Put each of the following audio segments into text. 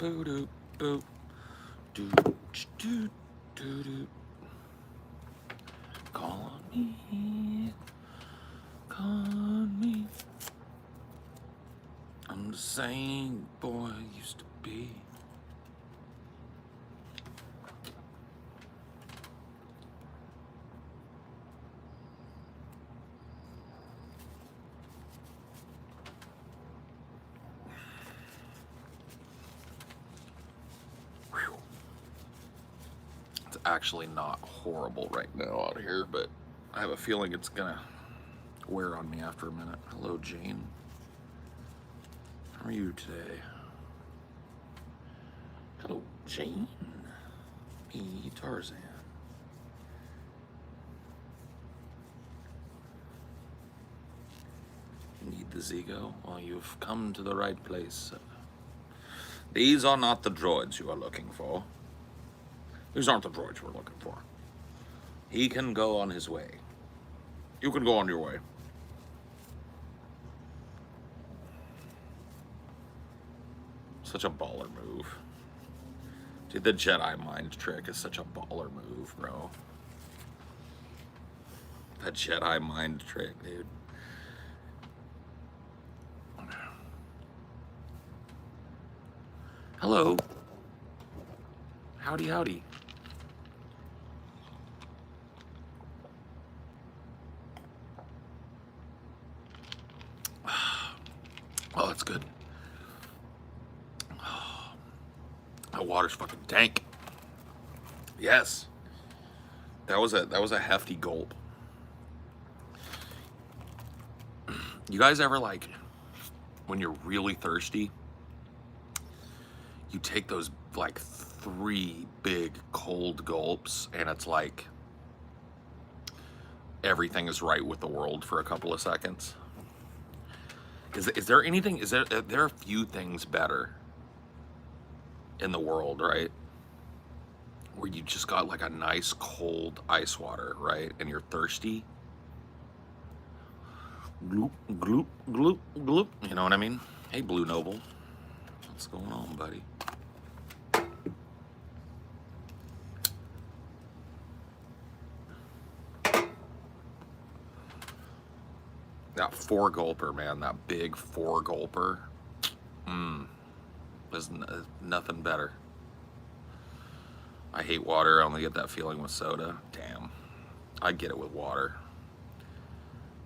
Boo doo boo. Do do do do. Call on me. Call on me. I'm the same boy I used to be. It's actually not horrible right now out here, but I have a feeling it's gonna wear on me after a minute. Hello, Jane. How are you today? Hello, Jane. Me, Tarzan. Need the Zigo? Well, you've come to the right place. These are not the droids you are looking for. These aren't the droids we're looking for. He can go on his way. You can go on your way. Such a baller move. Dude, the Jedi mind trick is such a baller move, bro. That Jedi mind trick, dude. Hello. Howdy, howdy. Oh, that's good. That water's fucking dank. Yes. That was a hefty gulp. You guys ever, like, when you're really thirsty, you take those like 3 big cold gulps and it's like everything is right with the world for a couple of seconds? Is there anything, is there are a few things better in the world, right? Where you just got like a nice cold ice water, right? And you're thirsty. Gloop, gloop, gloop, gloop. You know what I mean? Hey, Blue Noble. What's going on, buddy? That 4-gulper, man. That big 4-gulper. There's nothing better. I hate water. I only get that feeling with soda. Damn. I get it with water.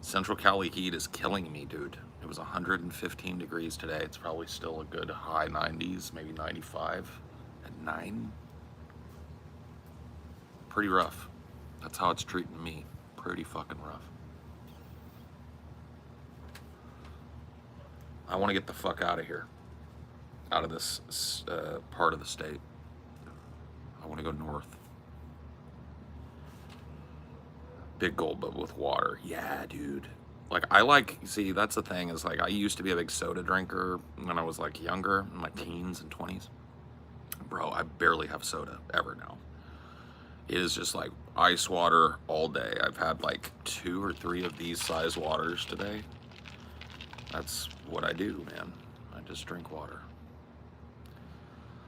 Central Cali heat is killing me, dude. It was 115 degrees today. It's probably still a good high 90s, maybe 95 at 9. Pretty rough. That's how it's treating me. Pretty fucking rough. I want to get the fuck out of here. Out of this part of the state. I want to go north. Big gulp, but with water. Yeah, dude. Like, see, that's the thing, is like, I used to be a big soda drinker when I was like younger, in my teens and 20s. Bro, I barely have soda ever now. It is just like ice water all day. I've had like 2 or 3 of these size waters today. That's what I do, man. I just drink water.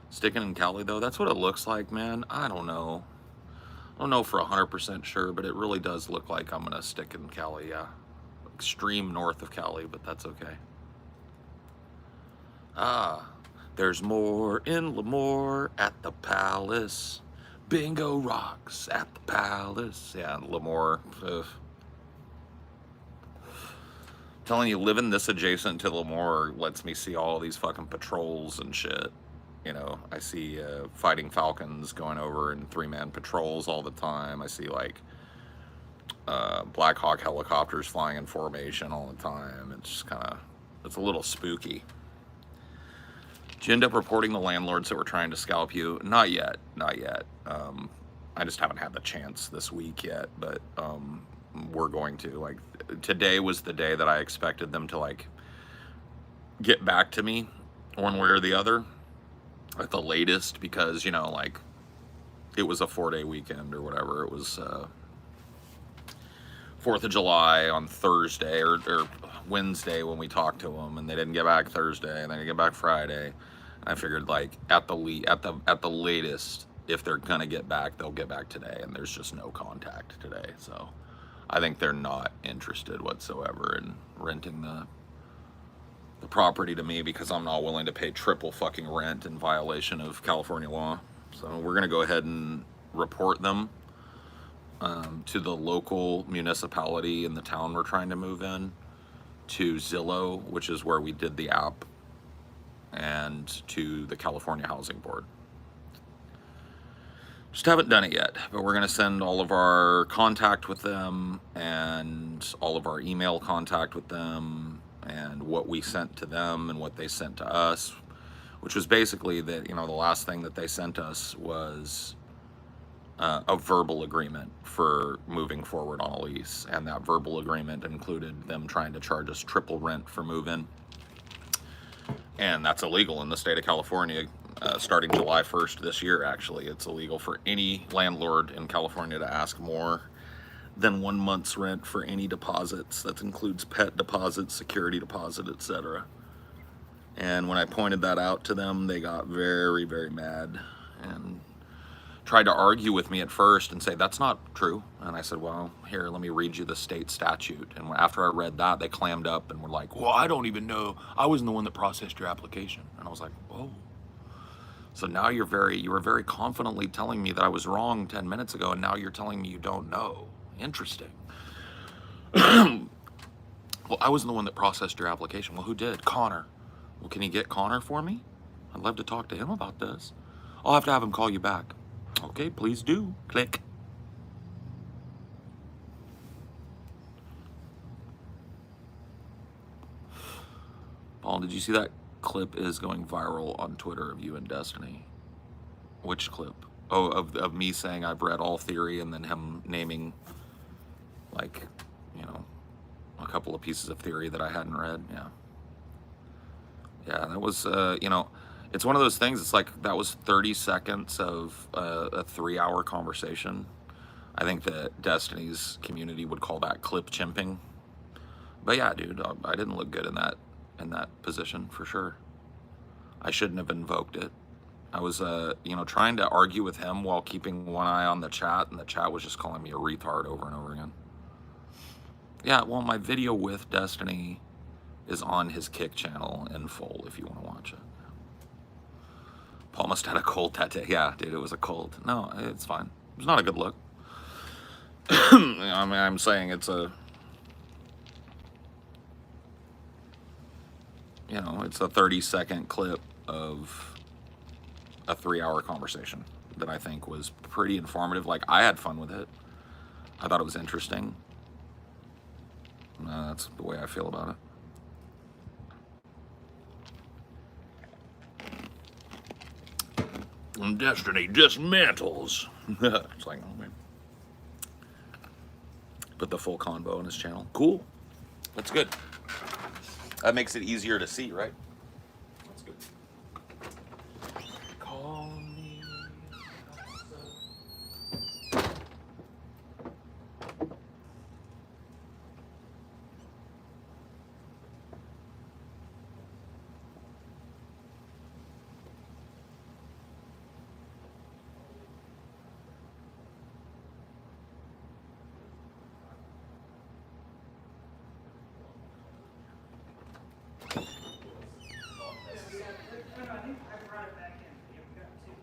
Sticking in Cali, though, that's what it looks like, man. I don't know. I don't know for 100% sure, but it really does look like I'm gonna stick in Cali, yeah. Extreme north of Cali, but that's okay. Ah, there's more in Lemoore at the Palace. Bingo rocks at the Palace. Yeah, Lemoore. Telling you, living this adjacent to Lemoore lets me see all these fucking patrols and shit. You know, I see fighting falcons going over in 3-man patrols all the time. I see like Black Hawk helicopters flying in formation all the time. It's just kind of, it's a little spooky. Did you end up reporting the landlords that were trying to scalp you? Not yet, not yet. I just haven't had the chance this week yet, but we're going to. Like, today was the day that I expected them to like get back to me one way or the other at the latest, because, you know, like, it was a 4-day weekend or whatever. It was 4th of July on Thursday or Wednesday when we talked to them, and they didn't get back Thursday, and they didn't get back Friday. And I figured like at the latest, if they're gonna get back, they'll get back today, and there's just no contact today. So I think they're not interested whatsoever in renting the property to me, because I'm not willing to pay triple fucking rent in violation of California law. So we're gonna go ahead and report them to the local municipality in the town we're trying to move in, to Zillow, which is where we did the app, and to the California Housing Board. Just haven't done it yet, but we're gonna send all of our contact with them and all of our email contact with them and what we sent to them and what they sent to us, which was basically that, you know, the last thing that they sent us was a verbal agreement for moving forward on a lease, and that verbal agreement included them trying to charge us triple rent for move-in, and that's illegal in the state of California. Starting July 1st this year, actually, it's illegal for any landlord in California to ask more than 1 month's rent for any deposits. That includes pet deposits, security deposit, etc. And when I pointed that out to them, they got very, very mad and tried to argue with me at first and say, that's not true. And I said, well, here, let me read you the state statute. And after I read that, they clammed up and were like, well, I don't even know. I wasn't the one that processed your application. And I was like, whoa. So now you were very confidently telling me that I was wrong 10 minutes ago, and now you're telling me you don't know. Interesting. Well, I wasn't the one that processed your application. Well, who did? Connor. Well, can you get Connor for me? I'd love to talk to him about this. I'll have to have him call you back. Okay, please do. Click. Paul, did you see that clip is going viral on Twitter of you and Destiny? Which clip? Oh, of me saying I've read all theory, and then him naming, like, you know, a couple of pieces of theory that I hadn't read. Yeah. Yeah, that was, you know, it's one of those things. It's like that was 30 seconds of a 3-hour conversation. I think that Destiny's community would call that clip chimping. But yeah, dude, I didn't look good in that position for sure. I shouldn't have invoked it. I was, you know, trying to argue with him while keeping one eye on the chat, and the chat was just calling me a retard over and over again. Yeah, well, my video with Destiny is on his Kick channel in full if you want to watch it. Paul must have had a cold that day. Yeah, dude, it was a cold. No, it's fine. It was not a good look. I mean, I'm saying it's a, you know, it's a 30-second clip of a 3-hour conversation that I think was pretty informative. Like, I had fun with it. I thought it was interesting. That's the way I feel about it. And Destiny dismantles. It's like, oh man. Put the full convo on his channel. Cool. That's good. That makes it easier to see, right? That's good. Call me.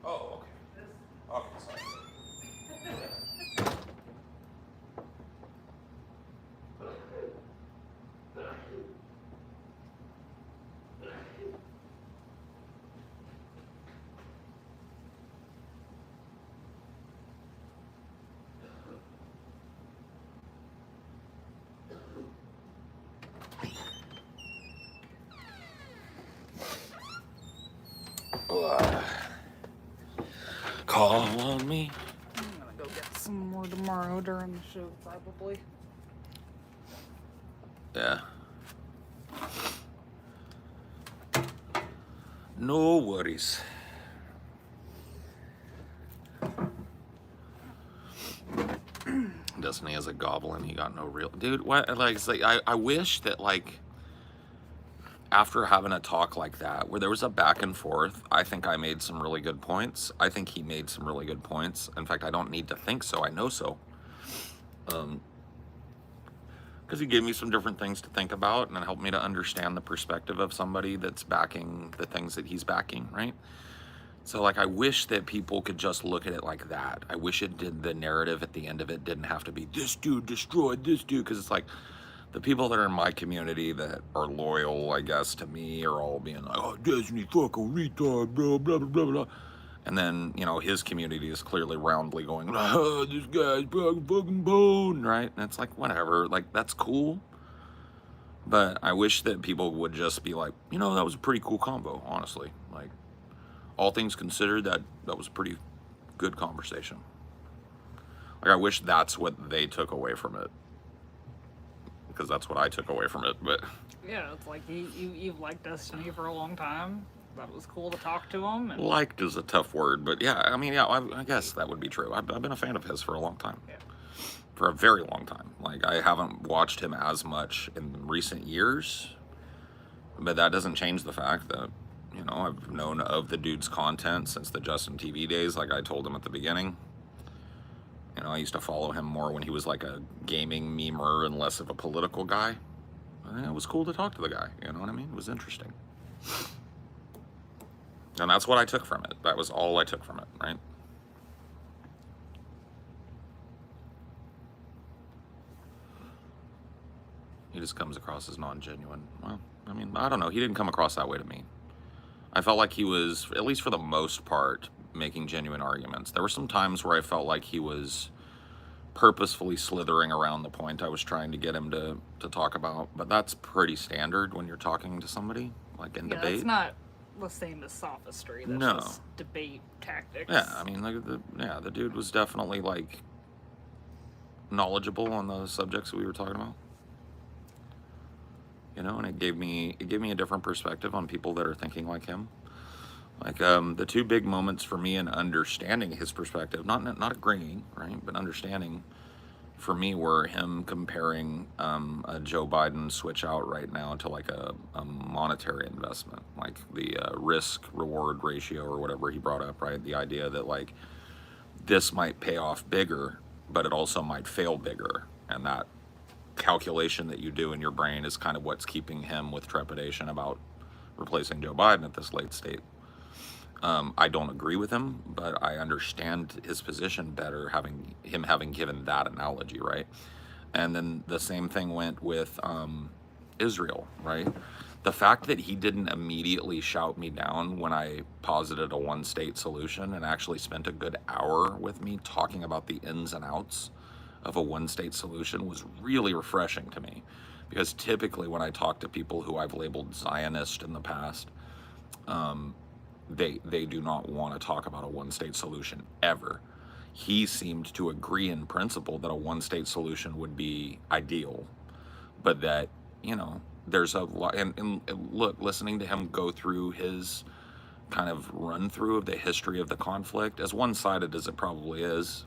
Oh, okay. Okay, sorry. Call on me. I'm gonna go get some more tomorrow during the show, probably. Yeah. No worries. Destiny is a goblin. He got no real dude. What? Like, it's like I wish that, like, after having a talk like that, where there was a back and forth, I think I made some really good points. I think he made some really good points. In fact, I don't need to think so. I know so. Because he gave me some different things to think about and it helped me to understand the perspective of somebody that's backing the things that he's backing, right? So, like, I wish that people could just look at it like that. I wish the narrative at the end of it didn't have to be, this dude destroyed this dude, because it's like, the people that are in my community that are loyal, I guess, to me are all being like, oh, Disney fucking retard, blah, blah, blah, blah, blah. And then, you know, his community is clearly roundly going, oh, this guy's fucking bone, right? And it's like, whatever, like, that's cool. But I wish that people would just be like, you know, that was a pretty cool combo, honestly. Like, all things considered, that was a pretty good conversation. Like, I wish that's what they took away from it. Because that's what I took away from it, but... Yeah, it's like, you've liked Destiny for a long time. Thought it was cool to talk to him. And... Liked is a tough word, but yeah, I mean, yeah, I guess that would be true. I've been a fan of his for a long time. Yeah. For a very long time. Like, I haven't watched him as much in recent years, but that doesn't change the fact that, you know, I've known of the dude's content since the Justin TV days, like I told him at the beginning. You know, I used to follow him more when he was like a gaming memer and less of a political guy. And it was cool to talk to the guy, you know what I mean? It was interesting. And that's what I took from it. That was all I took from it, right? He just comes across as non-genuine. Well, I mean, I don't know. He didn't come across that way to me. I felt like he was, at least for the most part, making genuine arguments. There were some times where I felt like he was purposefully slithering around the point I was trying to get him to talk about, but that's pretty standard when you're talking to somebody, like in debate. It's not the same as sophistry. That's No. just debate tactics. Yeah, I mean, the dude was definitely, like, knowledgeable on the subjects we were talking about. You know, and it gave me a different perspective on people that are thinking like him. Like, the two big moments for me in understanding his perspective, not agreeing, right, but understanding, for me, were him comparing a Joe Biden switch out right now to like a monetary investment, like the risk-reward ratio or whatever he brought up, right? The idea that, like, this might pay off bigger, but it also might fail bigger, and that calculation that you do in your brain is kind of what's keeping him with trepidation about replacing Joe Biden at this late state. I don't agree with him, but I understand his position better having given that analogy, right? And then the same thing went with Israel, right? The fact that he didn't immediately shout me down when I posited a one-state solution and actually spent a good hour with me talking about the ins and outs of a one-state solution was really refreshing to me. Because typically when I talk to people who I've labeled Zionist in the past, they do not want to talk about a one-state solution ever. He seemed to agree in principle that a one-state solution would be ideal, but that, you know, there's a lot, and look, listening to him go through his kind of run through of the history of the conflict, as one-sided as it probably is,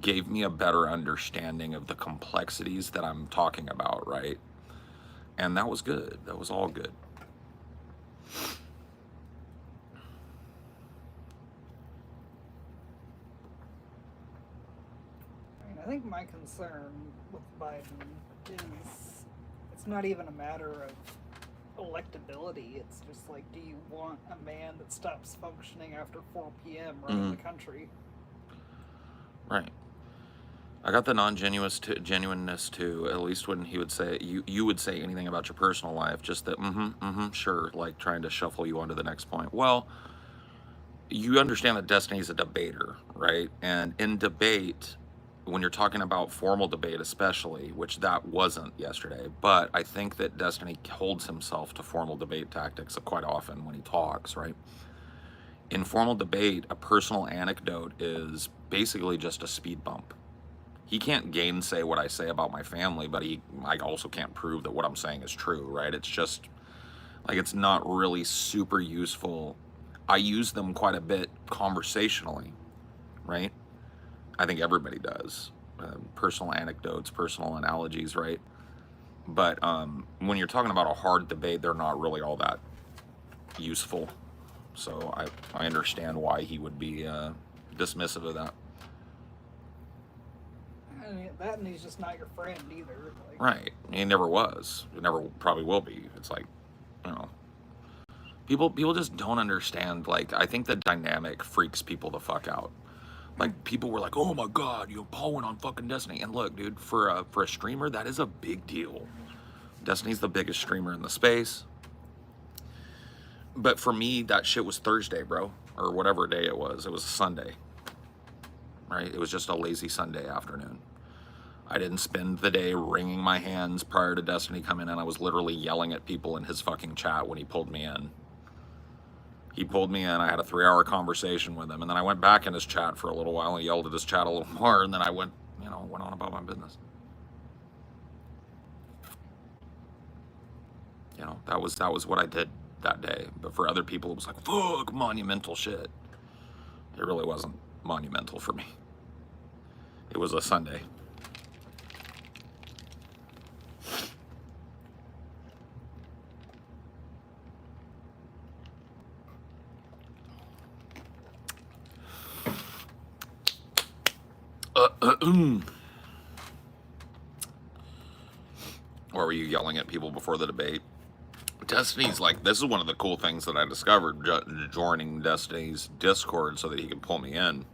gave me a better understanding of the complexities that I'm talking about, right? And that was good. That was all good. I think my concern with Biden is it's not even a matter of electability. It's just like, do you want a man that stops functioning after 4 p.m. running the country? Right. I got the genuineness too, at least when he would say, you would say anything about your personal life, just that, sure, like trying to shuffle you on to the next point. Well, you understand that Destiny is a debater, right? And in debate, when you're talking about formal debate especially, which that wasn't yesterday, but I think that Destiny holds himself to formal debate tactics quite often when he talks, right? In formal debate, a personal anecdote is basically just a speed bump. He can't gainsay what I say about my family, but I also can't prove that what I'm saying is true, right? It's just, like, it's not really super useful. I use them quite a bit conversationally, right? I think everybody does. Personal anecdotes, personal analogies, right? But when you're talking about a hard debate, they're not really all that useful. So I understand why he would be dismissive of that. I mean, that, and he's just not your friend either. Like, Right. He never was. He never probably will be. It's like, you know, people just don't understand. Like, I think the dynamic freaks people the fuck out. Like, people were like, oh my God, Paul went on fucking Destiny. And look, dude, for a streamer, that is a big deal. Destiny's the biggest streamer in the space. But for me, that shit was Thursday, bro. Or whatever day it was. It was a Sunday. Right? It was just a lazy Sunday afternoon. I didn't spend the day wringing my hands prior to Destiny coming in. I was literally yelling at people in his fucking chat when he pulled me in. He pulled me in. I had a 3-hour conversation with him. And then I went back in his chat for a little while and yelled at his chat a little more. And then I went on about my business. That was what I did that day. But for other people, it was like, fuck, monumental shit. It really wasn't monumental for me. It was a Sunday. Or were you yelling at people before the debate? Destiny's like, this is one of the cool things that I discovered joining Destiny's Discord so that he could pull me in.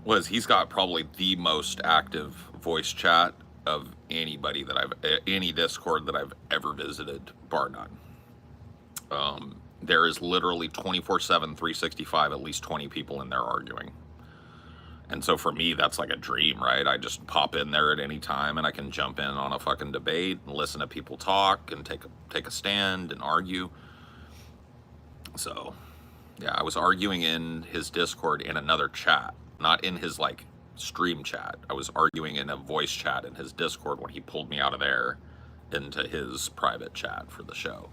Was he's got probably the most active voice chat of anybody that any Discord that I've ever visited, bar none. There is literally 24/7, 365, at least 20 people in there arguing. And so for me, that's like a dream, right? I just pop in there at any time and I can jump in on a fucking debate and listen to people talk and take a stand and argue. So, yeah, I was arguing in his Discord in another chat, not in his like stream chat. I was arguing in a voice chat in his Discord when he pulled me out of there into his private chat for the show.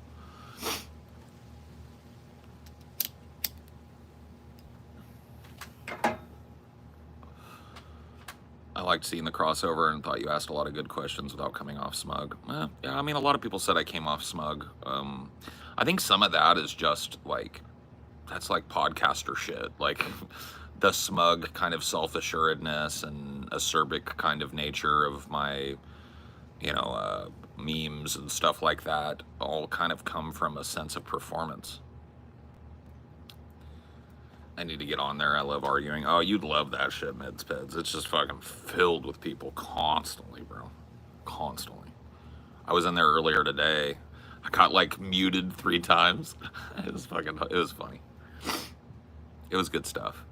I liked seeing the crossover and thought you asked a lot of good questions without coming off smug. Yeah, I mean, a lot of people said I came off smug. I think some of that is just like, that's like podcaster shit. Like the smug kind of self-assuredness and acerbic kind of nature of my, memes and stuff like that all kind of come from a sense of performance. I need to get on there. I love arguing. Oh, you'd love that shit, Midspeds. It's just fucking filled with people constantly, bro. Constantly. I was in there earlier today. I got like muted 3 times. It was funny. It was good stuff.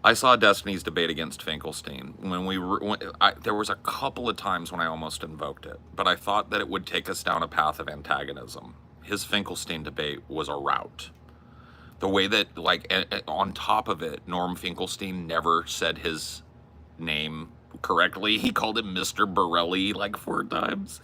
I saw Destiny's debate against Finkelstein there was a couple of times when I almost invoked it, but I thought that it would take us down a path of antagonism. His Finkelstein debate was a rout. The way that, like, on top of it, Norm Finkelstein never said his name correctly. He called him Mr. Borelli like 4 times.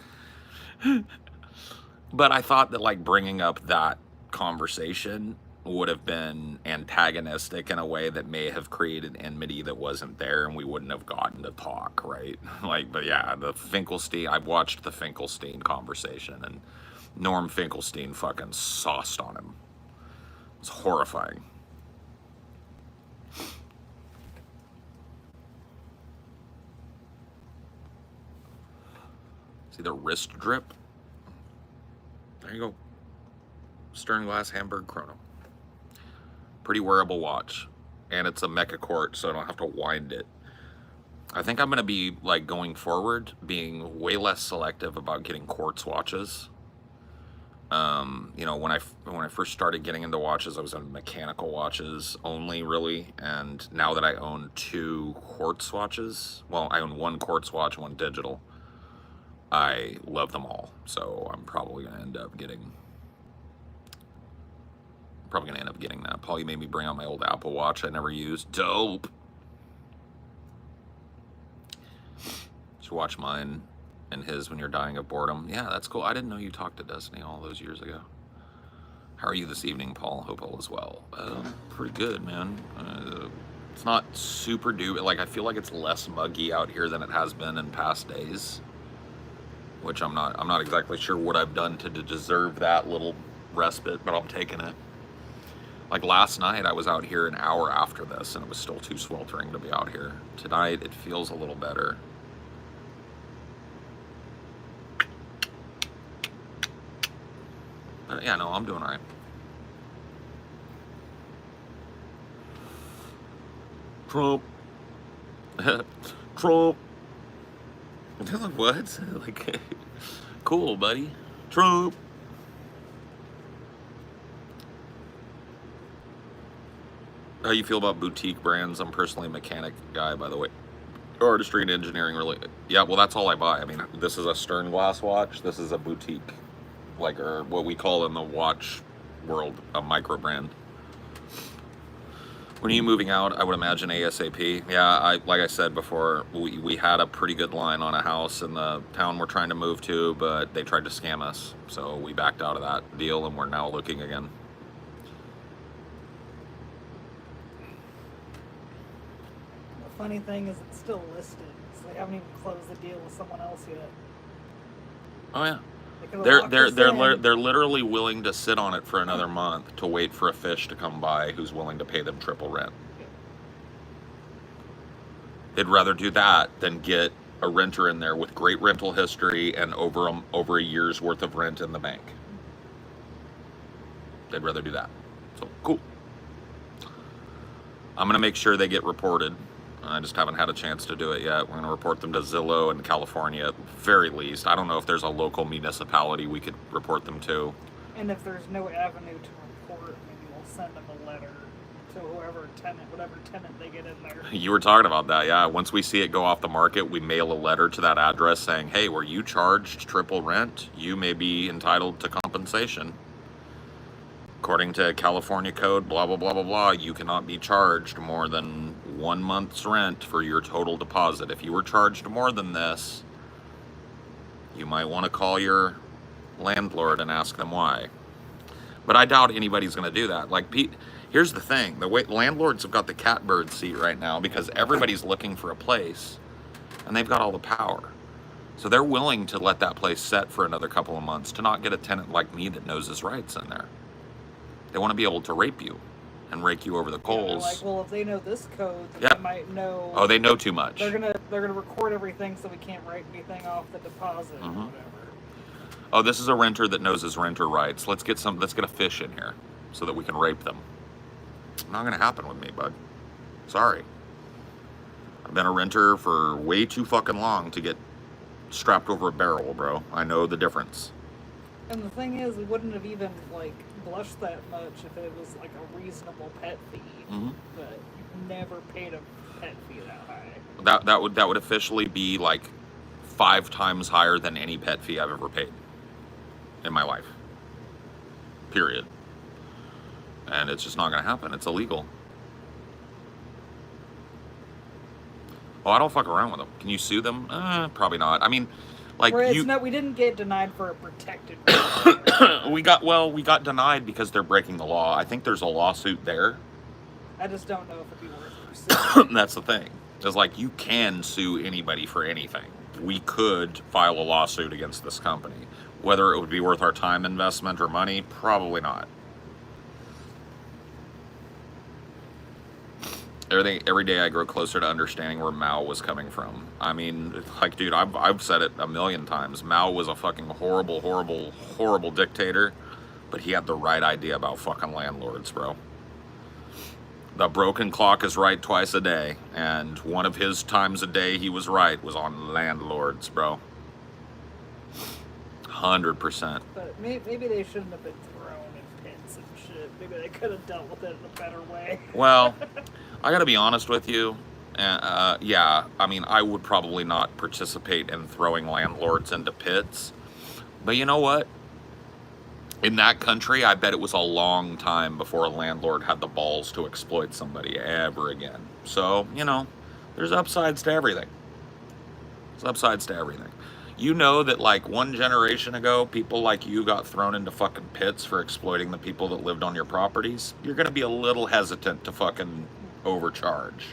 But I thought that, like, bringing up that conversation would have been antagonistic in a way that may have created enmity that wasn't there, and we wouldn't have gotten to talk, right? Like, but yeah, I watched the Finkelstein conversation, and Norm Finkelstein fucking sauced on him. It's horrifying. See the wrist drip? There you go. Stern Glass Hamburg Chrono. Pretty wearable watch. And it's a mecha quart, so I don't have to wind it. I think I'm going to be, like, going forward, being way less selective about getting quartz watches. When I first started getting into watches, I was on mechanical watches only, really. And now that I own 2 quartz watches, well, I own 1 quartz watch, 1 digital. I love them all. So I'm probably going to end up getting that. Paul, you made me bring out my old Apple Watch I never used. Dope. Should watch mine and his when you're dying of boredom. Yeah, that's cool. I didn't know you talked to Destiny all those years ago. How are you this evening, Paul? Hope all is well. Pretty good, man. It's not super duper, like I feel like it's less muggy out here than it has been in past days, which I'm not exactly sure what I've done to deserve that little respite, but I'm taking it. Like last night I was out here an hour after this and it was still too sweltering to be out here. Tonight it feels a little better. But yeah, no, I'm doing all right. Trump. Trump. Like, what? Like, cool, buddy. Trump. How you feel about boutique brands? I'm personally a mechanic guy, by the way. Artistry and engineering, really. Yeah, well, that's all I buy. I mean, this is a Stern Glass watch. This is a boutique, like, or what we call in the watch world a micro brand. When are you moving out? I would imagine ASAP. Yeah, like I said before, we had a pretty good line on a house in the town we're trying to move to, but they tried to scam us. So we backed out of that deal and we're now looking again. The funny thing is it's still listed, so they haven't even closed the deal with someone else yet. Oh yeah. They're literally willing to sit on it for another month to wait for a fish to come by who's willing to pay them triple rent. They'd rather do that than get a renter in there with great rental history and over a year's worth of rent in the bank. They'd rather do that. So cool. I'm gonna make sure they get reported. I just haven't had a chance to do it yet. We're going to report them to Zillow in California at the very least. I don't know if there's a local municipality we could report them to. And if there's no avenue to report, maybe we'll send them a letter to whatever tenant they get in there. You were talking about that, yeah. Once we see it go off the market, we mail a letter to that address saying, hey, were you charged triple rent? You may be entitled to compensation. According to California code, blah, blah, blah, blah, blah, you cannot be charged more than 1 month's rent for your total deposit. If you were charged more than this, you might want to call your landlord and ask them why. But I doubt anybody's going to do that. Like, Pete, here's the thing. The way landlords have got the catbird seat right now because everybody's looking for a place and they've got all the power. So they're willing to let that place set for another couple of months to not get a tenant like me that knows his rights in there. They want to be able to rape you and rake you over the coals. Yeah, like, well, if they know this code, then yep. they might know. Oh, they know too much. They're gonna record everything so we can't write anything off the deposit or whatever. Oh, this is a renter that knows his renter rights. Let's get a fish in here so that we can rape them. Not gonna happen with me, bud. Sorry. I've been a renter for way too fucking long to get strapped over a barrel, bro. I know the difference. And the thing is, we wouldn't have even like blushed that much if it was like a reasonable pet fee. But you've never paid a pet fee that high. That would officially be like 5 times higher than any pet fee I've ever paid in my life. Period. And it's just not gonna happen. It's illegal. Oh, I don't fuck around with them. Can you sue them? Probably not. I mean, like we didn't get denied for a protected we got denied because they're breaking the law. I think there's a lawsuit there. I just don't know if it'd be worth pursuing. That's the thing. It's like you can sue anybody for anything. We could file a lawsuit against this company. Whether it would be worth our time investment or money, probably not. Every day I grow closer to understanding where Mao was coming from. I mean, like, dude, I've said it a million times. Mao was a fucking horrible, horrible, horrible dictator, but he had the right idea about fucking landlords, bro. The broken clock is right twice a day, and one of his times a day he was right was on landlords, bro. 100%. But maybe they shouldn't have been thrown in pits and shit. Maybe they could have dealt with it in a better way. Well, I gotta be honest with you. Yeah, I mean, I would probably not participate in throwing landlords into pits. But you know what? In that country, I bet it was a long time before a landlord had the balls to exploit somebody ever again. So, you know, there's upsides to everything. There's upsides to everything. You know that, like, 1 generation ago, people like you got thrown into fucking pits for exploiting the people that lived on your properties. You're gonna be a little hesitant to fucking overcharge.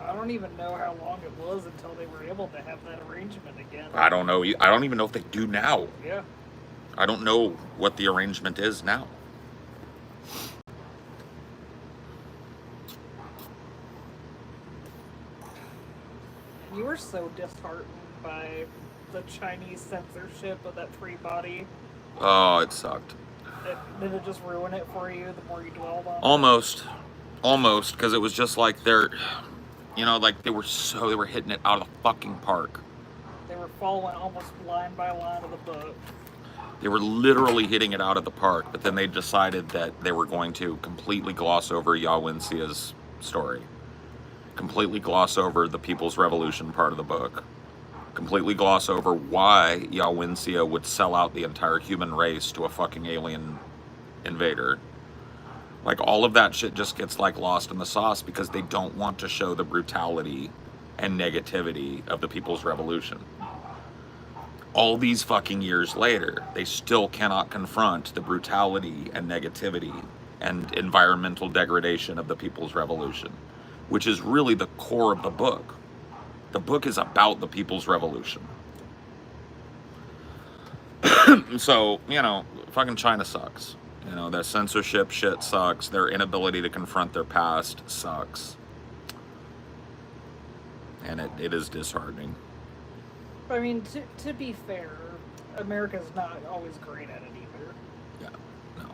I don't even know how long it was until they were able to have that arrangement again. I don't know. I don't even know if they do now. Yeah. I don't know what the arrangement is now. You were so disheartened by the Chinese censorship of that free body. Oh, it sucked. Did it just ruin it for you the more you dwelled on it? Almost, because it was just like they're, like they were hitting it out of the fucking park. They were following almost line by line of the book. They were literally hitting it out of the park, but then they decided that they were going to completely gloss over Yawensia's story. Completely gloss over the People's Revolution part of the book. Completely gloss over why Yawensia would sell out the entire human race to a fucking alien invader. Like, all of that shit just gets, like, lost in the sauce because they don't want to show the brutality and negativity of the People's Revolution. All these fucking years later, they still cannot confront the brutality and negativity and environmental degradation of the People's Revolution, which is really the core of the book. The book is about the People's Revolution. So, fucking China sucks. Their censorship shit sucks. Their inability to confront their past sucks. And it is disheartening. I mean, to be fair, America's not always great at it either. Yeah, no.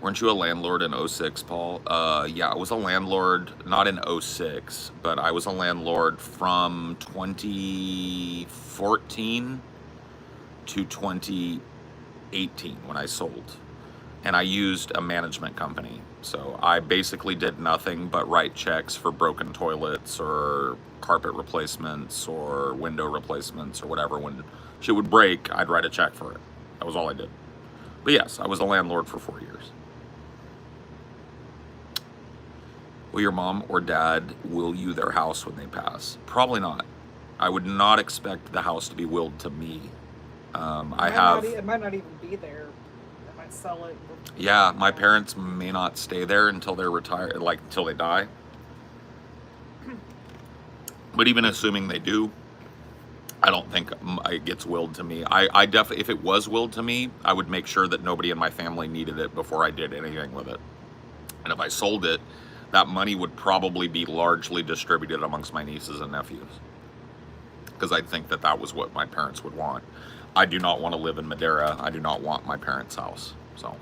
Weren't you a landlord in 06, Paul? Yeah, I was a landlord, not in 06, but I was a landlord from 2014 to 2018 when I sold. And I used a management company. So I basically did nothing but write checks for broken toilets or carpet replacements or window replacements or whatever. When shit would break, I'd write a check for it. That was all I did. But yes, I was a landlord for 4 years. Will your mom or dad will you their house when they pass? Probably not. I would not expect the house to be willed to me. It might not even be there. They might sell it. Yeah, my parents may not stay there until they're retired, like until they die. But even assuming they do, I don't think it gets willed to me. I definitely, if it was willed to me, I would make sure that nobody in my family needed it before I did anything with it. And if I sold it, that money would probably be largely distributed amongst my nieces and nephews. Because I think that that was what my parents would want. I do not want to live in Madeira. I do not want my parents' house. So.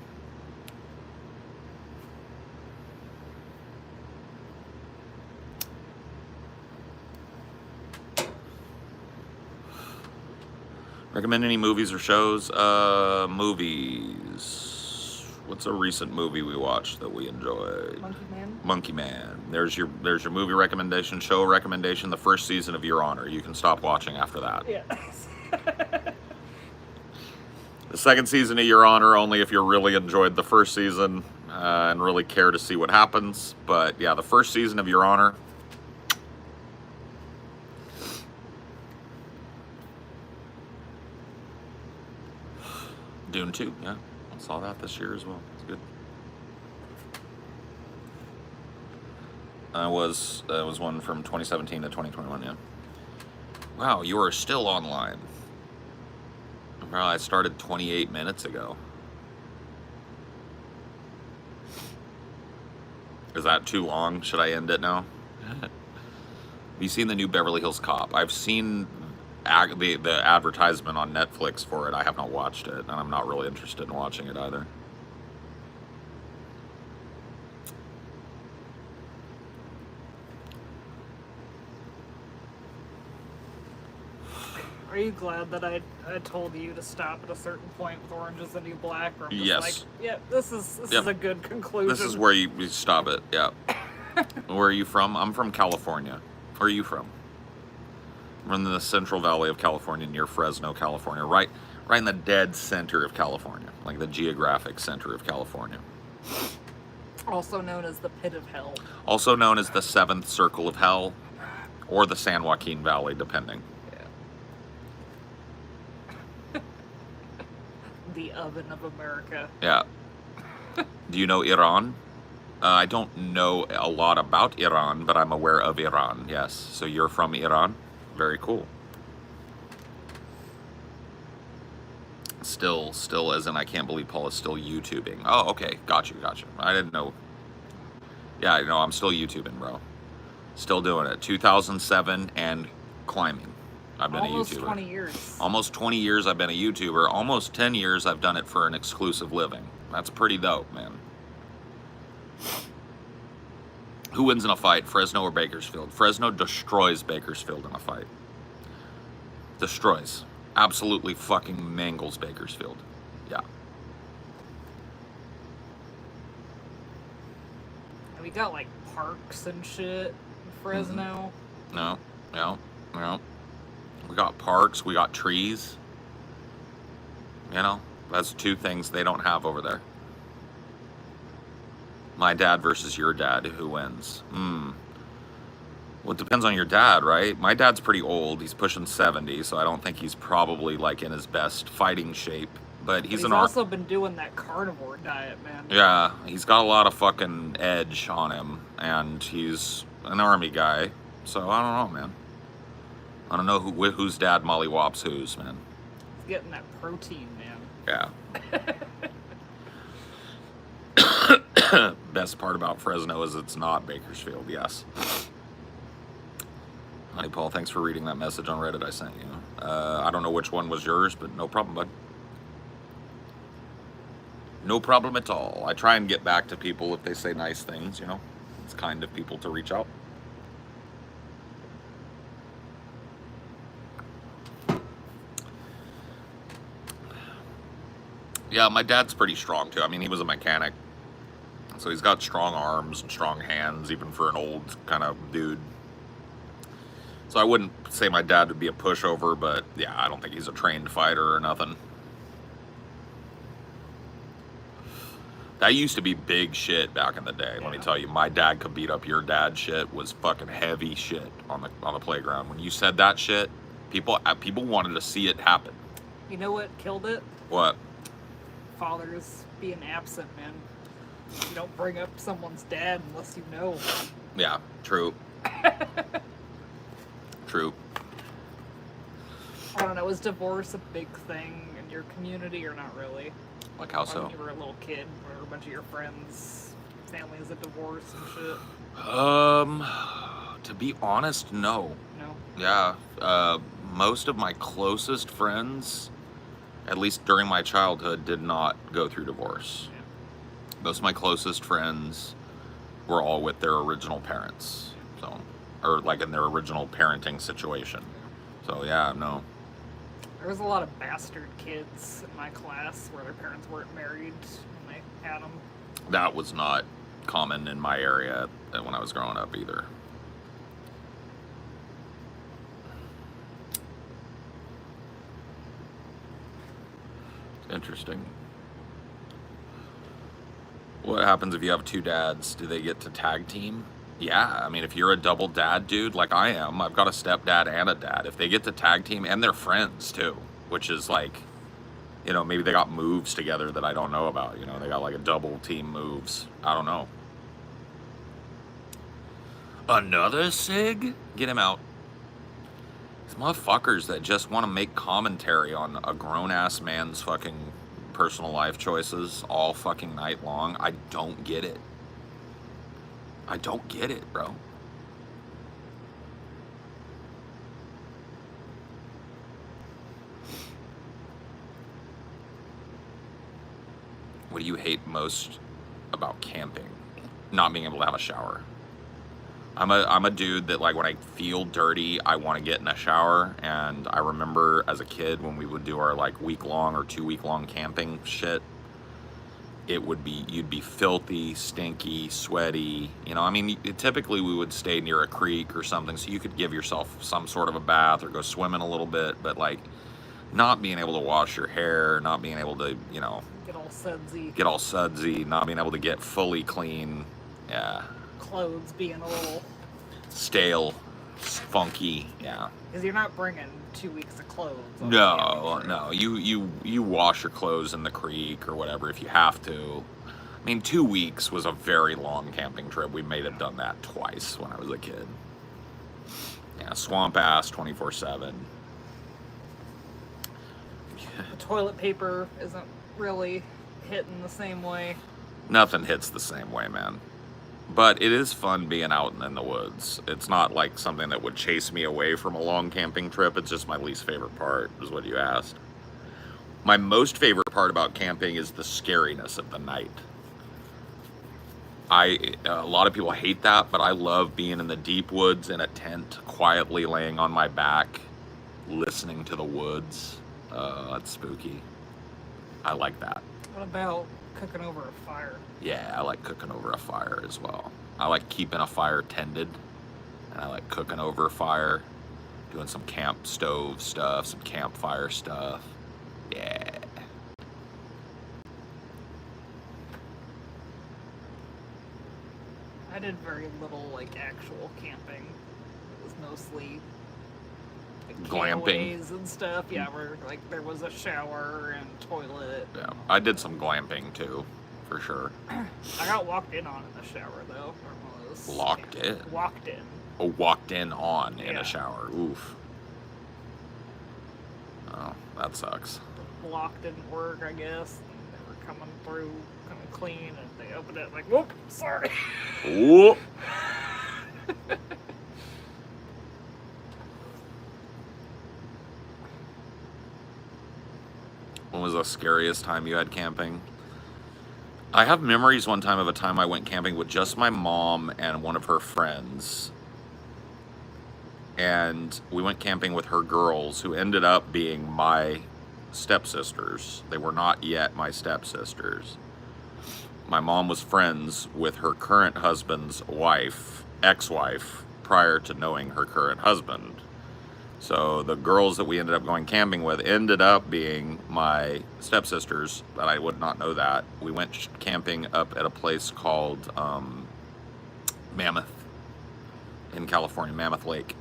Recommend any movies or shows? Movies. What's a recent movie we watched that we enjoyed? Monkey Man. Monkey Man. There's your movie recommendation, show recommendation, the first season of Your Honor. You can stop watching after that. Yeah. The second season of Your Honor, only if you really enjoyed the first season and really care to see what happens. But yeah, the first season of Your Honor. Dune 2, yeah. I saw that this year as well. It's good. That was one from 2017 to 2021, yeah. Wow, you are still online. Well, I started 28 minutes ago. Is that too long? Should I end it now? Have you seen the new Beverly Hills Cop? I've seen the advertisement on Netflix for it. I have not watched it, and I'm not really interested in watching it either. Are you glad that I told you to stop at a certain point with Orange is the New Black? Or I'm just Yes. like, yeah, this is a good conclusion. This is where you stop it, yeah. Where are you from? I'm from California. Where are you from? I'm in the Central Valley of California, near Fresno, California. Right in the dead center of California. Like the geographic center of California. Also known as the Pit of Hell. Also known as the Seventh Circle of Hell. Or the San Joaquin Valley, depending. The oven of America. Yeah. Do you know Iran? I don't know a lot about Iran, but I'm aware of Iran, yes. So you're from Iran? Very cool. Still, as in I can't believe Paul is still YouTubing. Oh, okay, got you. I didn't know. Yeah, no, I'm still YouTubing, bro. Still doing it. 2007 and climbing. I've been Almost a YouTuber. 20 years. Almost 20 years I've been a YouTuber. Almost 10 years I've done it for an exclusive living. That's pretty dope, man. Who wins in a fight, Fresno or Bakersfield? Fresno destroys Bakersfield in a fight. Destroys. Absolutely fucking mangles Bakersfield. Yeah. And we got like parks and shit in Fresno. No. We got parks, we got trees. You know, that's two things they don't have over there. My dad versus your dad, who wins? Well, it depends on your dad, right? My dad's pretty old. He's pushing 70, so I don't think he's probably like in his best fighting shape. But he's also been doing that carnivore diet, man. Yeah, he's got a lot of fucking edge on him, and he's an army guy. So I don't know, man. I don't know whose dad mollywops whose, man. He's getting that protein, man. Yeah. Best part about Fresno is it's not Bakersfield, yes. Honey Paul, thanks for reading that message on Reddit I sent you. I don't know which one was yours, but no problem, bud. No problem at all. I try and get back to people if they say nice things, you know. It's kind of people to reach out. Yeah, my dad's pretty strong too. I mean, he was a mechanic. So he's got strong arms and strong hands, even for an old kind of dude. So I wouldn't say my dad would be a pushover, but yeah, I don't think he's a trained fighter or nothing. That used to be big shit back in the day. Let me tell you, my dad could beat up your dad. Shit was fucking heavy shit on the playground. When you said that shit, people wanted to see it happen. You know what killed it? What? Fathers being absent, man. You don't bring up someone's dad unless you know. Yeah, true. True. I don't know, is divorce a big thing in your community or not really? Like how so? When you were a little kid, where a bunch of your friends' families had divorced and shit. To be honest, no. No? Yeah. Most of my closest friends, at least during my childhood, did not go through divorce. Yeah. Most of my closest friends were all with their original parents. So, or like in their original parenting situation. So yeah, no. There was a lot of bastard kids in my class where their parents weren't married when they had them. That was not common in my area when I was growing up either. Interesting. What happens if you have two dads? Do they get to tag team? Yeah, I mean, if you're a double dad dude like I am, I've got a stepdad and a dad. If they get to tag team, and they're friends too, which is like, you know, maybe they got moves together that I don't know about. You know, they got like a double team moves. I don't know. Another Sig? Get him out. These motherfuckers that just want to make commentary on a grown-ass man's fucking personal life choices all fucking night long. I don't get it. I don't get it, bro. What do you hate most about camping? Not being able to have a shower. I'm a dude that, like, when I feel dirty, I want to get in a shower. And I remember as a kid when we would do our like week-long or 2-week-long camping shit, you'd be filthy, stinky, sweaty. You know, I mean, typically we would stay near a creek or something, so you could give yourself some sort of a bath or go swimming a little bit. But like, not being able to wash your hair, not being able to, you know, get all sudsy, not being able to get fully clean. Yeah. Clothes being a little stale, funky. Yeah. Because you're not bringing 2 weeks of clothes. No. You wash your clothes in the creek or whatever if you have to. I mean, 2 weeks was a very long camping trip. We may have done that twice when I was a kid. Yeah, swamp ass 24/7. The toilet paper isn't really hitting the same way. Nothing hits the same way, man. But it is fun being out in the woods. It's not like something that would chase me away from a long camping trip. It's just my least favorite part, is what you asked. My most favorite part about camping is the scariness of the night. A lot of people hate that, but I love being in the deep woods in a tent, quietly laying on my back, listening to the woods. That's spooky. I like that. What about cooking over a fire? Yeah, I like cooking over a fire as well. I like keeping a fire tended, and I like cooking over a fire, doing some camp stove stuff, some campfire stuff. Yeah. I did very little like actual camping. It was mostly like Glamping. getaways and stuff. Yeah, where like there was a shower and toilet. Yeah, I did some glamping too, for sure. I got walked in on in the shower though. Or was Locked in? Walked in. Oh, walked in on in Yeah. a shower. Oof. Oh, that sucks. The lock didn't work, I guess. And they were coming through, coming clean, and they opened it like, whoop, sorry. Ooh. When was the scariest time you had camping? I have memories one time of a time I went camping with just my mom and one of her friends. And we went camping with her girls, who ended up being my stepsisters. They were not yet my stepsisters. My mom was friends with her current husband's wife, ex-wife, prior to knowing her current husband. So the girls that we ended up going camping with ended up being my stepsisters, but I would not know that. We went camping up at a place called Mammoth in California, Mammoth Lake,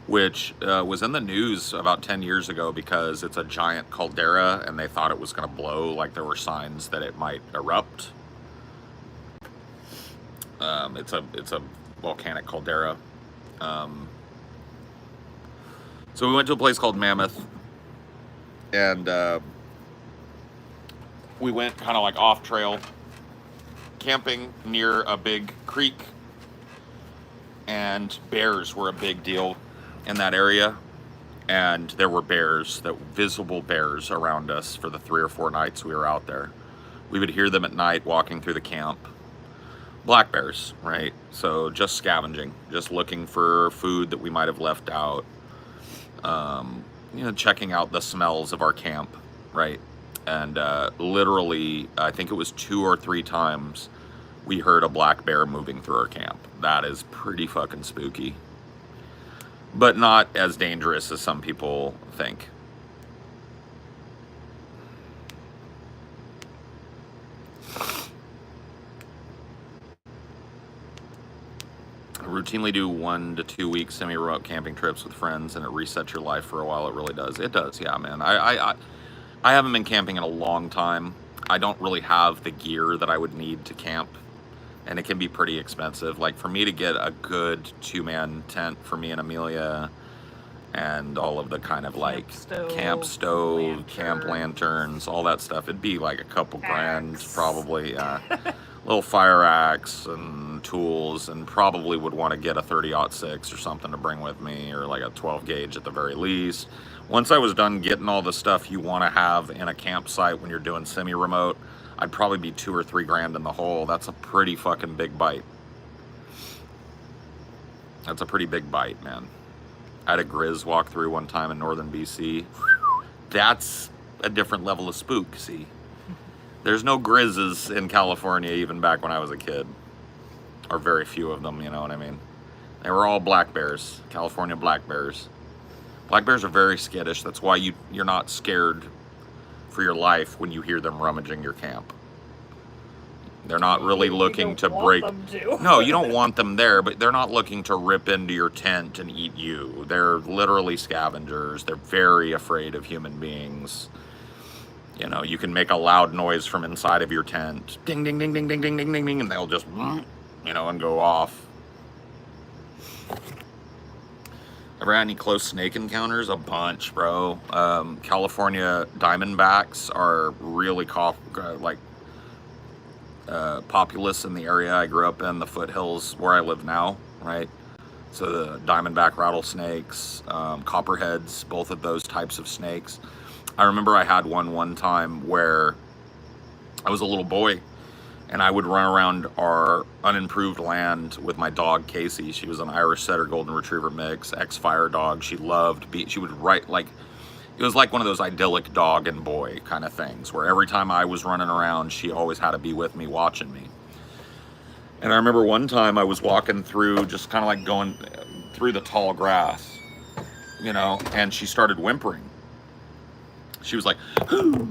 which was in the news about 10 years ago because it's a giant caldera and they thought it was going to blow, like there were signs that it might erupt. It's a volcanic caldera. So we went to a place called Mammoth, and we went kind of like off trail, camping near a big creek, and bears were a big deal in that area. And there were bears, visible bears around us for the 3 or 4 nights we were out there. We would hear them at night walking through the camp. Black bears, right? So just scavenging, just looking for food that we might have left out. Checking out the smells of our camp, right? And literally, I think it was 2 or 3 times we heard a black bear moving through our camp. That is pretty fucking spooky, but not as dangerous as some people think. Routinely do 1 to 2 week semi-remote camping trips with friends, and it resets your life for a while. It really does. It does, yeah, man. I haven't been camping in a long time. I don't really have the gear that I would need to camp, and it can be pretty expensive. Like for me to get a good 2-man tent for me and Amelia, and all of the kind of like camp stove, camp lanterns, all that stuff, it'd be like a couple grand probably. Little fire axe and tools, and probably would want to get a 30-06 or something to bring with me, or like a 12 gauge at the very least. Once I was done getting all the stuff you want to have in a campsite when you're doing semi-remote, I'd probably be 2 or 3 grand in the hole. That's a pretty fucking big bite. That's a pretty big bite, man. I had a Grizz walk through one time in northern BC. That's a different level of spook, see? There's no Grizzes in California even back when I was a kid. Or very few of them, you know what I mean? They were all black bears, California black bears. Black bears are very skittish. That's why you're not scared for your life when you hear them rummaging your camp. They're not really looking to break. No, you don't want them there, but they're not looking to rip into your tent and eat you. They're literally scavengers. They're very afraid of human beings. You know, you can make a loud noise from inside of your tent. Ding, ding, ding, ding, ding, ding, ding, ding, ding, and they'll just, you know, and go off. Ever had any close snake encounters? A bunch, bro. California diamondbacks are really populous in the area I grew up in, the foothills where I live now, right? So the diamondback rattlesnakes, copperheads, both of those types of snakes. I remember I had one time where I was a little boy and I would run around our unimproved land with my dog Casey. She was an Irish Setter Golden Retriever mix, ex-fire dog. She loved she would write like, it was like one of those idyllic dog and boy kind of things where every time I was running around, she always had to be with me, watching me. And I remember one time I was walking through, just kind of like going through the tall grass, you know, and she started whimpering. She was like, hoo,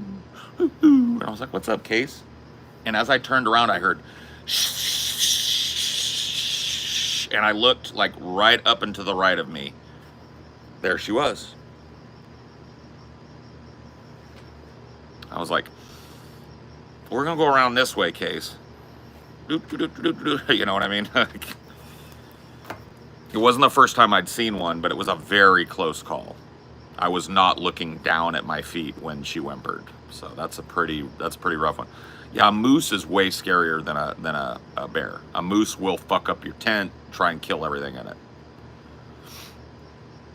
hoo, hoo. And I was like, what's up, Case? And as I turned around, I heard shh, and I looked like right up and to the right of me. There she was. I was like, we're gonna go around this way, Case. You know what I mean? It wasn't the first time I'd seen one, but it was a very close call. I was not looking down at my feet when she whimpered. So that's a pretty rough one. Yeah, a moose is way scarier than a bear. A moose will fuck up your tent, try and kill everything in it.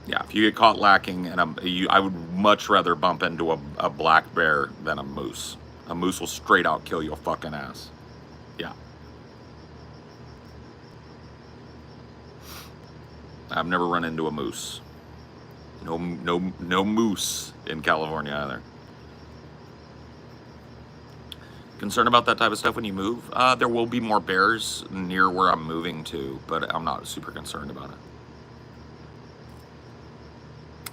Yeah, if you get caught lacking, and I would much rather bump into a black bear than a moose. A moose will straight out kill your fucking ass. Yeah. I've never run into a moose. No moose in California either. Concerned about that type of stuff when you move? There will be more bears near where I'm moving to, but I'm not super concerned about it.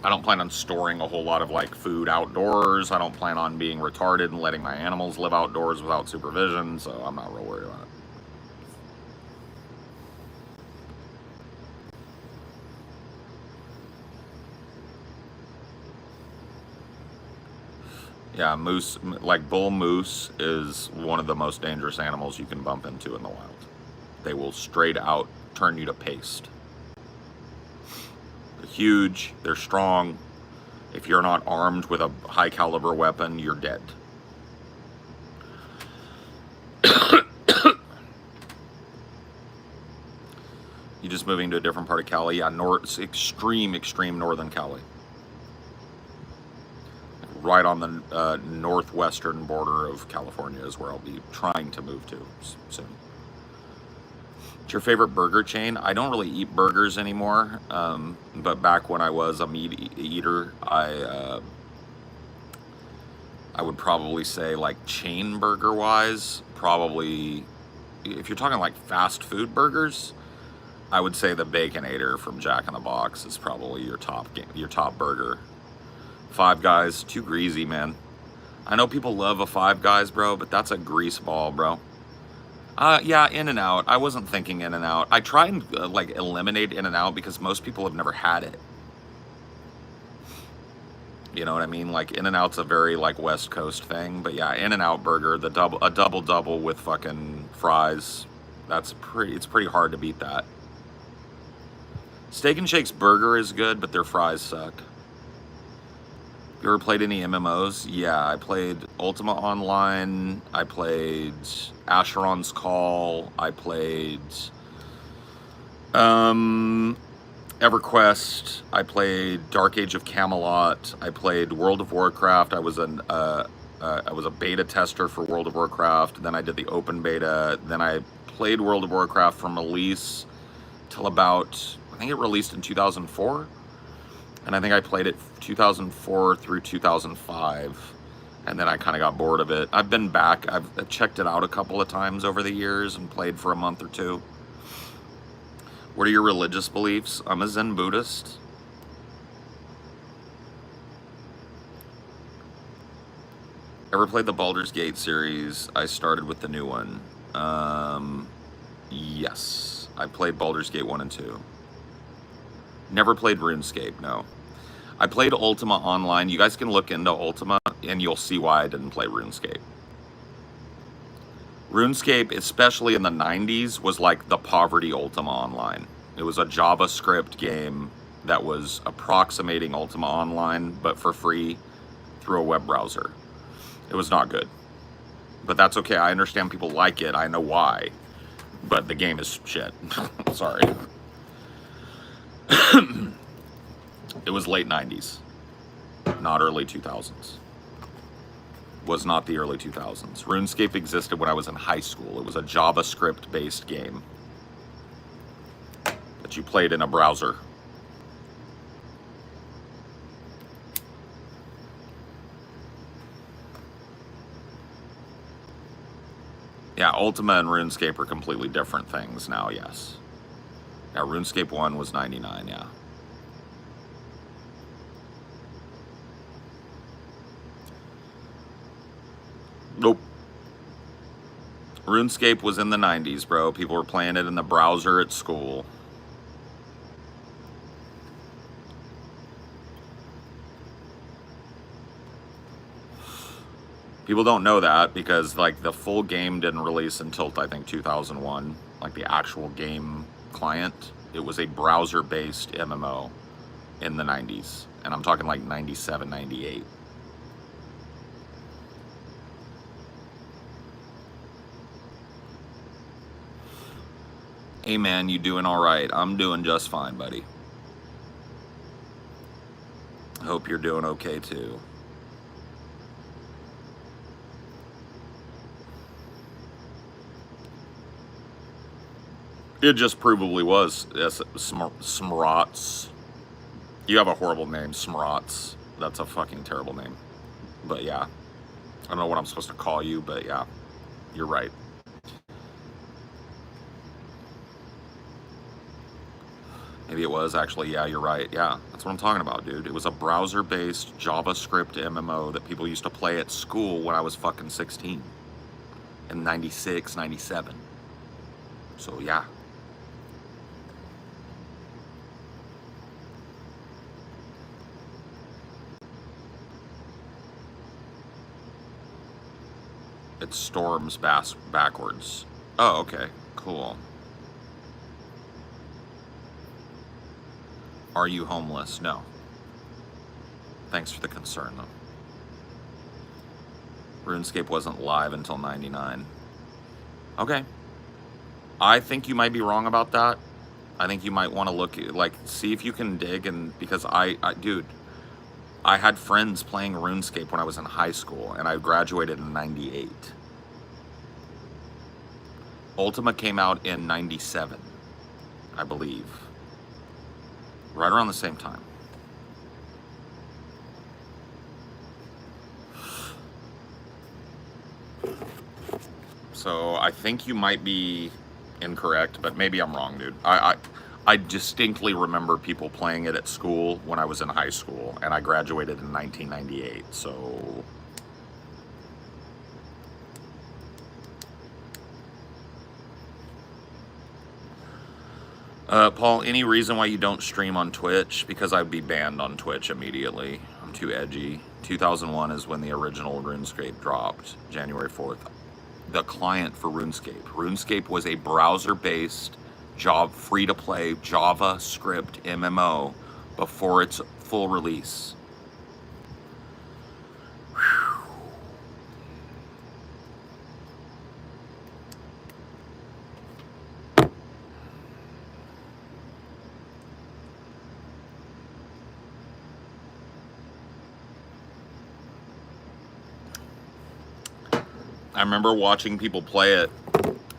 I don't plan on storing a whole lot of like food outdoors. I don't plan on being retarded and letting my animals live outdoors without supervision, so I'm not real worried about it. Yeah, moose, like bull moose, is one of the most dangerous animals you can bump into in the wild. They will straight out turn you to paste. They're huge, they're strong. If you're not armed with a high caliber weapon, you're dead. You just moving to a different part of Cali? Yeah, extreme northern Cali. Right on the northwestern border of California is where I'll be trying to move to soon. What's your favorite burger chain? I don't really eat burgers anymore, but back when I was a meat eater, I would probably say, like, chain burger wise, probably, if you're talking like fast food burgers, I would say the Baconator from Jack in the Box is probably your top burger. Five Guys, too greasy, man. I know people love a Five Guys, bro, but that's a grease ball, bro. Yeah, In-N-Out. I wasn't thinking In-N-Out. I try and like eliminate In-N-Out because most people have never had it. You know what I mean? Like In-N-Out's a very like West Coast thing, but yeah, In-N-Out burger, a double with fucking fries. It's pretty hard to beat that. Steak and Shake's burger is good, but their fries suck. You ever played any MMOs? Yeah, I played Ultima Online, I played Asheron's Call, I played EverQuest, I played Dark Age of Camelot, I played World of Warcraft. I was a beta tester for World of Warcraft, then I did the open beta, then I played World of Warcraft from release till about, I think it released in 2004. And I think I played it 2004 through 2005, and then I kind of got bored of it. I've been back. I've checked it out a couple of times over the years and played for a month or two. What are your religious beliefs? I'm a Zen Buddhist. Ever played the Baldur's Gate series? I started with the new one. Yes. I played Baldur's Gate 1 and 2. Never played RuneScape, no. I played Ultima Online. You guys can look into Ultima, and you'll see why I didn't play RuneScape. RuneScape, especially in the 90s, was like the poverty Ultima Online. It was a JavaScript game that was approximating Ultima Online, but for free through a web browser. It was not good. But that's okay. I understand people like it. I know why. But the game is shit. Sorry. It was late 90s, not early 2000s. Was not the early 2000s. RuneScape existed when I was in high school. It was a JavaScript-based game that you played in a browser. Yeah, Ultima and RuneScape are completely different things now, yes. Yeah, RuneScape 1 was 99, yeah. Nope. RuneScape was in the 90s, bro. People were playing it in the browser at school. People don't know that because like the full game didn't release until I think 2001, like the actual game client. It was a browser-based MMO in the 90s, and I'm talking like 97, 98. Hey man, you doing all right? I'm doing just fine, buddy. Hope you're doing okay too. It just provably was. Yes, Smrots. You have a horrible name, Smrots. That's a fucking terrible name. But yeah, I don't know what I'm supposed to call you, but yeah, you're right. Maybe it was actually, yeah, you're right. Yeah, that's what I'm talking about, dude. It was a browser-based JavaScript MMO that people used to play at school when I was fucking 16. In 96, 97. So yeah. It storms backwards. Oh, okay, cool. Are you homeless? No. Thanks for the concern, though. RuneScape wasn't live until 99. Okay. I think you might be wrong about that. I think you might want to look, like, see if you can dig, and because dude, I had friends playing RuneScape when I was in high school, and I graduated in 98. Ultima came out in 97, I believe. Right around the same time. So I think you might be incorrect, but maybe I'm wrong, dude. I distinctly remember people playing it at school when I was in high school, and I graduated in 1998, so... Paul, any reason why you don't stream on Twitch? Because I'd be banned on Twitch immediately. I'm too edgy. 2001 is when the original RuneScape dropped, January 4th. The client for RuneScape. RuneScape was a browser-based, free-to-play JavaScript MMO before its full release. I remember watching people play it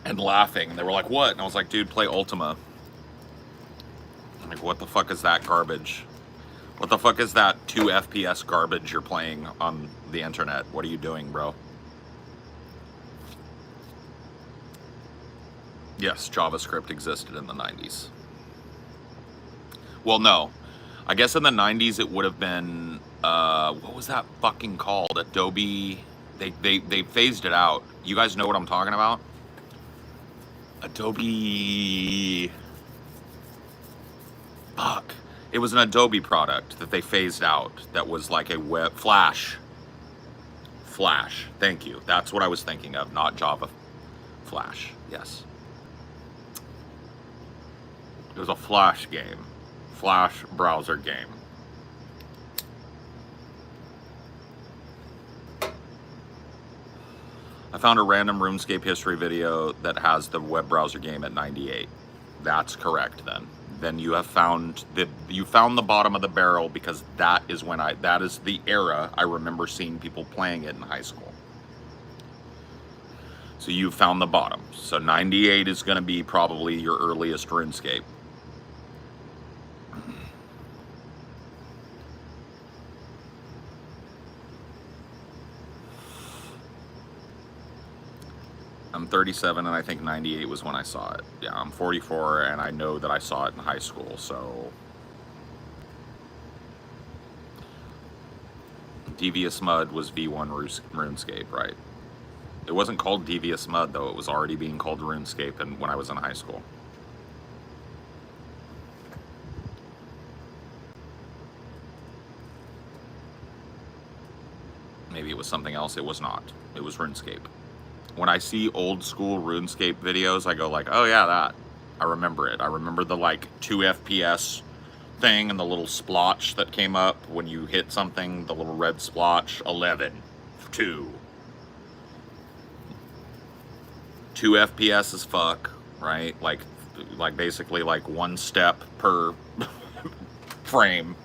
and laughing. And they were like, what? And I was like, dude, play Ultima. I'm like, what the fuck is that garbage? What the fuck is that 2 FPS garbage you're playing on the internet? What are you doing, bro? Yes, JavaScript existed in the 90s. Well, no. I guess in the 90s it would have been, what was that fucking called? Adobe... They phased it out. You guys know what I'm talking about? Adobe... Fuck. It was an Adobe product that they phased out that was like a web Flash. Flash. Thank you. That's what I was thinking of, not Java. Flash. Yes. It was a Flash game. Flash browser game. I found a random RuneScape history video that has the web browser game at 98. That's correct then. Then you have found the bottom of the barrel, because that is the era I remember seeing people playing it in high school. So you found the bottom. So 98 is going to be probably your earliest RuneScape. I'm 37 and I think 98 was when I saw it. Yeah, I'm 44 and I know that I saw it in high school, so. Devious Mud was V1 RuneScape, right? It wasn't called Devious Mud though, it was already being called RuneScape and when I was in high school. Maybe it was something else, it was not. It was RuneScape. When I see old school RuneScape videos, I go like, oh yeah, that. I remember it. I remember the like 2 FPS thing and the little splotch that came up when you hit something, the little red splotch, 11, 2. 2 FPS as fuck, right? Like basically like 1 step per frame.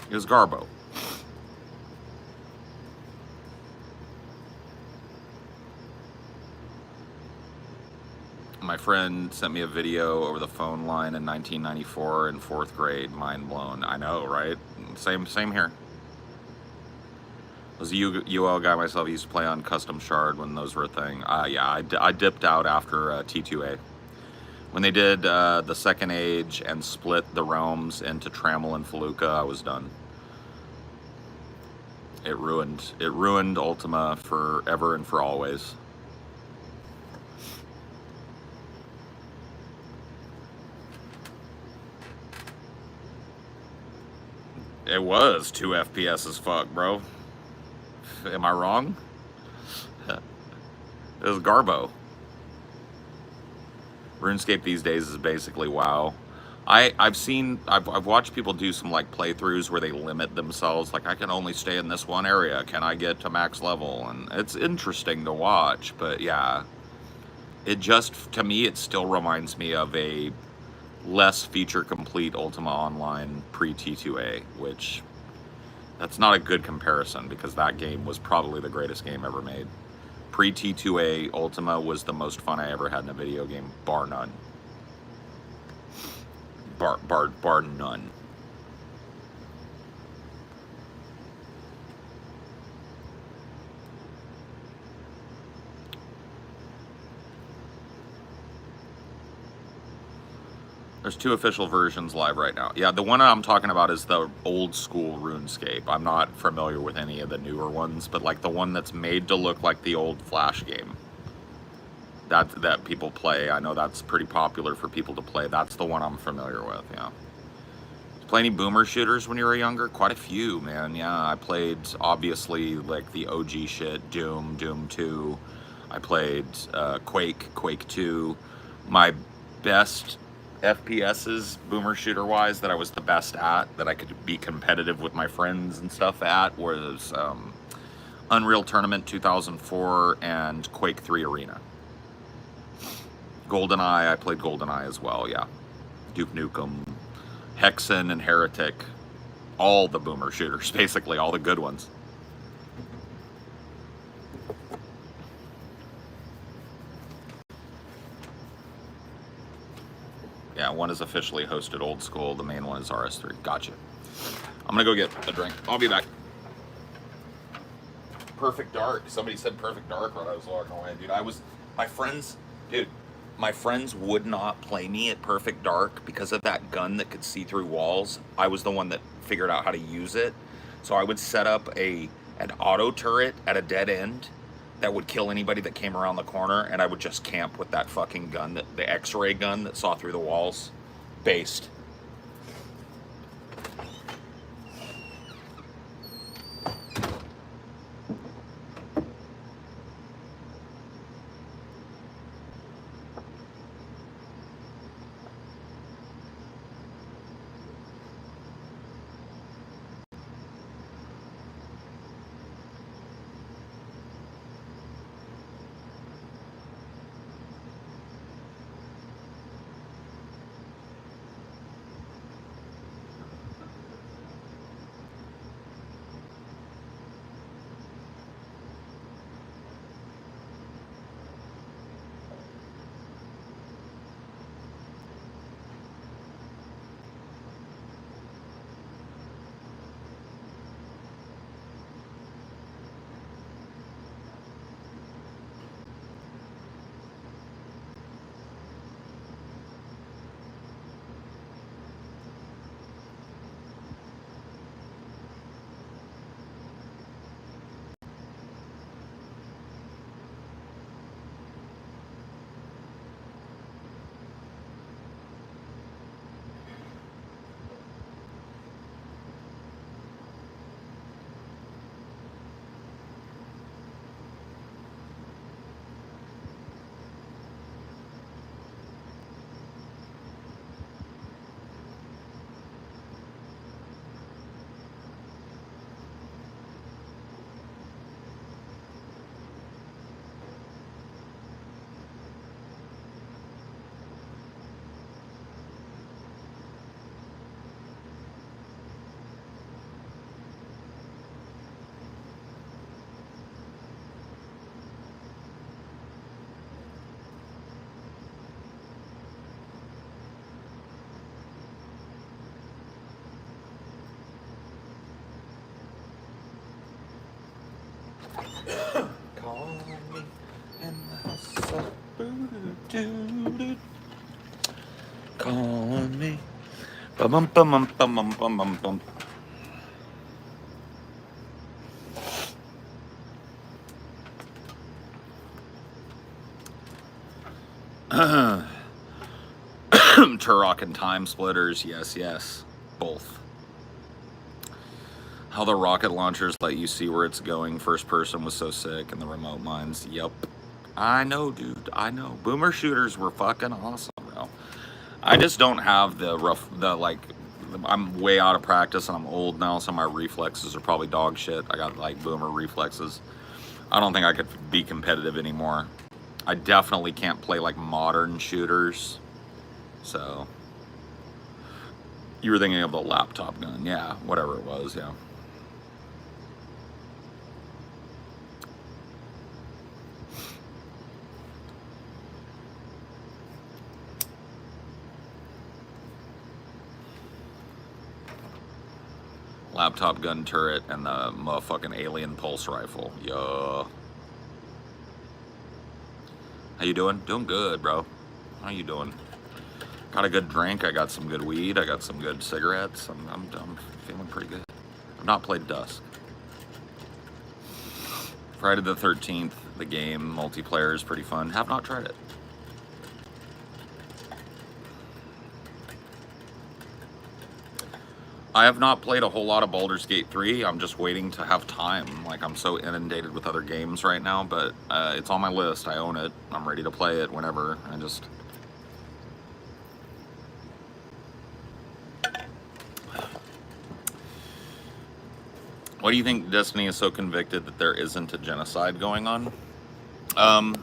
It was Garbo. My friend sent me a video over the phone line in 1994 in 4th grade. Mind blown. I know, right? Same here. I was a UL guy myself. I used to play on Custom Shard when those were a thing. Yeah, I dipped out after T2A. When they did the Second Age and split the realms into Trammel and Feluca, I was done. It ruined Ultima forever and for always. It was 2 FPS as fuck, bro. Am I wrong? It was Garbo. RuneScape these days is basically WoW. I've watched people do some like playthroughs where they limit themselves, like I can only stay in this one area, can I get to max level? And it's interesting to watch, but yeah. It just, to me, it still reminds me of a less feature complete Ultima Online pre-T2A, which that's not a good comparison because that game was probably the greatest game ever made. Pre-T2A Ultima was the most fun I ever had in a video game, bar none. Bar none. There's 2 official versions live right now. Yeah, the one I'm talking about is the old school RuneScape. I'm not familiar with any of the newer ones, but like the one that's made to look like the old Flash game that people play. I know that's pretty popular for people to play. That's the one I'm familiar with, yeah. Did you play any boomer shooters when you were younger? Quite a few, man. Yeah, I played, obviously, like the OG shit, Doom, Doom 2. I played Quake, Quake 2. My best FPSs, boomer shooter wise, that I was the best at, that I could be competitive with my friends and stuff at, was Unreal Tournament 2004 and Quake 3 Arena. GoldenEye, I played GoldenEye as well, yeah. Duke Nukem, Hexen and Heretic, all the boomer shooters, basically, all the good ones. Yeah, one is officially hosted old school. The main one is RS3. Gotcha. I'm gonna go get a drink. I'll be back. Perfect Dark. Somebody said Perfect Dark when I was walking away, dude. My friends would not play me at Perfect Dark because of that gun that could see through walls. I was the one that figured out how to use it. So I would set up an auto turret at a dead end that would kill anybody that came around the corner, and I would just camp with that fucking gun, the X-ray gun that saw through the walls, based. Call me in the house of boo-doo-doo-doo. Call me. Bum bum bum bum bum bum bum bum. Turok and Time Splitters, yes, yes, both. How the rocket launchers let you see where it's going. First person was so sick, and the remote mines. Yep, I know, dude. I know. Boomer shooters were fucking awesome, bro. I just don't have like. I'm way out of practice, and I'm old now, so my reflexes are probably dog shit. I got like boomer reflexes. I don't think I could be competitive anymore. I definitely can't play like modern shooters. So, you were thinking of the laptop gun, yeah, whatever it was, yeah. Laptop gun turret and the motherfucking alien pulse rifle, yeah. How you doing? Doing good, bro. How you doing? Got a good drink. I got some good weed. I got some good cigarettes. I'm feeling pretty good. I've not played Dusk. Friday the 13th, the game multiplayer is pretty fun. Have not tried it. I have not played a whole lot of Baldur's Gate 3. I'm just waiting to have time. Like, I'm so inundated with other games right now, but it's on my list. I own it. I'm ready to play it whenever. Why do you think Destiny is so convicted that there isn't a genocide going on? I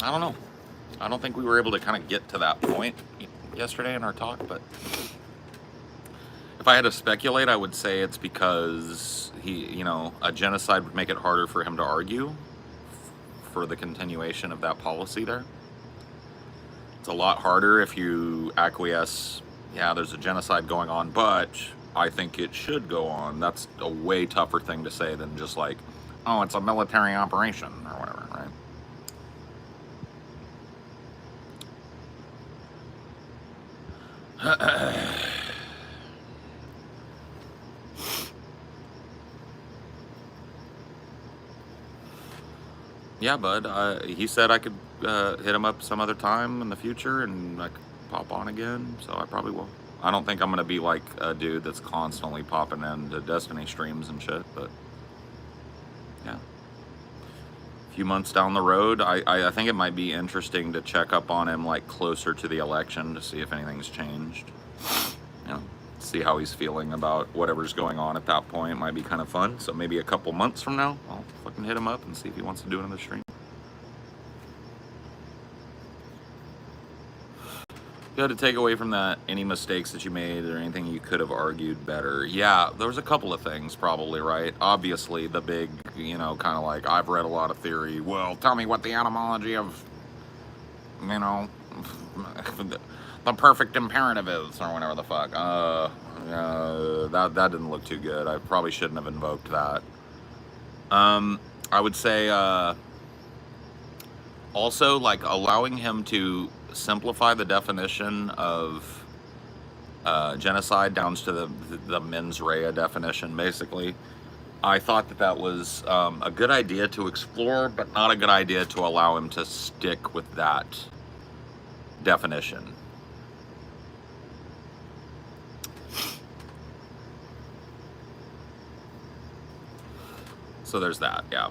don't know. I don't think we were able to kind of get to that point yesterday in our talk, but if I had to speculate, I would say it's because a genocide would make it harder for him to argue for the continuation of that policy there. It's a lot harder if you acquiesce, yeah, there's a genocide going on, but I think it should go on. That's a way tougher thing to say than just like, oh, it's a military operation or whatever, right? Yeah, bud. He said I could hit him up some other time in the future and I could pop on again, so I probably will. I don't think I'm going to be like a dude that's constantly popping into Destiny streams and shit, but yeah. A few months down the road, I think it might be interesting to check up on him like closer to the election to see if anything's changed. See how he's feeling about whatever's going on at that point. Might be kind of fun. So maybe a couple months from now, I'll fucking hit him up and see if he wants to do another stream. If you had to take away from that any mistakes that you made or anything you could have argued better, yeah, there was a couple of things probably, right? Obviously, the big, kind of like, I've read a lot of theory. Well, tell me what the etymology of, the perfect imperative is, or whatever the fuck. That didn't look too good. I probably shouldn't have invoked that. I would say also like allowing him to simplify the definition of genocide down to the mens rea definition, basically. I thought that was a good idea to explore, but not a good idea to allow him to stick with that definition. So there's that, yeah.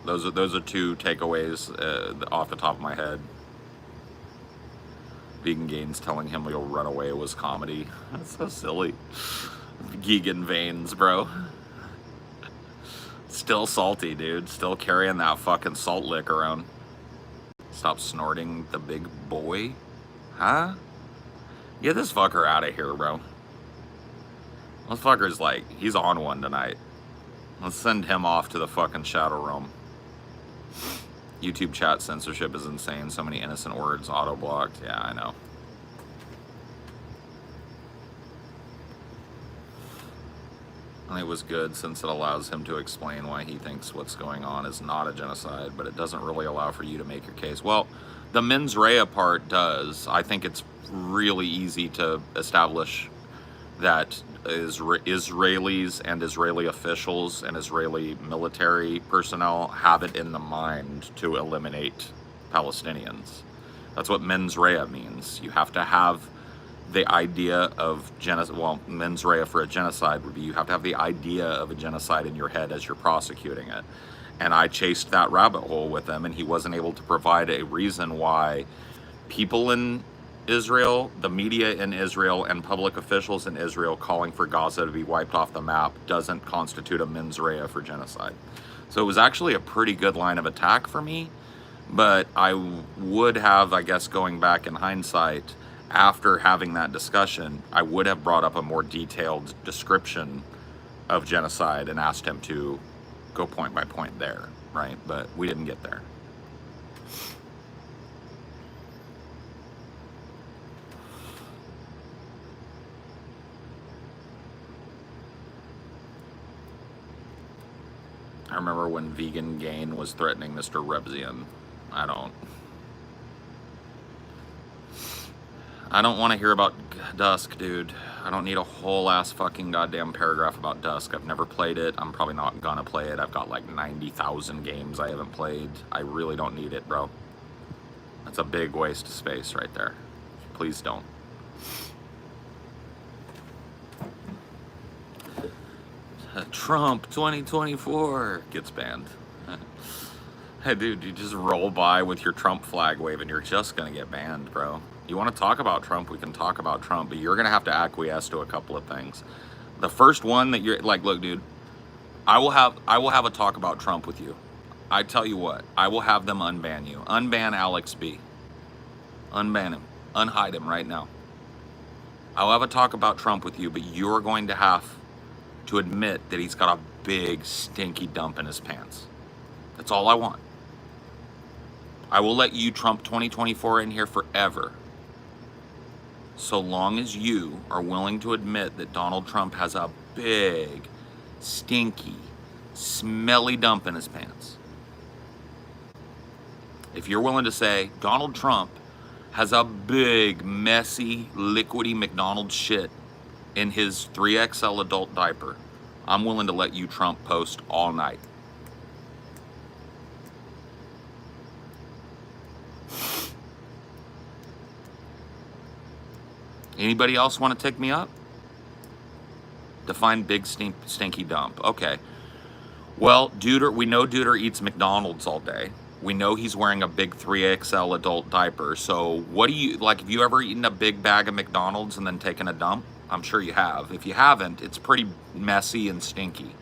Those are two takeaways off the top of my head. Vegan Gaines telling him he'll run away was comedy. That's so silly. Geegan veins, bro. Still salty, dude. Still carrying that fucking salt lick around. Stop snorting the big boy. Huh? Get this fucker out of here, bro. This fucker's like, he's on one tonight. Let's send him off to the fucking Shadow Realm. YouTube chat censorship is insane. So many innocent words auto-blocked. Yeah, I know. And it was good since it allows him to explain why he thinks what's going on is not a genocide, but it doesn't really allow for you to make your case. Well, the mens rea part does. I think it's really easy to establish that Israelis and Israeli officials and Israeli military personnel have it in the mind to eliminate Palestinians. That's what mens rea means. You have to have the idea of genocide. Well, mens rea for a genocide would be you have to have the idea of a genocide in your head as you're prosecuting it. And I chased that rabbit hole with him, and he wasn't able to provide a reason why people in Israel, the media in Israel, and public officials in Israel calling for Gaza to be wiped off the map doesn't constitute a mens rea for genocide. So it was actually a pretty good line of attack for me, but I would have, I guess, going back in hindsight, after having that discussion, I would have brought up a more detailed description of genocide and asked him to go point by point there, right? But we didn't get there. I remember when Vegan Gain was threatening Mr. Rebzian. I don't want to hear about Dusk, dude. I don't need a whole ass fucking goddamn paragraph about Dusk. I've never played it. I'm probably not gonna play it. I've got like 90,000 games I haven't played. I really don't need it, bro. That's a big waste of space right there. Please don't. Trump 2024 gets banned. Hey, dude, you just roll by with your Trump flag waving. You're just gonna get banned, bro. You want to talk about Trump? We can talk about Trump, but you're gonna have to acquiesce to a couple of things. The first one that you're like, look, dude, I will have a talk about Trump with you. I tell you what, I will have them unban you. Unban Alex B. Unban him. Unhide him right now. I'll have a talk about Trump with you, but you're going to have to admit that he's got a big stinky dump in his pants. That's all I want. I will let you Trump 2024 in here forever, so long as you are willing to admit that Donald Trump has a big, stinky, smelly dump in his pants. If you're willing to say Donald Trump has a big, messy, liquidy McDonald's shit in his 3XL adult diaper, I'm willing to let you Trump post all night. Anybody else want to take me up? Define big stinky dump. Okay. Well, Duder, we know Duder eats McDonald's all day. We know he's wearing a big 3XL adult diaper. So what do you, like, have you ever eaten a big bag of McDonald's and then taken a dump? I'm sure you have. If you haven't, it's pretty messy and stinky.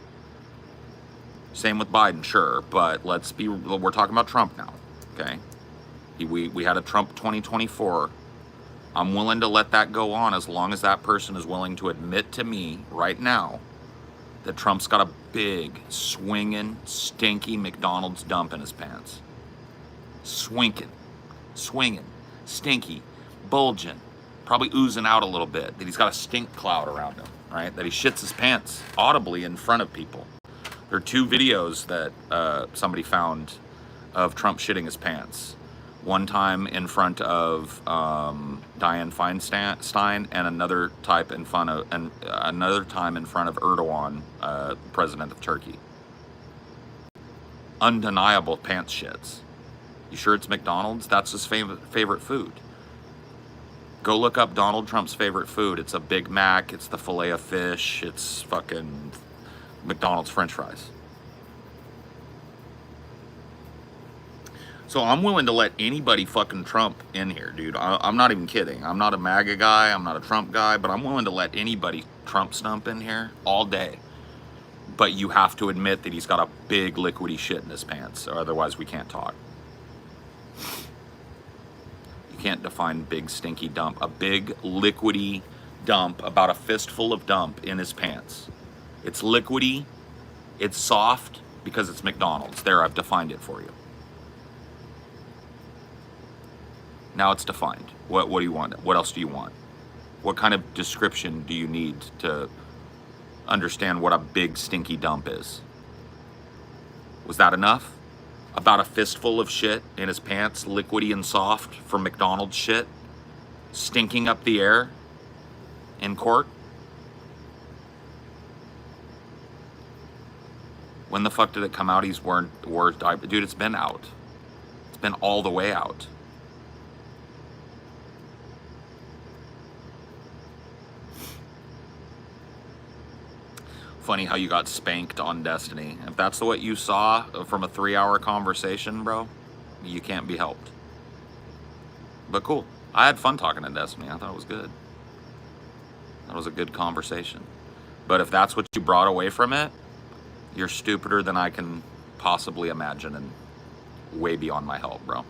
Same with Biden, sure. But we're talking about Trump now, okay? We had a Trump 2024. I'm willing to let that go on as long as that person is willing to admit to me right now that Trump's got a big, swinging, stinky McDonald's dump in his pants. Swinging, stinky, bulging, probably oozing out a little bit, that he's got a stink cloud around him, right? That he shits his pants audibly in front of people. There are two videos that somebody found of Trump shitting his pants. One time in front of Dianne Feinstein, and another time in front of Erdogan, president of Turkey. Undeniable pants shits. You sure it's McDonald's? That's his favorite food. Go look up Donald Trump's favorite food. It's a Big Mac. It's the fillet of fish. It's fucking McDonald's French fries. So I'm willing to let anybody fucking Trump in here, dude. I'm not even kidding. I'm not a MAGA guy. I'm not a Trump guy, but I'm willing to let anybody Trump stump in here all day. But you have to admit that he's got a big liquidy shit in his pants, or otherwise we can't talk. You can't define big stinky dump. A big liquidy dump, about a fistful of dump in his pants. It's liquidy, it's soft, because it's McDonald's. There, I've defined it for you. Now it's defined. What do you want? What else do you want? What kind of description do you need to understand what a big stinky dump is. Was that enough? About a fistful of shit in his pants, liquidy and soft from McDonald's shit, stinking up the air in court? When the fuck did it come out? He's wore diaper. Dude, it's been out. It's been all the way out. Funny how you got spanked on Destiny. If that's what you saw from a 3-hour conversation, bro, you can't be helped. But cool. I had fun talking to Destiny. I thought it was good. That was a good conversation. But if that's what you brought away from it, you're stupider than I can possibly imagine and way beyond my help, bro.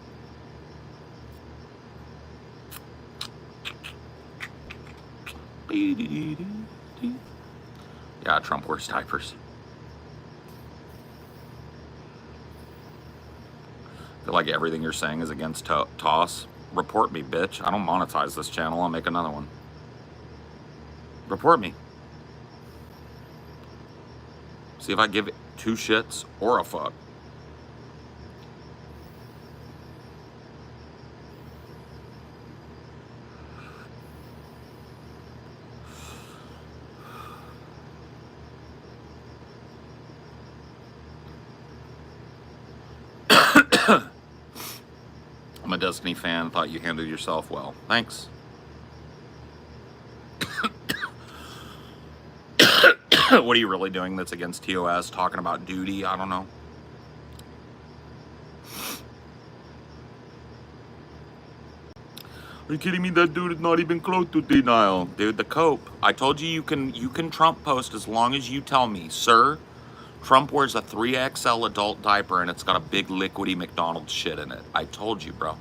Yeah, Trump wears diapers. I feel like everything you're saying is against toss. Report me, bitch. I don't monetize this channel. I'll make another one. Report me. See if I give it 2 shits or a fuck. I'm a Destiny fan. Thought you handled yourself well. Thanks. What are you really doing that's against TOS? Talking about duty? I don't know. Are you kidding me? That dude is not even close to denial. Dude, the cope. I told you you can Trump post as long as you tell me, sir, Trump wears a 3XL adult diaper and it's got a big liquidy McDonald's shit in it. I told you, bro.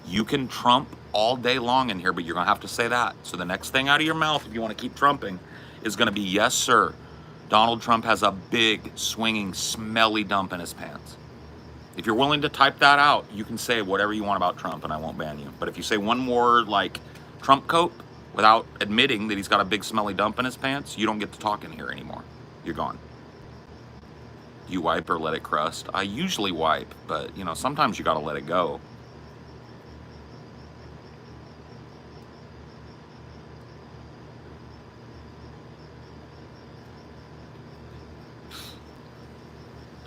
You can Trump all day long in here, but you're gonna have to say that. So the next thing out of your mouth, if you want to keep trumping, is gonna be, yes, sir, Donald Trump has a big, swinging, smelly dump in his pants. If you're willing to type that out, you can say whatever you want about Trump and I won't ban you. But if you say one more, like, Trump cope without admitting that he's got a big, smelly dump in his pants, you don't get to talk in here anymore. You're gone. You wipe or let it crust? I usually wipe, but, you know, sometimes you gotta let it go.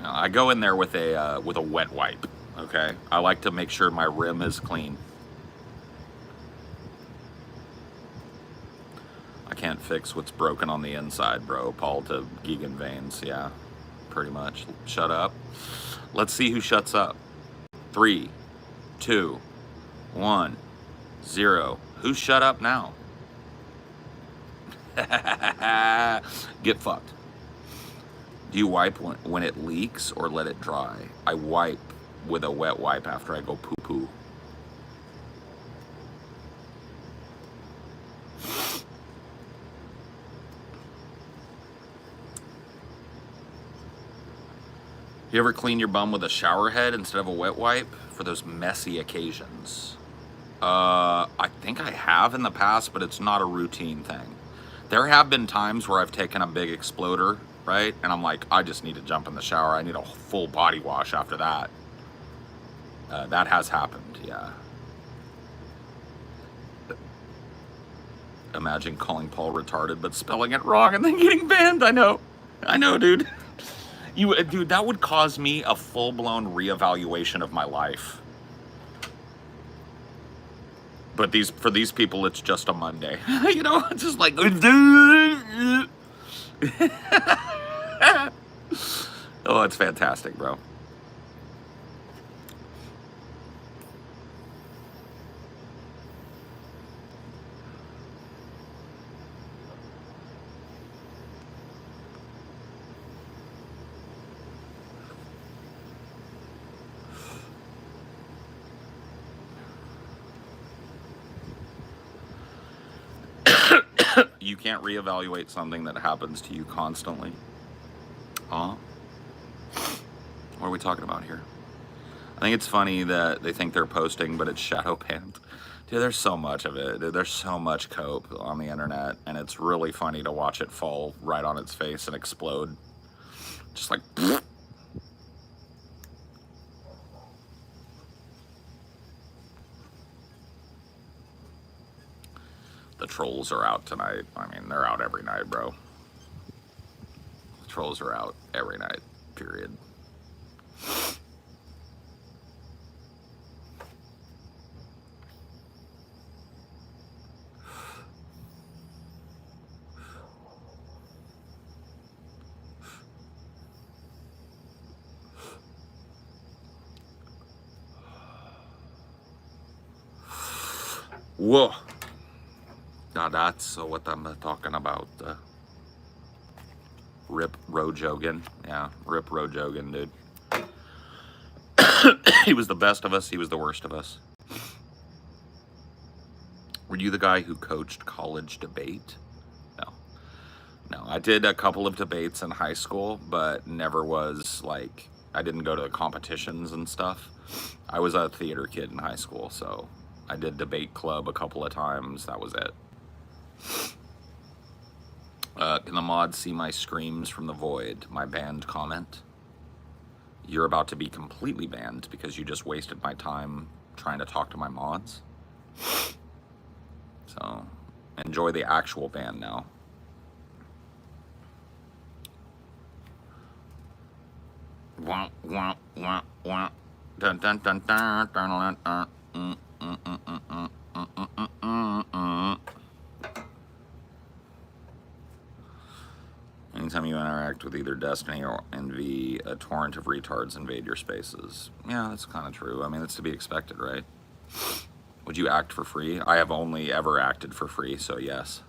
I go in there with a wet wipe, okay? I like to make sure my rim is clean. I can't fix what's broken on the inside, bro. Paul to Geegan Veins, yeah, pretty much. Shut up. Let's see who shuts up. 3, 2, 1, 0. Who shut up now? Get fucked. Do you wipe when it leaks or let it dry? I wipe with a wet wipe after I go poo-poo. You ever clean your bum with a shower head instead of a wet wipe for those messy occasions? I think I have in the past, but it's not a routine thing. There have been times where I've taken a big exploder, right? And I'm like, I just need to jump in the shower. I need a full body wash after that. That has happened, yeah. Imagine calling Paul retarded, but spelling it wrong and then getting banned. I know, dude. Dude, that would cause me a full-blown reevaluation of my life. But for these people, it's just a Monday. You know, it's just like, oh, it's fantastic, bro. You can't reevaluate something that happens to you constantly. What are we talking about here? I think it's funny that they think they're posting, but it's shadow banned. Dude, there's so much of it. Dude, there's so much cope on the internet, and it's really funny to watch it fall right on its face and explode. Just like... The trolls are out tonight. I mean, they're out every night, bro. The trolls are out every night, period. Whoa. Now that's what I'm talking about. Rip Rojogan. Yeah, Rip Rojogan, dude. He was the best of us. He was the worst of us. Were you the guy who coached college debate? No. No, I did a couple of debates in high school, but never was like, I didn't go to the competitions and stuff. I was a theater kid in high school, so I did debate club a couple of times. That was it. Can the mods see my screams from the void? My banned comment? You're about to be completely banned because you just wasted my time trying to talk to my mods. So, enjoy the actual ban now. Wah, wah, wah, wah. Dun, dun, dun, dun, dun, dun, dun. Anytime you interact with either Destiny or Envy, a torrent of retards invade your spaces. Yeah, that's kind of true. I mean, it's to be expected, right? Would you act for free? I have only ever acted for free, so yes.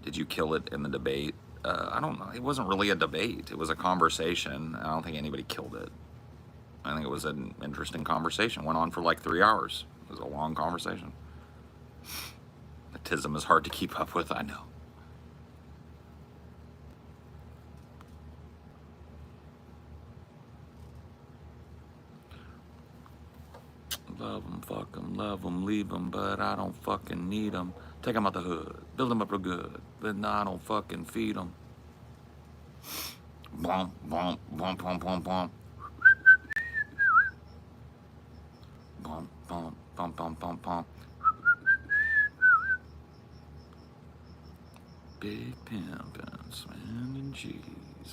Did you kill it in the debate? I don't know. It wasn't really a debate. It was a conversation. I don't think anybody killed it. I think it was an interesting conversation. Went on for like 3 hours. It was a long conversation. The tism is hard to keep up with, I know. Love them, fuck them, love them, leave them, but I don't fucking need them. Take them out the hood, build them up real good, but no, I don't fucking feed them. Bump, bump, bump, bump, bump, bump. Bump, bump, bump, bump, bump, bump. Big pimpin', man, and cheese,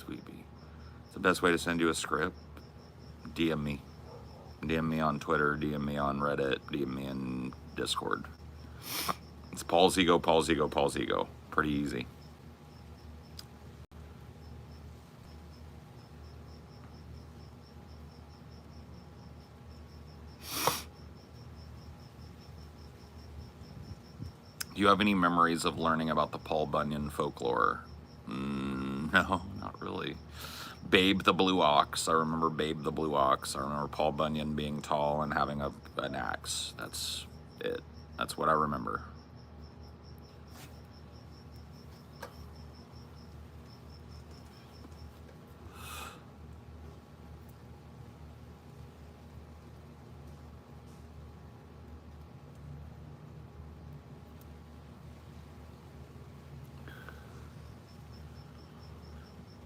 we be. It's the best way to send you a script. DM me. DM me on Twitter, DM me on Reddit, DM me in Discord. It's Paul's Ego, Paul's Ego, Paul's Ego. Pretty easy. Do you have any memories of learning about the Paul Bunyan folklore? No, not really. Babe the Blue Ox. I remember Babe the Blue Ox. I remember Paul Bunyan being tall and having an axe. That's it. That's what I remember.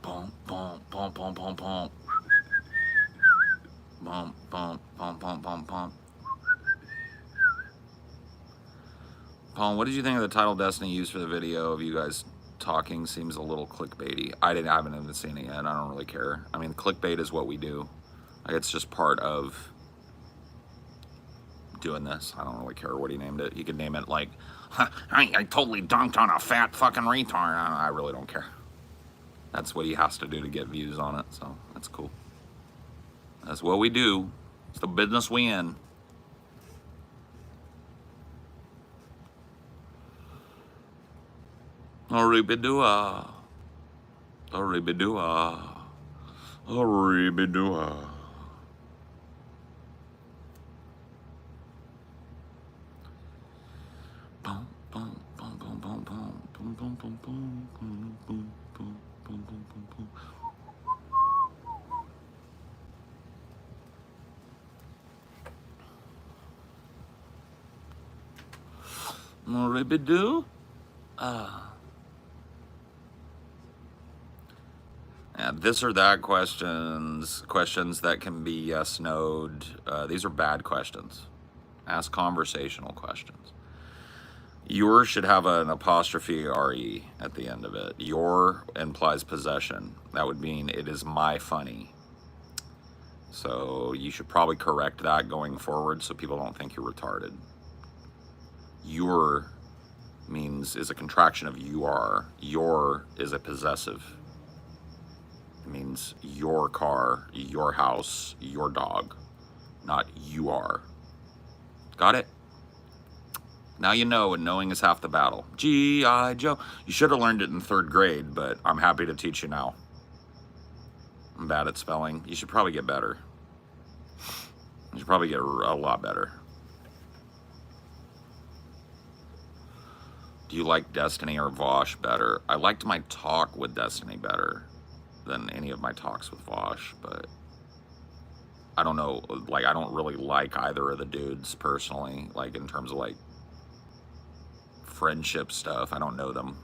Bump, bump, bump, bump, bump, bump. Bump, bump, bump, bump, bump, bump. Paul, what did you think of the title Destiny used for the video of you guys talking? Seems a little clickbaity. I haven't even seen it yet. I don't really care. I mean, clickbait is what we do. Like, it's just part of doing this. I don't really care what he named it. You could name it like, I totally dunked on a fat fucking retard. I really don't care. That's what he has to do to get views on it, so that's cool. That's what we do. It's the business we in. Arribidua. Arribidua. Arribidua. Boom, boom, boom, boom, boom, boom, boom, boom, boom, boom, boom, boom, boom, boom, boom, boom. Ribidoo? And this or that questions that can be yes, no'd. These are bad questions. Ask conversational questions. Your should have an apostrophe re at the end of it. Your implies possession. That would mean it is my funny. So you should probably correct that going forward so people don't think you're retarded. Your is a contraction of you are. Your is a possessive. It means your car, your house, your dog, not you are. Got it? Now you know, and knowing is half the battle. G.I. Joe. You should have learned it in 3rd grade, but I'm happy to teach you now. I'm bad at spelling. You should probably get better. You should probably get a lot better. Do you like Destiny or Vosch better? I liked my talk with Destiny better than any of my talks with Vosch, but I don't know, like, I don't really like either of the dudes personally, like, in terms of, like, friendship stuff. I don't know them.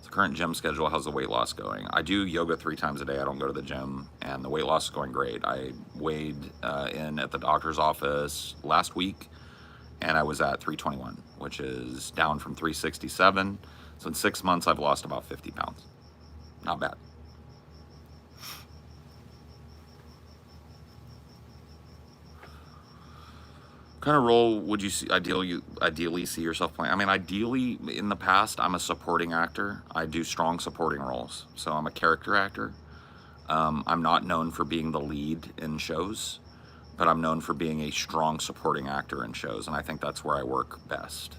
The current gym schedule, how's the weight loss going? I do yoga 3 times a day. I don't go to the gym, and the weight loss is going great. I weighed in at the doctor's office last week, and I was at 321, which is down from 367. So in 6 months, I've lost about 50 pounds. Not bad. What kind of role would you ideally see yourself playing? I mean, ideally, in the past, I'm a supporting actor. I do strong supporting roles. So I'm a character actor. I'm not known for being the lead in shows, but I'm known for being a strong supporting actor in shows, and I think that's where I work best.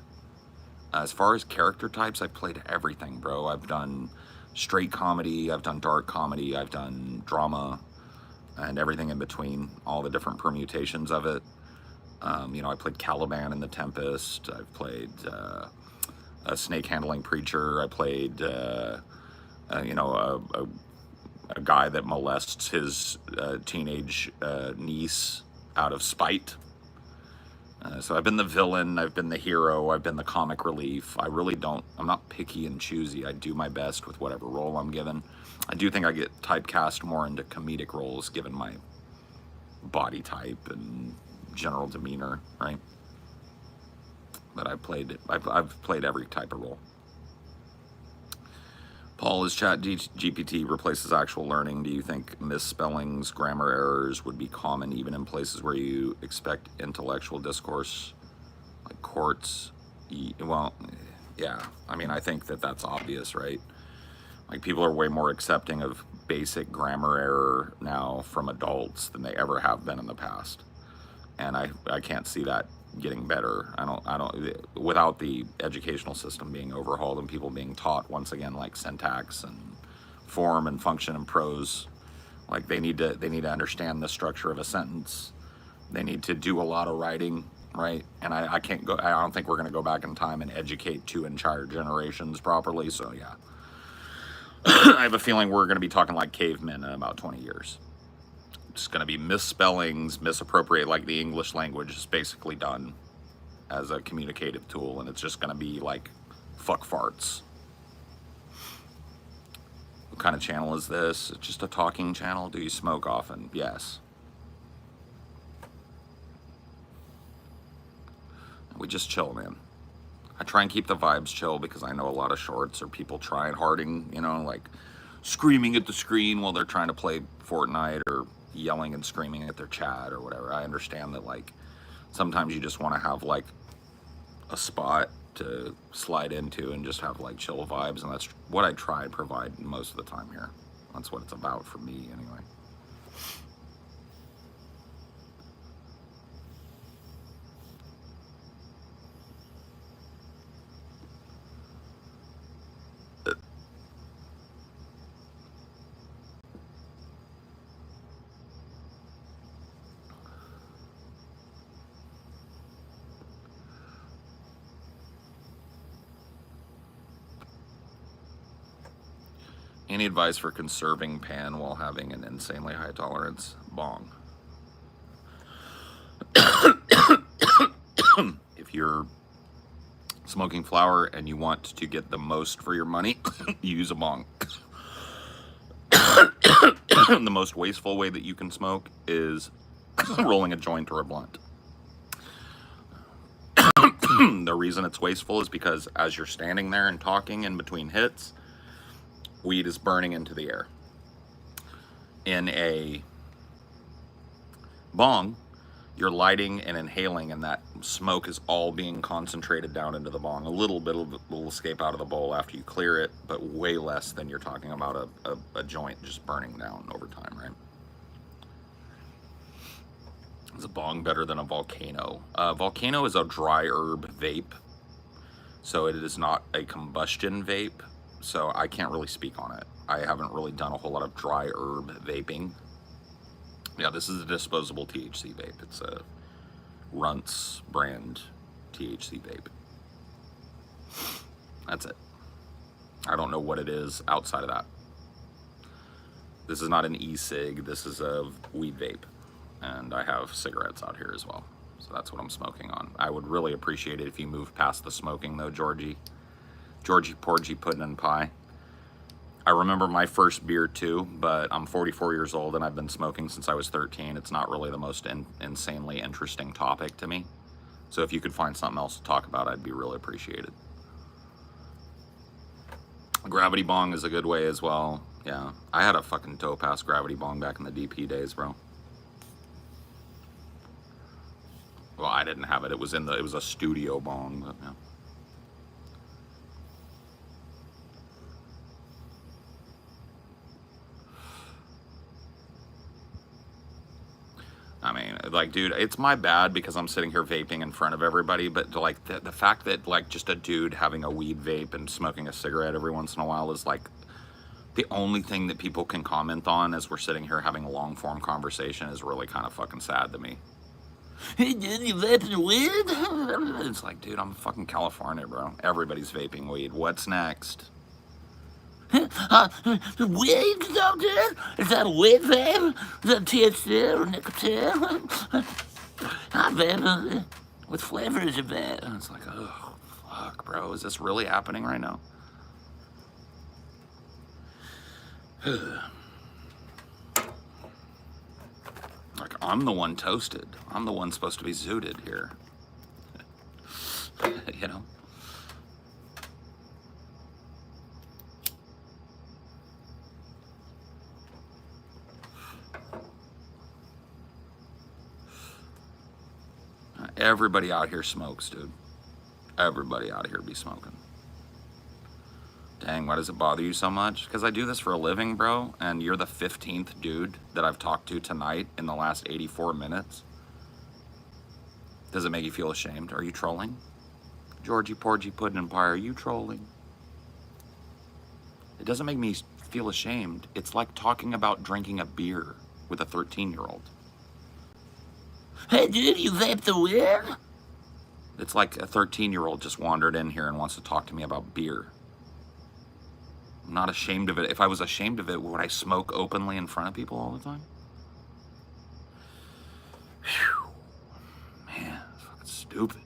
As far as character types, I've played everything, bro. I've done straight comedy, I've done dark comedy, I've done drama, and everything in between, all the different permutations of it. You know, I played Caliban in The Tempest, I've played a snake handling preacher, I played, you know, a guy that molests his teenage niece out of spite. So I've been the villain, I've been the hero, I've been the comic relief. I'm not picky and choosy. I do my best with whatever role I'm given. I do think I get typecast more into comedic roles given my body type and general demeanor, right? But I've played every type of role. Paul, as GPT replaces actual learning, do you think misspellings, grammar errors would be common even in places where you expect intellectual discourse, like courts? Well, yeah, I mean, I think that's obvious, right? Like, people are way more accepting of basic grammar error now from adults than they ever have been in the past. And I can't see that getting better. I don't, without the educational system being overhauled and people being taught once again, like syntax and form and function and prose. Like, they need to understand the structure of a sentence. They need to do a lot of writing, right? And I don't think we're going to go back in time and educate 2 entire generations properly. So yeah, I have a feeling we're going to be talking like cavemen in about 20 years. It's going to be misspellings, misappropriate, like the English language is basically done as a communicative tool, and it's just going to be like fuck farts. What kind of channel is this? It's just a talking channel. Do you smoke often? Yes. We just chill, man. I try and keep the vibes chill because I know a lot of shorts or people trying harding, you know, like screaming at the screen while they're trying to play Fortnite or yelling and screaming at their chat or whatever. I understand that, like, sometimes you just want to have like a spot to slide into and just have like chill vibes, and that's what I try and provide most of the time here. That's what it's about for me anyway. Any advice for conserving pan while having an insanely high tolerance? Bong. If you're smoking flower and you want to get the most for your money, you use a bong. The most wasteful way that you can smoke is rolling a joint or a blunt. The reason it's wasteful is because as you're standing there and talking in between hits, weed is burning into the air. In a bong, you're lighting and inhaling, and that smoke is all being concentrated down into the bong. A little bit will escape out of the bowl after you clear it, but way less than you're talking about a joint just burning down over time, right? Is a bong better than a volcano? Volcano is a dry herb vape, so it is not a combustion vape, so I can't really speak on it. I haven't really done a whole lot of dry herb vaping. Yeah, this is a disposable THC vape. It's a Runts brand THC vape. That's it. I don't know what it is outside of that. This is not an e-cig. This is a weed vape. And I have cigarettes out here as well. So that's what I'm smoking on. I would really appreciate it if you move past the smoking though, Georgie. Georgie Porgy Puddin' and Pie. I remember my first beer too, but I'm 44 years old and I've been smoking since I was 13. It's not really the most insanely interesting topic to me. So if you could find something else to talk about, I'd be really appreciated. Gravity bong is a good way as well. Yeah, I had a fucking dope ass gravity bong back in the DP days, bro. Well, I didn't have it. It was a studio bong, but yeah. I mean, like, dude, it's my bad because I'm sitting here vaping in front of everybody, but like the fact that like just a dude having a weed vape and smoking a cigarette every once in a while is like the only thing that people can comment on as we're sitting here having a long form conversation is really kind of fucking sad to me. Hey, dude, you vaping weed? It's like, dude, I'm fucking California, bro. Everybody's vaping weed. What's next? Weed, doctor? Is that a weed vape? Is that THC or nicotine? I vape. What flavor is your vape? And it's like, oh, fuck, bro. Is this really happening right now? Like, I'm the one toasted. I'm the one supposed to be zooted here. You know? Everybody out here smokes, dude. Everybody out here be smoking. Dang, why does it bother you so much? Because I do this for a living, bro, and you're the 15th dude that I've talked to tonight in the last 84 minutes. Does it make you feel ashamed? Are you trolling? Georgie Porgy Puddin' and Pie, are you trolling? It doesn't make me feel ashamed. It's like talking about drinking a beer with a 13-year-old. Hey, dude, you vape the weed? It's like a 13-year-old just wandered in here and wants to talk to me about beer. I'm not ashamed of it. If I was ashamed of it, would I smoke openly in front of people all the time? Whew. Man, it's fucking stupid.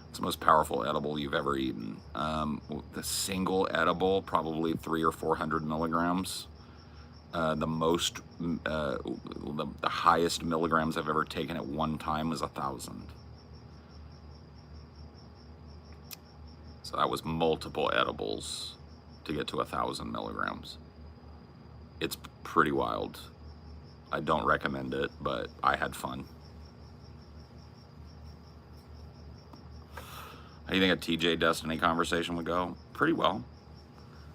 It's the most powerful edible you've ever eaten. The single edible, probably 300 or 400 milligrams. The highest milligrams I've ever taken at one time was 1,000. So that was multiple edibles to get to 1,000 milligrams. It's pretty wild. I don't recommend it, but I had fun. How do you think a TJ Destiny conversation would go? Pretty well.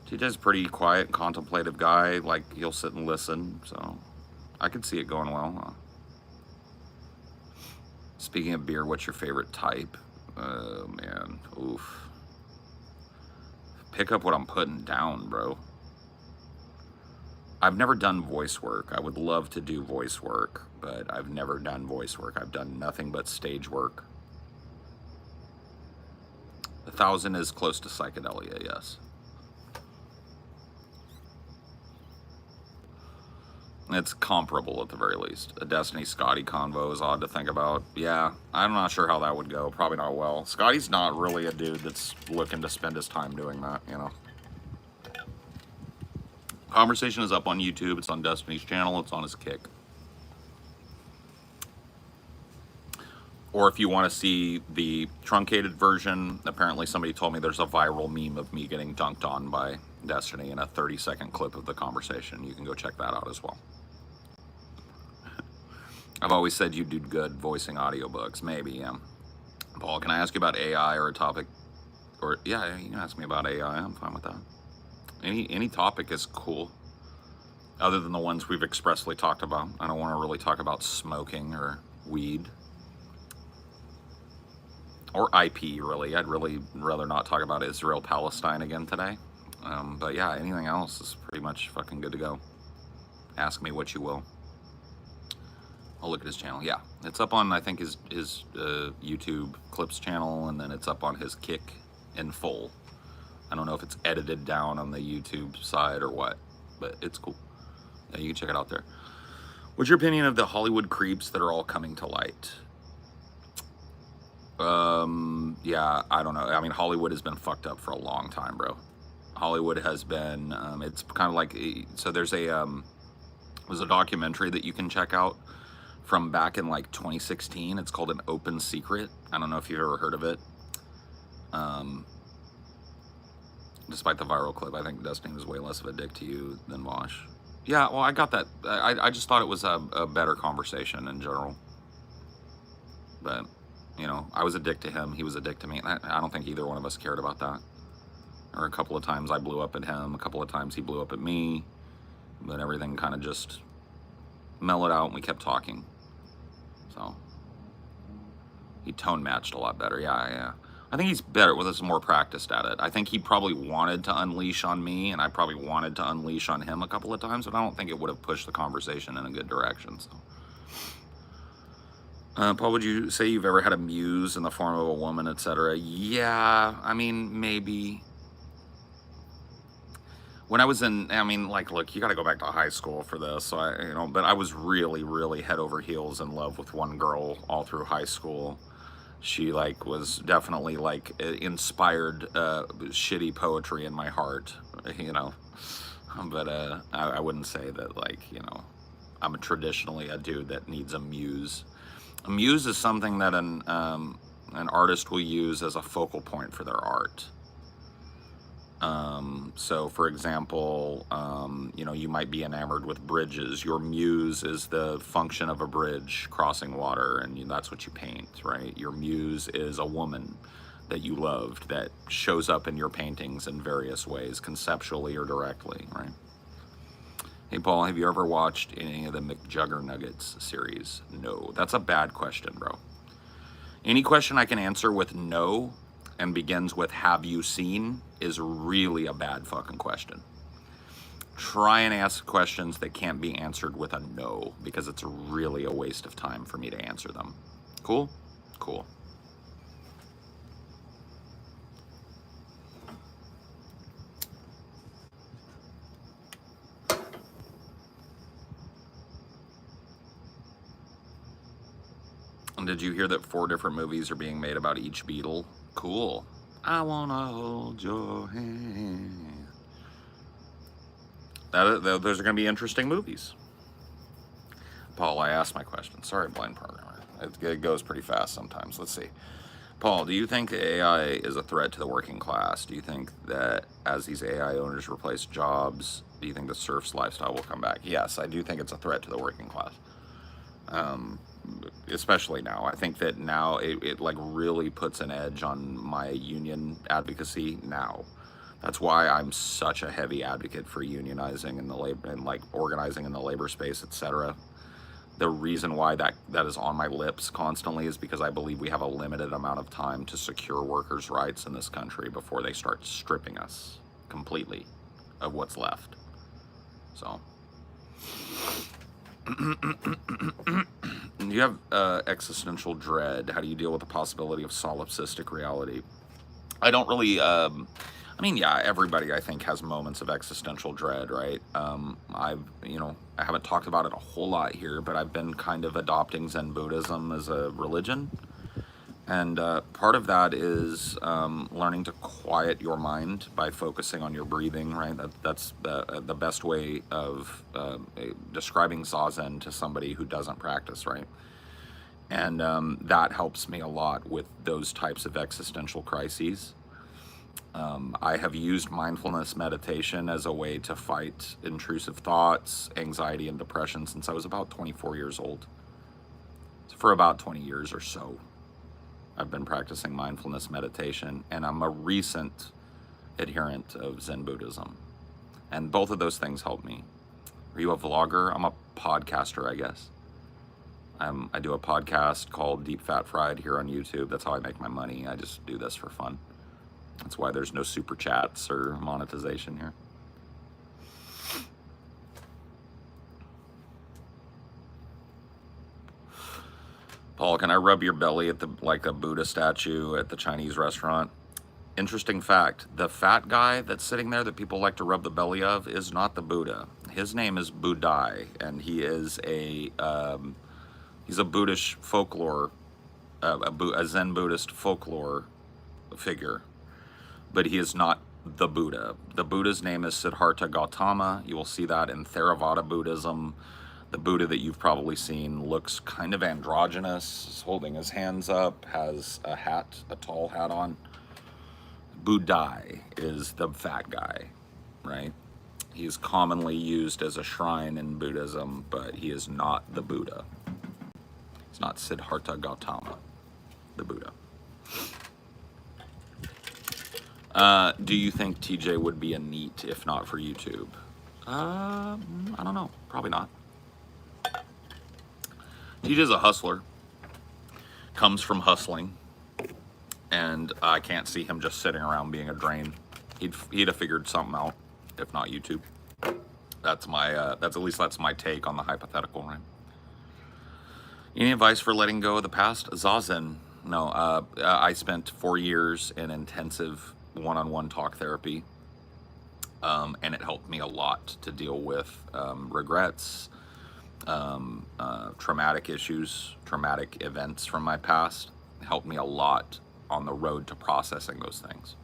TJ's a pretty quiet, contemplative guy. Like, he'll sit and listen, so I could see it going well. Speaking of beer, what's your favorite type? Oh, man. Oof. Pick up what I'm putting down, bro. I've never done voice work. I would love to do voice work, but I've never done voice work. I've done nothing but stage work. 1,000 is close to psychedelia, yes. It's comparable at the very least. A Destiny Scotty convo is odd to think about. Yeah, I'm not sure how that would go. Probably not well. Scotty's not really a dude that's looking to spend his time doing that, you know. Conversation is up on YouTube. It's on Destiny's channel. It's on his kick. Or if you want to see the truncated version, apparently somebody told me there's a viral meme of me getting dunked on by Destiny in a 30-second clip of the conversation. You can go check that out as well. I've always said you do good voicing audiobooks. Maybe, yeah. Paul, can I ask you about AI or a topic? Or, yeah, you can ask me about AI. I'm fine with that. Any topic is cool. Other than the ones we've expressly talked about. I don't want to really talk about smoking or weed. Or IP, really. I'd really rather not talk about Israel-Palestine again today. But yeah, anything else is pretty much fucking good to go. Ask me what you will. I'll look at his channel. Yeah, it's up on, I think, his YouTube Clips channel, and then it's up on his Kick in full. I don't know if it's edited down on the YouTube side or what, but it's cool. Yeah, you can check it out there. What's your opinion of the Hollywood creeps that are all coming to light? Yeah, I don't know. I mean, Hollywood has been fucked up for a long time, bro. Hollywood has been, it's kind of like, so there's a documentary that you can check out from back in like 2016. It's called An Open Secret. I don't know if you've ever heard of it. Despite the viral clip, I think Destiny was way less of a dick to you than Vosch. Yeah, well, I got that. I just thought it was a better conversation in general. But, you know, I was a dick to him. He was a dick to me. And I don't think either one of us cared about that. Or a couple of times I blew up at him. A couple of times he blew up at me. But everything kind of just mellowed out and we kept talking. So, he tone matched a lot better. Yeah. I think he's better with us, more practiced at it. I think he probably wanted to unleash on me, and I probably wanted to unleash on him a couple of times, but I don't think it would have pushed the conversation in a good direction. So, Paul, would you say you've ever had a muse in the form of a woman, etc.? Yeah, I mean, maybe. When I was in, I mean, like, look, you got to go back to high school for this. So but I was really, really head over heels in love with one girl all through high school. She was definitely inspired shitty poetry in my heart, but I wouldn't say that I'm traditionally a dude that needs a muse. A muse is something that an artist will use as a focal point for their art. So for example, you might be enamored with bridges. Your muse is the function of a bridge crossing water, and that's what you paint, right? Your muse is a woman that you loved that shows up in your paintings in various ways, conceptually or directly, right? Hey, Paul, have you ever watched any of the McJuggernuggets series? No. That's a bad question, bro. Any question I can answer with no and begins with "have you seen" is really a bad fucking question. Try and ask questions that can't be answered with a no, because it's really a waste of time for me to answer them. Cool? Cool. And did you hear that 4 different movies are being made about each Beatle? Cool. I wanna hold your hand. Those are gonna be interesting movies. Paul, I asked my question. Sorry, blind programmer. It goes pretty fast sometimes. Let's see. Paul, do you think AI is a threat to the working class? Do you think that as these AI owners replace jobs, do you think the serf's lifestyle will come back? Yes, I do think it's a threat to the working class. Especially now. I think that now it really puts an edge on my union advocacy now. That's why I'm such a heavy advocate for unionizing in the labor and organizing in the labor space, etc. The reason why that is on my lips constantly is because I believe we have a limited amount of time to secure workers' rights in this country before they start stripping us completely of what's left. So you have existential dread. How do you deal with the possibility of solipsistic reality? I don't really I mean, yeah, everybody I think has moments of existential dread, right? I haven't talked about it a whole lot here, but I've been kind of adopting Zen Buddhism as a religion. And part of that is learning to quiet your mind by focusing on your breathing, right? That's the best way of describing Zazen to somebody who doesn't practice, right? And that helps me a lot with those types of existential crises. I have used mindfulness meditation as a way to fight intrusive thoughts, anxiety, and depression since I was about 24 years old. So for about 20 years or so, I've been practicing mindfulness meditation, and I'm a recent adherent of Zen Buddhism. And both of those things help me. Are you a vlogger? I'm a podcaster, I guess. I do a podcast called Deep Fat Fried here on YouTube. That's how I make my money. I just do this for fun. That's why there's no super chats or monetization here. Paul, can I rub your belly at like a Buddha statue at the Chinese restaurant? Interesting fact, the fat guy that's sitting there that people like to rub the belly of is not the Buddha. His name is Budai, and he is he's a Buddhist folklore, a Zen Buddhist folklore figure. But he is not the Buddha. The Buddha's name is Siddhartha Gautama. You will see that in Theravada Buddhism. The Buddha that you've probably seen looks kind of androgynous, is holding his hands up, has a hat, a tall hat on. Budai is the fat guy, right? He's commonly used as a shrine in Buddhism, but he is not the Buddha. He's not Siddhartha Gautama, the Buddha. Do you think TJ would be a NEET if not for YouTube? I don't know. Probably not. TJ's a hustler. Comes from hustling. And I can't see him just sitting around being a drain. He'd have figured something out, if not YouTube. That's my take on the hypothetical, right? Any advice for letting go of the past? Zazen. No, I spent 4 years in intensive one-on-one talk therapy, and it helped me a lot to deal with regrets, traumatic issues, traumatic events from my past. It helped me a lot on the road to processing those things.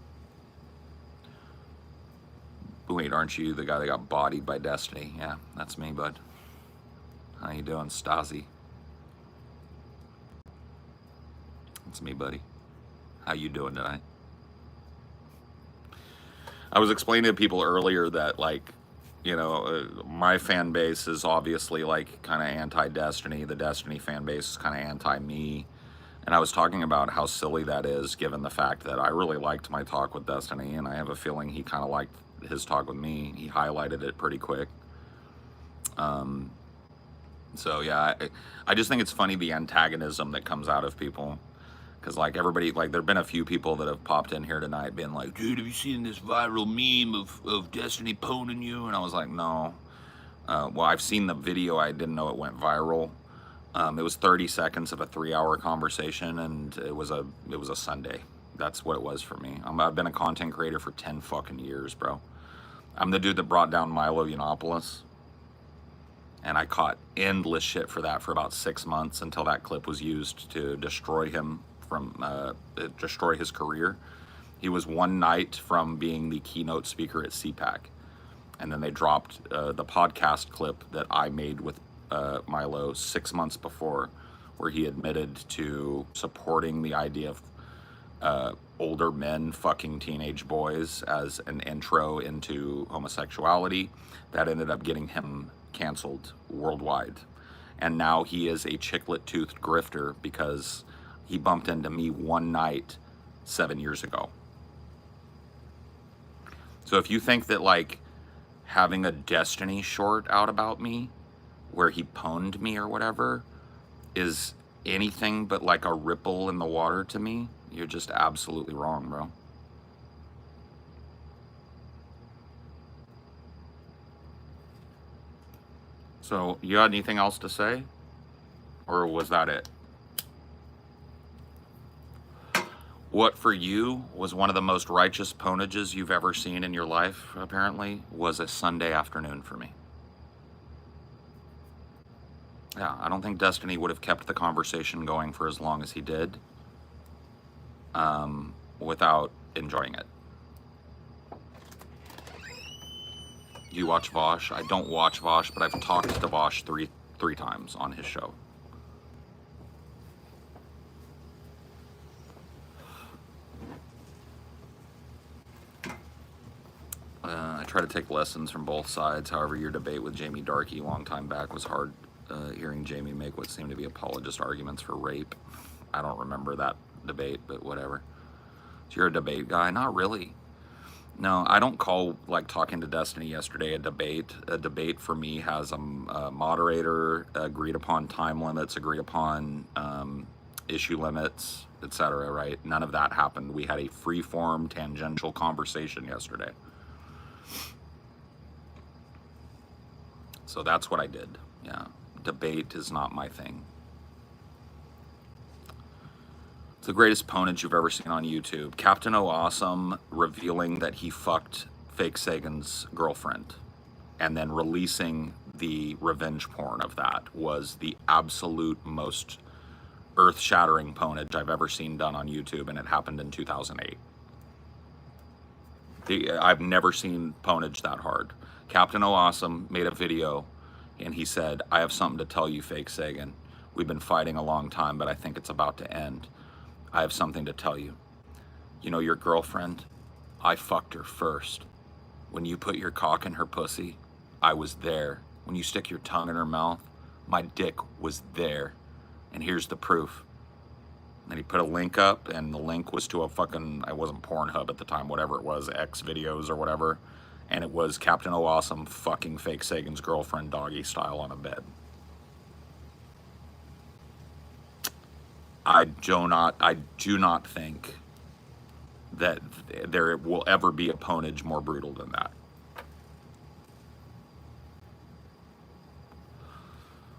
Wait, aren't you the guy that got bodied by destiny? Yeah, that's me, bud. How you doing, Stasi? It's me, buddy. How you doing tonight? I was explaining to people earlier that, like, my fan base is obviously, like, kind of anti-Destiny. The Destiny fan base is kind of anti-me. And I was talking about how silly that is, given the fact that I really liked my talk with Destiny, and I have a feeling he kind of liked his talk with me. He highlighted it pretty quick. So, yeah, I just think it's funny the antagonism that comes out of people. Because, like, everybody, like, there have been a few people that have popped in here tonight being like, dude, have you seen this viral meme of Destiny poning you? And I was like, no. Well, I've seen the video. I didn't know it went viral. It was 30 seconds of a 3-hour conversation, and it was a Sunday. That's what it was for me. I've been a content creator for 10 fucking years, bro. I'm the dude that brought down Milo Yiannopoulos. And I caught endless shit for that for about 6 months until that clip was used to destroy him destroy his career. He was one night from being the keynote speaker at CPAC, and then they dropped the podcast clip that I made with Milo 6 months before, where he admitted to supporting the idea of older men fucking teenage boys as an intro into homosexuality. That ended up getting him canceled worldwide, and now he is a chiclet-toothed grifter because he bumped into me one night 7 years ago. So if you think that, like, having a Destiny short out about me where he pwned me or whatever is anything but like a ripple in the water to me, you're just absolutely wrong, bro. So, you got anything else to say? Or was that it? What for you was one of the most righteous ponages you've ever seen in your life, apparently, was a Sunday afternoon for me. Yeah, I don't think Destiny would have kept the conversation going for as long as he did without enjoying it. You watch Vosch? I don't watch Vosch, but I've talked to Vosch three times on his show. I try to take lessons from both sides. However, your debate with Jamie Darkey a long time back was hard. Hearing Jamie make what seemed to be apologist arguments for rape. I don't remember that debate, but whatever. So you're a debate guy? Not really. No, I don't call, like talking to Destiny yesterday, a debate. A debate for me has a moderator, agreed upon time limits, agreed upon issue limits, etc., right? None of that happened. We had a free-form, tangential conversation yesterday. So that's what I did, yeah. Debate is not my thing. It's the greatest ponage you've ever seen on YouTube. Captain O'Awesome revealing that he fucked Fake Sagan's girlfriend and then releasing the revenge porn of that was the absolute most earth-shattering ponage I've ever seen done on YouTube, and it happened in 2008. I've never seen ponage that hard. Captain O'Awesome made a video and he said, I have something to tell you, Fake Sagan. We've been fighting a long time, but I think it's about to end. I have something to tell you. You know your girlfriend? I fucked her first. When you put your cock in her pussy, I was there. When you stick your tongue in her mouth, my dick was there. And here's the proof. And he put a link up, and the link was to a fucking, it wasn't Pornhub at the time, whatever it was, X videos or whatever. And it was Captain O'Awesome fucking Fake Sagan's girlfriend doggy style on a bed. I do not think that there will ever be a ponage more brutal than that.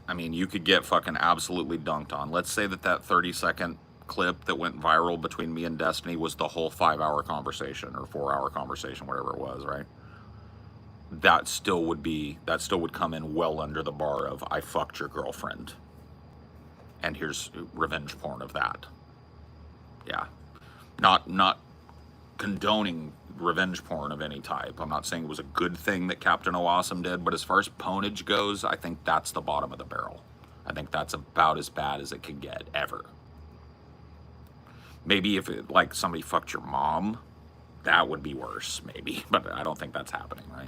I mean, you could get fucking absolutely dunked on. Let's say that 30-second clip that went viral between me and Destiny was the whole 5-hour conversation or 4-hour conversation, whatever it was, right? That still would come in well under the bar of I fucked your girlfriend. And here's revenge porn of that. Yeah. Not condoning revenge porn of any type. I'm not saying it was a good thing that Captain O'Awesome did, but as far as ponage goes, I think that's the bottom of the barrel. I think that's about as bad as it can get, ever. Maybe if it, like somebody fucked your mom, that would be worse, maybe. But I don't think that's happening, right?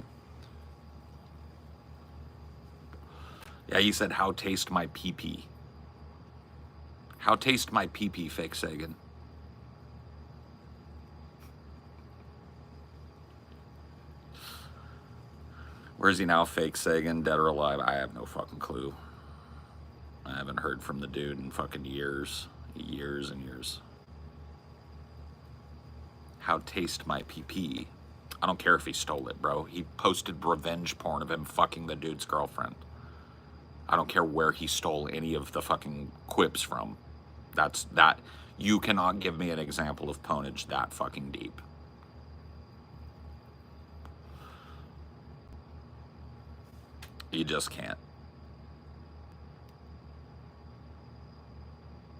Yeah, he said, how taste my pee-pee? How taste my pee-pee, Fake Sagan? Where is he now, Fake Sagan? Dead or alive? I have no fucking clue. I haven't heard from the dude in fucking years. Years and years. How taste my pee-pee? I don't care if he stole it, bro. He posted revenge porn of him fucking the dude's girlfriend. I don't care where he stole any of the fucking quips from. That. You cannot give me an example of ponage that fucking deep. You just can't.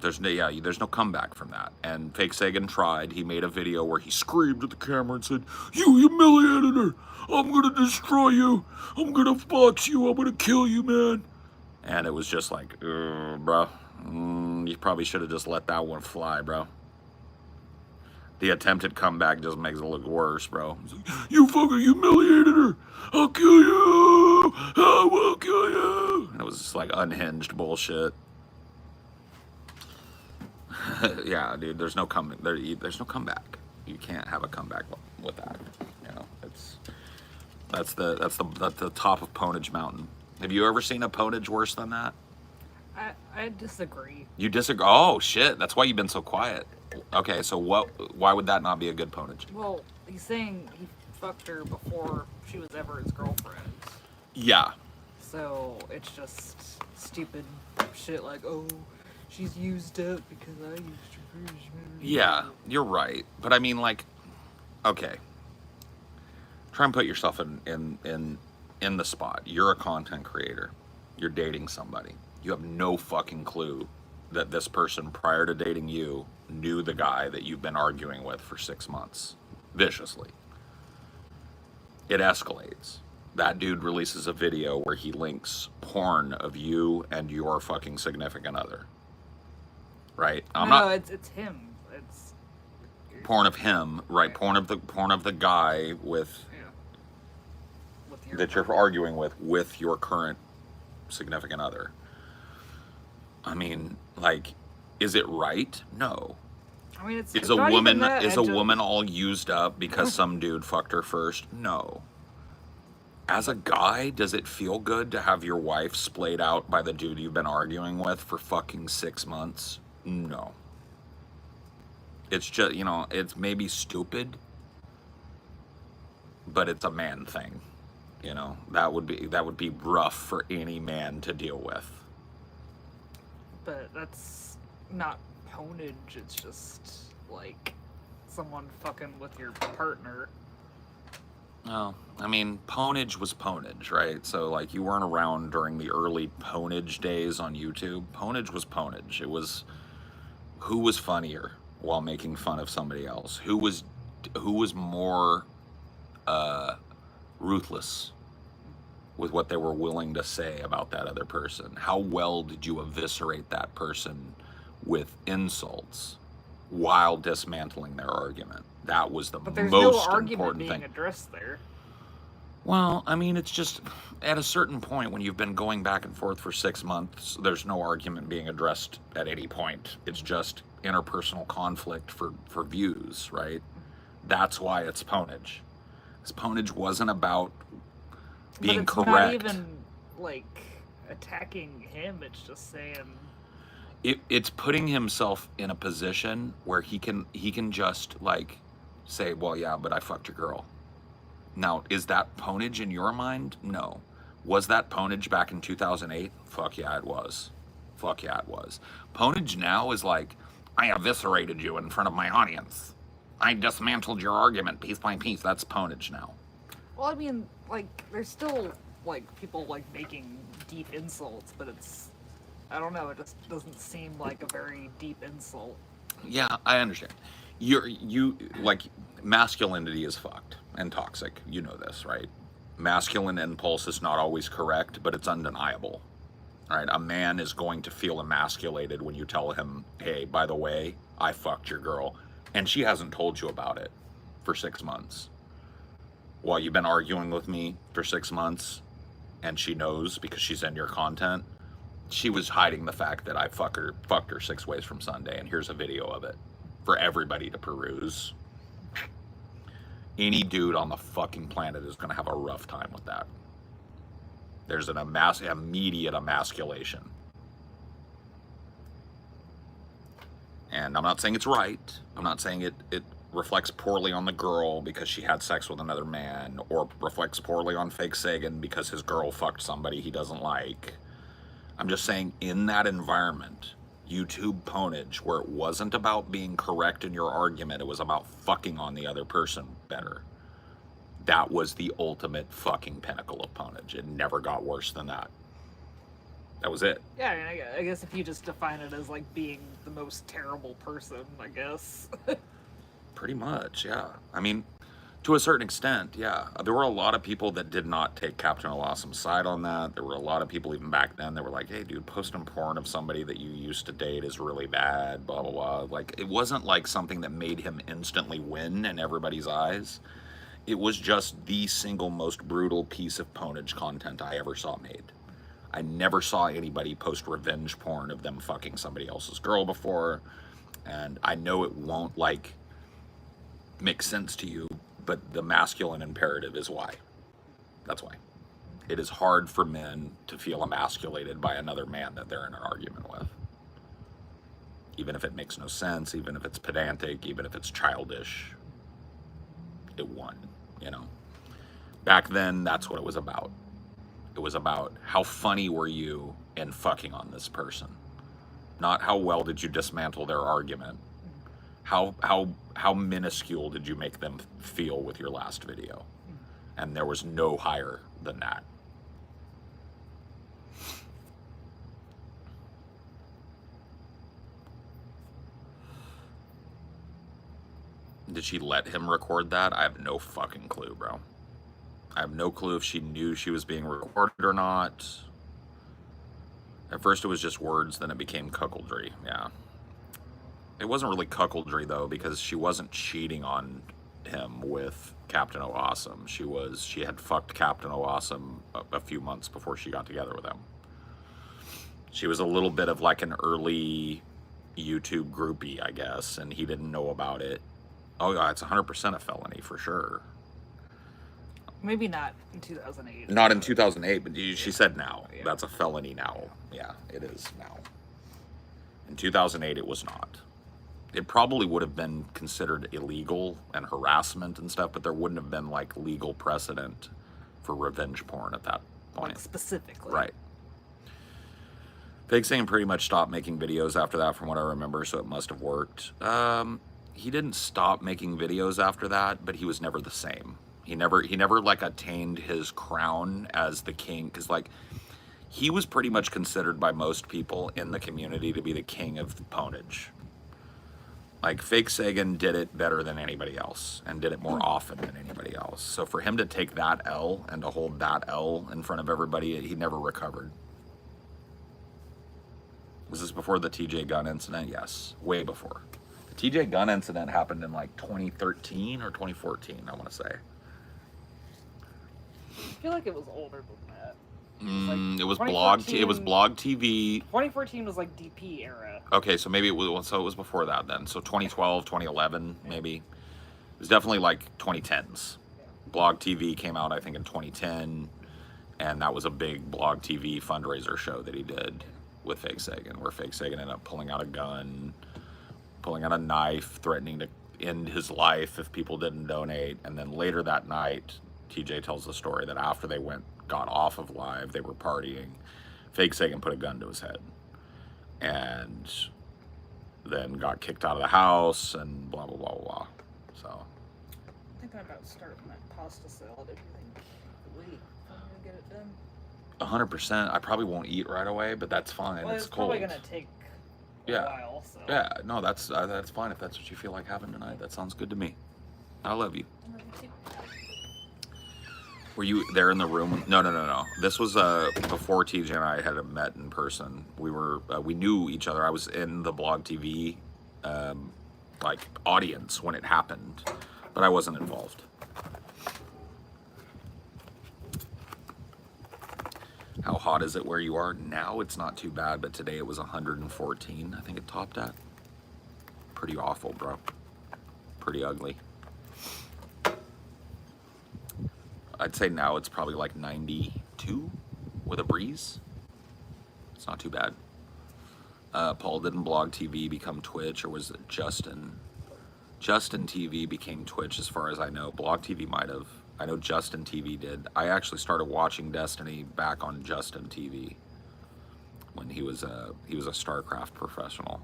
There's no comeback from that. And Fake Sagan tried. He made a video where he screamed at the camera and said, "You humiliated her. I'm gonna destroy you. I'm gonna box you. I'm gonna kill you, man." And it was just like, bro, you probably should have just let that one fly, bro. The attempted comeback just makes it look worse, bro. Like, you fucking humiliated her. I'll kill you. I will kill you. And it was just like unhinged bullshit. Yeah, dude. There's no there's no comeback. You can't have a comeback with that. You know, that's the top of Ponage Mountain. Have you ever seen a ponage worse than that? I disagree. You disagree? Oh shit! That's why you've been so quiet. Okay, so why would that not be a good ponage? Well, he's saying he fucked her before she was ever his girlfriend. Yeah. So it's just stupid shit like, oh, she's used up because I used her. Yeah, you're right. But I mean, like, okay. Try and put yourself in the spot. You're a content creator. You're dating somebody. You have no fucking clue that this person prior to dating you knew the guy that you've been arguing with for 6 months viciously. It escalates. That dude releases a video where he links porn of you and your fucking significant other. Right? It's him. It's porn of him, right? Porn of the guy with that you're arguing with your current significant other. I mean, like, is it right? No. I mean, it's a woman all used up because some dude fucked her first? No. As a guy, does it feel good to have your wife splayed out by the dude you've been arguing with for fucking 6 months? No. It's just, it's maybe stupid, but it's a man thing. That would be rough for any man to deal with. But that's not pwnage, it's just like someone fucking with your partner. Oh, I mean, pwnage was pwnage, right? So, like, you weren't around during the early pwnage days on YouTube. Pwnage was pwnage. It was who was funnier while making fun of somebody else. Who was more ruthless with what they were willing to say about that other person. How well did you eviscerate that person with insults while dismantling their argument? That was the most important thing. But there's no argument being addressed there. Well, I mean, it's just at a certain point when you've been going back and forth for 6 months, there's no argument being addressed at any point. It's just interpersonal conflict for views, right? That's why it's pwnage. This pwnage wasn't about being correct. Not even like attacking him. It's just saying it's putting himself in a position where he can just like say, well, yeah, but I fucked your girl. Now, is that pwnage in your mind? No. Was that pwnage back in 2008? Fuck yeah, it was. Fuck yeah, it was. Pwnage now is like, I eviscerated you in front of my audience. I dismantled your argument piece by piece. That's pwnage now. Well, I mean, like, there's still, like, people, like, making deep insults, but it's, I don't know, it just doesn't seem like a very deep insult. Yeah, I understand. You like, masculinity is fucked and toxic. You know this, right? Masculine impulse is not always correct, but it's undeniable. Right? A man is going to feel emasculated when you tell him, hey, by the way, I fucked your girl, and she hasn't told you about it for 6 months. While you've been arguing with me for 6 months, and she knows because she's in your content, she was hiding the fact that I fucked her 6 ways from Sunday, and here's a video of it for everybody to peruse. Any dude on the fucking planet is gonna have a rough time with that. There's an immediate emasculation. And I'm not saying it's right. I'm not saying it reflects poorly on the girl because she had sex with another man, or reflects poorly on Fake Sagan because his girl fucked somebody he doesn't like. I'm just saying, in that environment, YouTube pwnage, where it wasn't about being correct in your argument, it was about fucking on the other person better. That was the ultimate fucking pinnacle of pwnage. It never got worse than that. That was it. Yeah, I mean, I guess if you just define it as, like, being the most terrible person, I guess. Pretty much, yeah. I mean, to a certain extent, yeah. There were a lot of people that did not take Captain Awesom's side on that. There were a lot of people even back then that were like, hey, dude, posting porn of somebody that you used to date is really bad, blah, blah, blah. Like, it wasn't like something that made him instantly win in everybody's eyes. It was just the single most brutal piece of pwnage content I ever saw made. I never saw anybody post revenge porn of them fucking somebody else's girl before. And I know it won't, like, make sense to you, but the masculine imperative is why. That's why. It is hard for men to feel emasculated by another man that they're in an argument with. Even if it makes no sense, even if it's pedantic, even if it's childish, it won, you know? Back then, that's what it was about. It was about how funny were you in fucking on this person. Not how well did you dismantle their argument. How minuscule did you make them feel with your last video? And there was no higher than that. Did she let him record that? I have no fucking clue, bro. I have no clue if she knew she was being recorded or not. At first it was just words, then it became cuckoldry, yeah. It wasn't really cuckoldry though, because she wasn't cheating on him with Captain O'Awesome. She had fucked Captain O'Awesome a few months before she got together with him. She was a little bit of like an early YouTube groupie, I guess, and he didn't know about it. Oh yeah, it's 100% a felony for sure. Maybe not in 2008. Not in 2008, but she said now. Yeah. That's a felony now. Yeah, it is now. In 2008, it was not. It probably would have been considered illegal and harassment and stuff, but there wouldn't have been like legal precedent for revenge porn at that point. Like specifically. Right. Fake Satan pretty much stopped making videos after that, from what I remember, so it must have worked. He didn't stop making videos after that, but he was never the same. He never like attained his crown as the king, because like he was pretty much considered by most people in the community to be the king of the pwnage. Like Fake Sagan did it better than anybody else and did it more often than anybody else. So for him to take that L and to hold that L in front of everybody, he never recovered. Was this before the TJ Gunn incident? Yes, way before. The TJ Gunn incident happened in like 2013 or 2014, I want to say. I feel like it was older than that. It was blog TV. 2014 was like DP era. Okay, so maybe it was before that then. So 2012, 2011, maybe. It was definitely like 2010s. Yeah. Blog TV came out, I think, in 2010, and that was a big Blog TV fundraiser show that he did with Fake Sagan, where Fake Sagan ended up pulling out a gun, pulling out a knife, threatening to end his life if people didn't donate. And then later that night, TJ tells the story that after they got off of live, they were partying. Fake Sagan put a gun to his head and then got kicked out of the house and blah, blah, blah, blah. So. I'm thinking about starting that pasta salad if you think wait, I'm gonna get it done. 100%. I probably won't eat right away, but that's fine. Well, it's it's cold. probably gonna take a while, so. Yeah, no, that's fine if that's what you feel like having tonight. That sounds good to me. I love you. I love you too. Were you there in the room? No. This was before TJ and I had met in person. We knew each other. I was in the Blog TV like audience when it happened, but I wasn't involved. How hot is it where you are? Now it's not too bad, but today it was 114. I think it topped at. Pretty awful, bro. Pretty ugly. I'd say now it's probably like 92 with a breeze. It's not too bad. Paul, didn't Blog TV become Twitch, or was it Justin? Justin TV became Twitch as far as I know. Blog TV might have. I know Justin TV did. I actually started watching Destiny back on Justin TV when he was a StarCraft professional.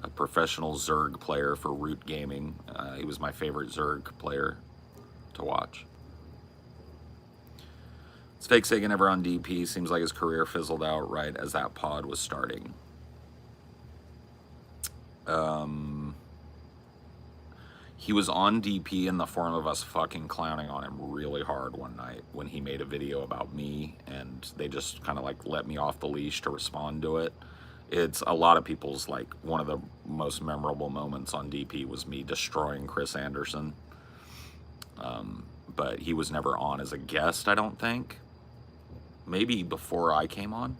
A professional Zerg player for Root Gaming. He was my favorite Zerg player to watch. Is Fake Sagan ever on DP? Seems like his career fizzled out right as that pod was starting. He was on DP in the form of us fucking clowning on him really hard one night when he made a video about me, and they just kind of like let me off the leash to respond to it. It's a lot of people's, like, one of the most memorable moments on DP was me destroying Chris Anderson. But he was never on as a guest, I don't think. Maybe before I came on.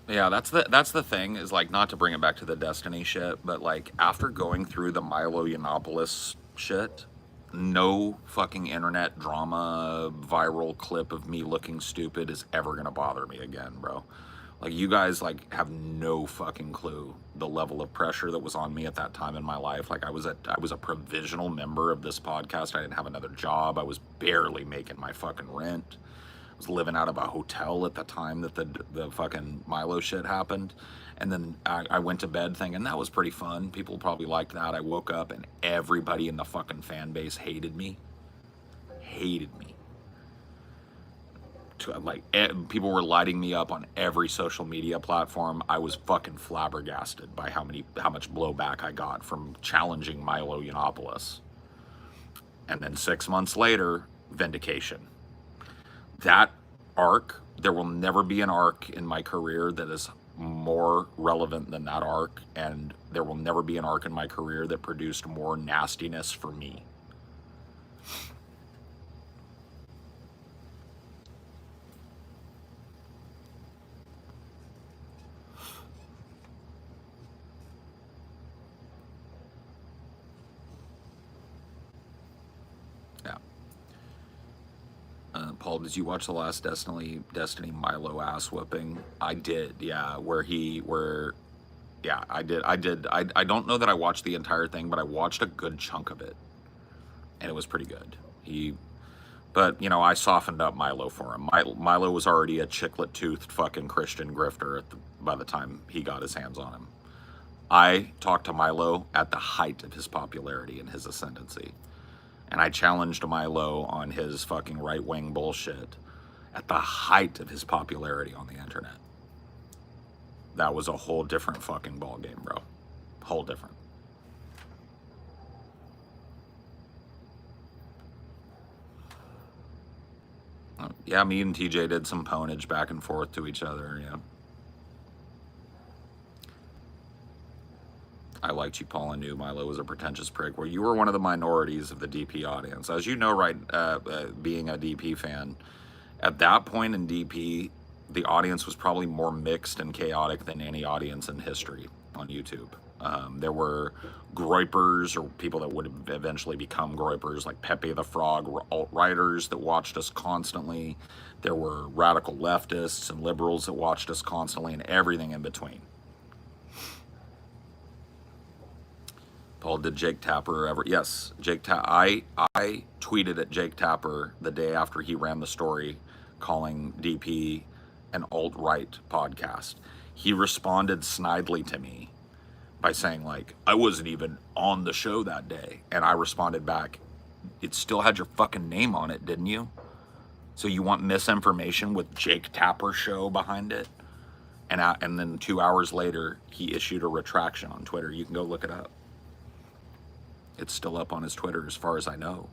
Yeah, that's the thing, is like, not to bring it back to the Destiny shit, but like after going through the Milo Yiannopoulos shit, no fucking internet drama viral clip of me looking stupid is ever gonna bother me again, bro. Like, you guys, like, have no fucking clue the level of pressure that was on me at that time in my life. Like, I was a provisional member of this podcast. I didn't have another job. I was barely making my fucking rent. I was living out of a hotel at the time that the fucking Milo shit happened. And then I went to bed thinking that was pretty fun. People probably liked that. I woke up and everybody in the fucking fan base hated me. Hated me. Like, people were lighting me up on every social media platform. I was fucking flabbergasted by how much blowback I got from challenging Milo Yiannopoulos. And then 6 months later, vindication. That arc, there will never be an arc in my career that is more relevant than that arc, and there will never be an arc in my career that produced more nastiness for me. Yeah. Paul, did you watch the last Destiny Milo ass whipping? I did, yeah. Yeah, I did. I don't know that I watched the entire thing, but I watched a good chunk of it, and it was pretty good. But you know, I softened up Milo for him. Milo was already a chiclet-toothed fucking Christian grifter by the time he got his hands on him. I talked to Milo at the height of his popularity and his ascendancy. And I challenged Milo on his fucking right-wing bullshit at the height of his popularity on the internet. That was a whole different fucking ballgame, bro. Whole different. Yeah, me and TJ did some pwnage back and forth to each other, yeah. I liked you, Paul, and knew Milo was a pretentious prick. Well, you were one of the minorities of the DP audience. As you know, right, being a DP fan, at that point in DP, the audience was probably more mixed and chaotic than any audience in history on YouTube. There were groypers, or people that would eventually become groypers, like Pepe the Frog, alt-righters that watched us constantly. There were radical leftists and liberals that watched us constantly, and everything in between. Paul, did Jake Tapper ever? Yes, I tweeted at Jake Tapper the day after he ran the story calling DP an alt-right podcast. He responded snidely to me by saying, like, I wasn't even on the show that day. And I responded back, it still had your fucking name on it, didn't you? So you want misinformation with Jake Tapper's show behind it? And then 2 hours later, he issued a retraction on Twitter. You can go look it up. It's still up on his Twitter as far as I know.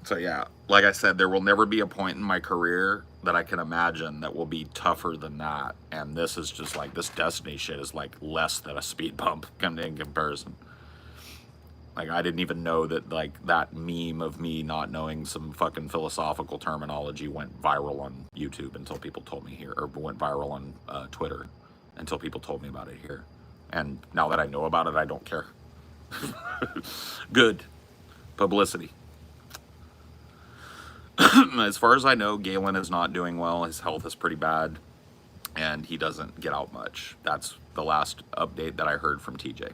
So yeah, like I said, there will never be a point in my career that I can imagine that will be tougher than that. And this is just like, this Destiny shit is like less than a speed bump in comparison. Like, I didn't even know that, like, that meme of me not knowing some fucking philosophical terminology went viral on YouTube until people told me here, or went viral on Twitter until people told me about it here. And now that I know about it, I don't care. Good publicity. As far as I know, Galen is not doing well. His health is pretty bad, and he doesn't get out much. That's the last update that I heard from TJ.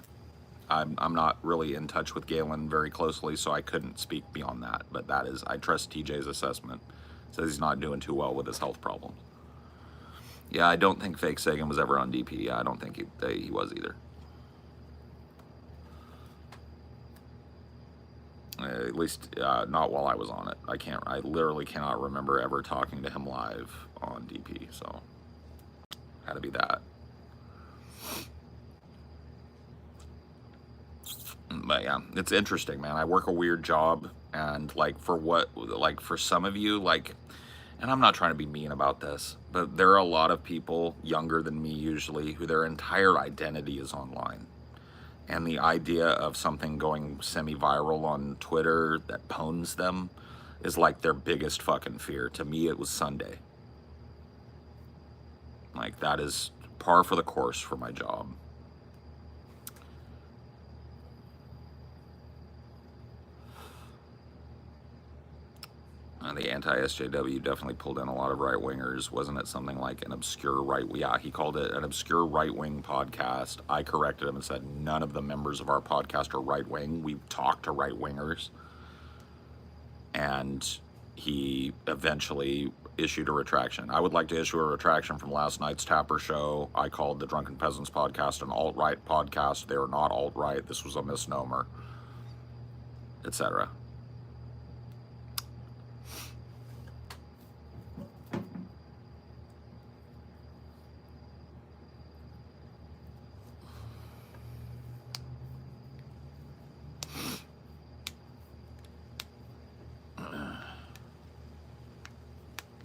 I'm not really in touch with Galen very closely, so I couldn't speak beyond that. But that is, I trust TJ's assessment. Says he's not doing too well with his health problems. Yeah, I don't think Fake Sagan was ever on DP. I don't think he was either. At least not while I was on it. I literally cannot remember ever talking to him live on DP, so had to be that. But yeah, it's interesting, man. I work a weird job, and like for some of you, like, and I'm not trying to be mean about this, but there are a lot of people younger than me usually who their entire identity is online. And the idea of something going semi-viral on Twitter that pwns them is like their biggest fucking fear. To me, it was Sunday. Like, that is par for the course for my job. The anti-SJW definitely pulled in a lot of right-wingers. Wasn't it something like an obscure yeah, he called it an obscure right-wing podcast. I corrected him and said, none of the members of our podcast are right-wing. We talk to right-wingers. And he eventually issued a retraction. I would like to issue a retraction from last night's Tapper show. I called the Drunken Peasants podcast an alt-right podcast. They are not alt-right. This was a misnomer, etc.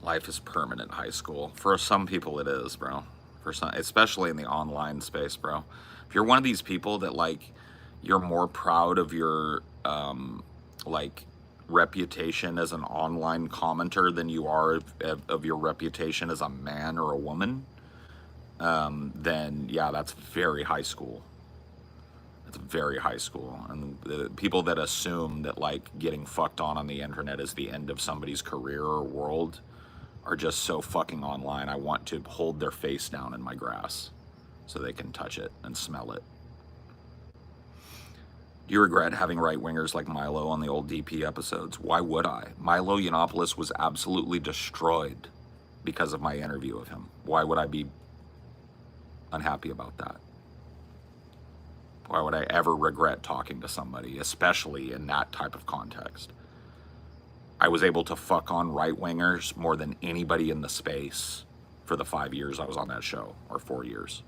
Life is permanent high school. For some people it is, bro. For some, especially in the online space, bro. If you're one of these people that like, you're more proud of your like reputation as an online commenter than you are of your reputation as a man or a woman, then yeah, that's very high school. It's very high school. And the people that assume that like getting fucked on the internet is the end of somebody's career or world are just so fucking online. I want to hold their face down in my grass so they can touch it and smell it. Do you regret having right-wingers like Milo on the old DP episodes? Why would I? Milo Yiannopoulos was absolutely destroyed because of my interview of him. Why would I be unhappy about that? Why would I ever regret talking to somebody, especially in that type of context? I was able to fuck on right-wingers more than anybody in the space for the 5 years I was on that show, or 4 years.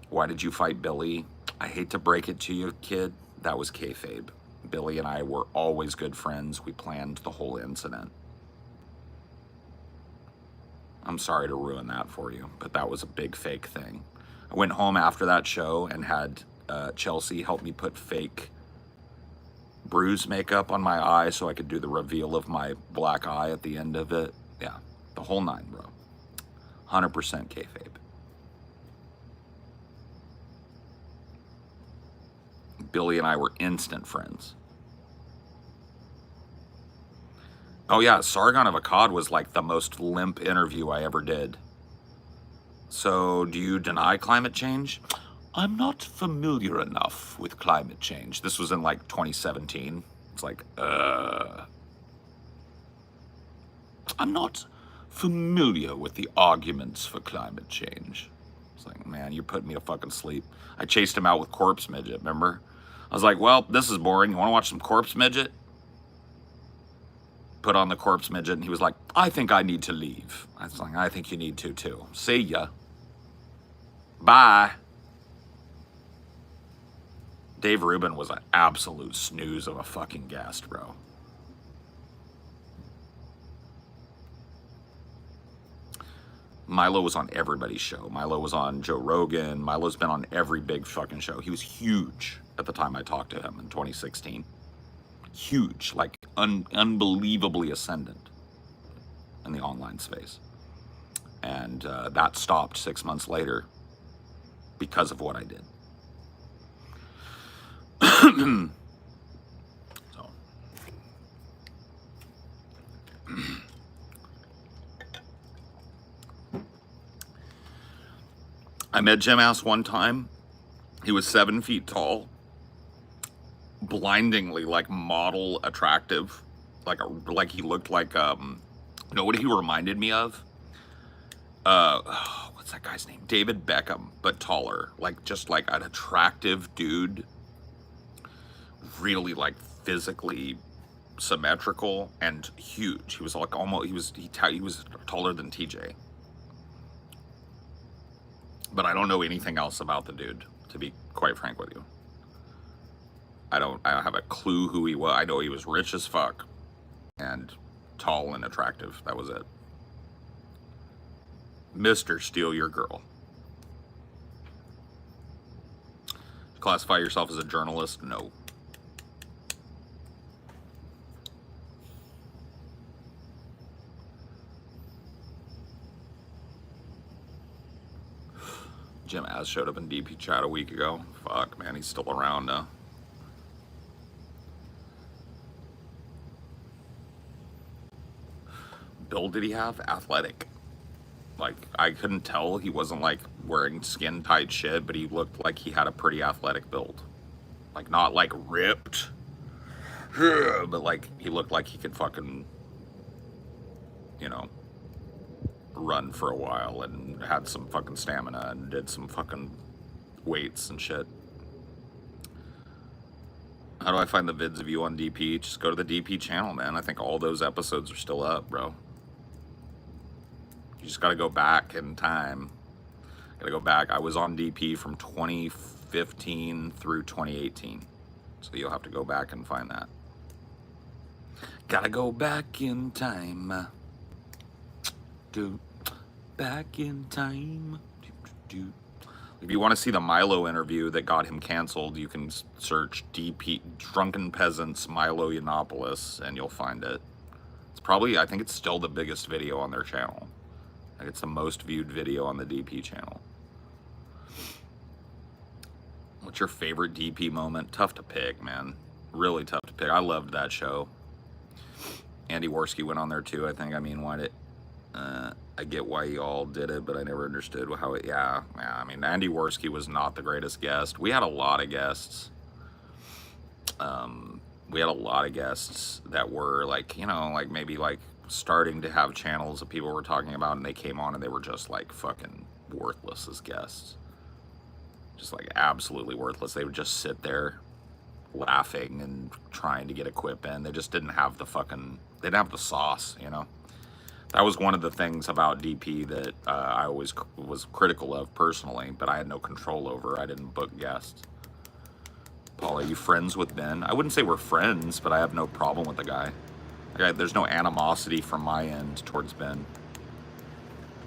Why did you fight Billy? I hate to break it to you, kid. That was kayfabe. Billy and I were always good friends. We planned the whole incident. I'm sorry to ruin that for you, but that was a big fake thing. I went home after that show and had Chelsea help me put fake bruise makeup on my eye so I could do the reveal of my black eye at the end of it. Yeah, the whole nine, bro. 100% kayfabe. Billy and I were instant friends. Oh yeah, Sargon of Akkad was like the most limp interview I ever did. So, do you deny climate change? I'm not familiar enough with climate change. This was in like 2017. It's like, I'm not familiar with the arguments for climate change. It's like, man, you're putting me to fucking sleep. I chased him out with Corpse Midget, remember? I was like, well, this is boring. You want to watch some Corpse Midget? Put on the Corpse Midget, and he was like, I think I need to leave. I was like, I think you need to too. See ya. Bye. Dave Rubin was an absolute snooze of a fucking guest, bro. Milo was on everybody's show. Milo was on Joe Rogan. Milo's been on every big fucking show. He was huge at the time I talked to him in 2016. Huge, like unbelievably ascendant in the online space. And that stopped 6 months later because of what I did. So. I met Jim Ass one time. He was 7 feet tall, blindingly like model attractive, like he looked like you know what he reminded me of? What's that guy's name? David Beckham, but taller, like just like an attractive dude, really like physically symmetrical and huge. He was like almost he was taller than TJ. But I don't know anything else about the dude, to be quite frank with you. I don't have a clue who he was. I know he was rich as fuck and tall and attractive. That was it. Mr. Steal Your Girl. Classify yourself as a journalist? No. Jim Az showed up in DP chat a week ago. Fuck, man, he's still around now. build did he have? Athletic. Like, I couldn't tell. He wasn't like wearing skin tight shit, but he looked like he had a pretty athletic build. Like, not like ripped, but like he looked like he could fucking, you know, run for a while and had some fucking stamina and did some fucking weights and shit. How do I find the vids of you on DP? Just go to the DP channel, man. I think all those episodes are still up, bro. You just gotta go back in time. Gotta go back. I was on DP from 2015 through 2018. So you'll have to go back and find that. Gotta go back in time. Back in time. If you want to see the Milo interview that got him canceled, you can search DP Drunken Peasants Milo Yiannopoulos and you'll find it. It's probably, I think it's still the biggest video on their channel. I think it's the most viewed video on the DP channel. What's your favorite DP moment? Tough to pick, man. Really tough to pick. I loved that show. Andy Worski went on there too, I think. I mean, why did... I get why you all did it, but I never understood how it... Yeah, I mean, Andy Worski was not the greatest guest. We had a lot of guests. We had a lot of guests that were like, you know, like maybe like starting to have channels that people were talking about, and they came on and they were just like fucking worthless as guests. Just like absolutely worthless. They would just sit there laughing and trying to get a quip in. They just didn't have the fucking... They didn't have the sauce, you know? That was one of the things about DP that I always was critical of personally, but I had no control over. I didn't book guests. Paul, are you friends with Ben? I wouldn't say we're friends, but I have no problem with the guy. Like, there's no animosity from my end towards Ben.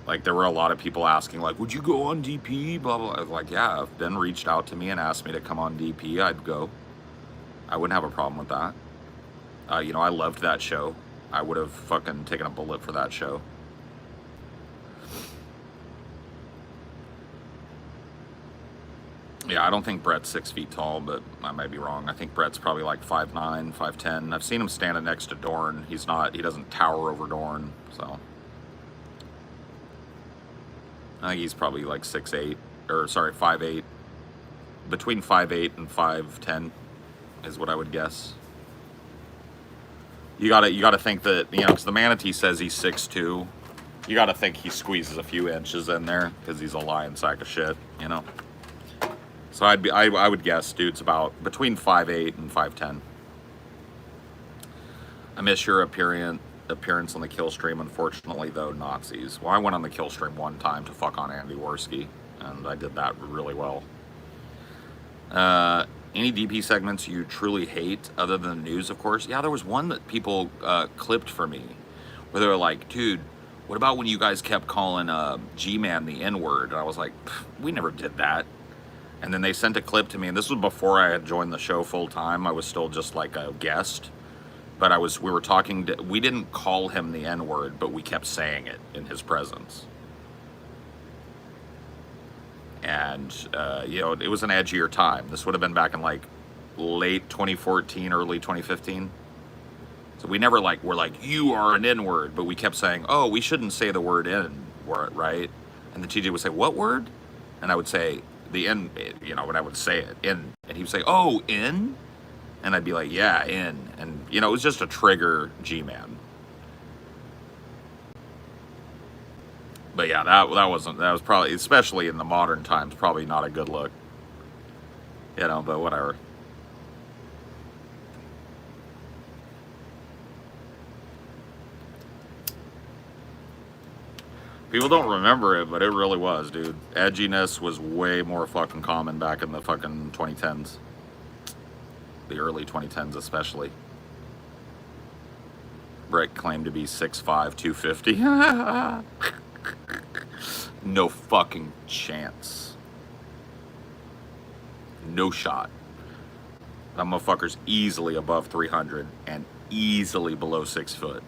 Like, there were a lot of people asking, like, would you go on DP? Blah, blah. I was like, yeah, if Ben reached out to me and asked me to come on DP, I'd go. I wouldn't have a problem with that. You know, I loved that show. I would have fucking taken a bullet for that show. Yeah, I don't think Brett's 6 feet tall, but I might be wrong. I think Brett's probably like 5'9", 5'10". I've seen him standing next to Dorn. He doesn't tower over Dorn, so. I think he's probably like 6'8", or sorry, 5'8". Between 5'8" and 5'10" is what I would guess. You gotta think that, you know, because the manatee says he's 6'2". You gotta think he squeezes a few inches in there because he's a lion sack of shit, you know. So I would guess dude's about between 5'8" and 5'10". I miss your appearance on the kill stream. Unfortunately, though, Nazis. Well, I went on the kill stream one time to fuck on Andy Worski, and I did that really well. Any DP segments you truly hate, other than the news, of course? Yeah, there was one that people clipped for me, where they were like, dude, what about when you guys kept calling G-Man the N-word? And I was like, we never did that. And then they sent a clip to me, and this was before I had joined the show full time. I was still just like a guest. But we were talking, we didn't call him the N-word, but we kept saying it in his presence. And, you know, it was an edgier time. This would have been back in, like, late 2014, early 2015. So we never, like, were like, you are an N-word. But we kept saying, oh, we shouldn't say the word N-word, right? And the TJ would say, what word? And I would say, the N, you know, when I would say it, N. And he would say, oh, N? And I'd be like, yeah, N. And, you know, it was just a trigger G-Man. But yeah, that was probably, especially in the modern times, probably not a good look. You know, but whatever. People don't remember it, but it really was, dude. Edginess was way more fucking common back in the fucking 2010s. The early 2010s especially. Brett claimed to be 6'5", 250. No fucking chance. No shot. That motherfucker's easily above 300 and easily below 6 foot.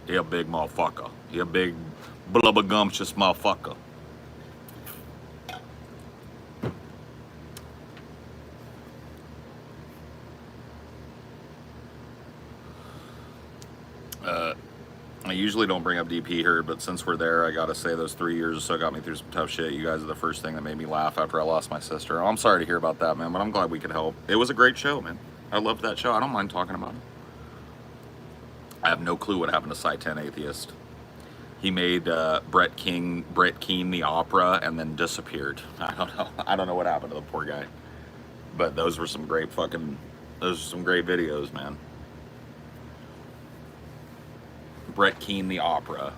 He a big motherfucker. He a big blubbergumptious motherfucker. usually don't bring up DP here, but since we're there, I gotta say those 3 years or so got me through some tough shit. You guys are the first thing that made me laugh after I lost my sister. Oh, I'm sorry to hear about that, man, but I'm glad we could help. It was a great show, man. I loved that show. I don't mind talking about it. I have no clue what happened to Sci 10 Atheist. He made Brett Keane the opera and then disappeared. I don't know. I don't know what happened to the poor guy. But those were some great videos, man. Brett Keane the opera.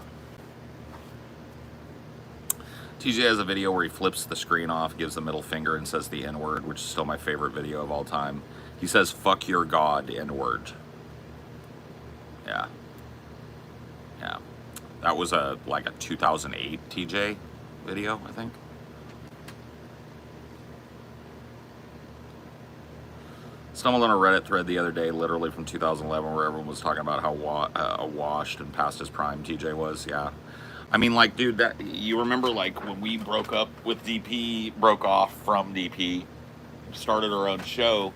TJ has a video where he flips the screen off, gives the middle finger, and says the N-word, which is still my favorite video of all time. He says, "Fuck your God, N-word." Yeah. Yeah. That was like a 2008 TJ video, I think. Stumbled on a Reddit thread the other day, literally from 2011, where everyone was talking about how washed and past his prime TJ was. Yeah. I mean, like, dude, that you remember, like, when we broke up with DP, broke off from DP, started our own show.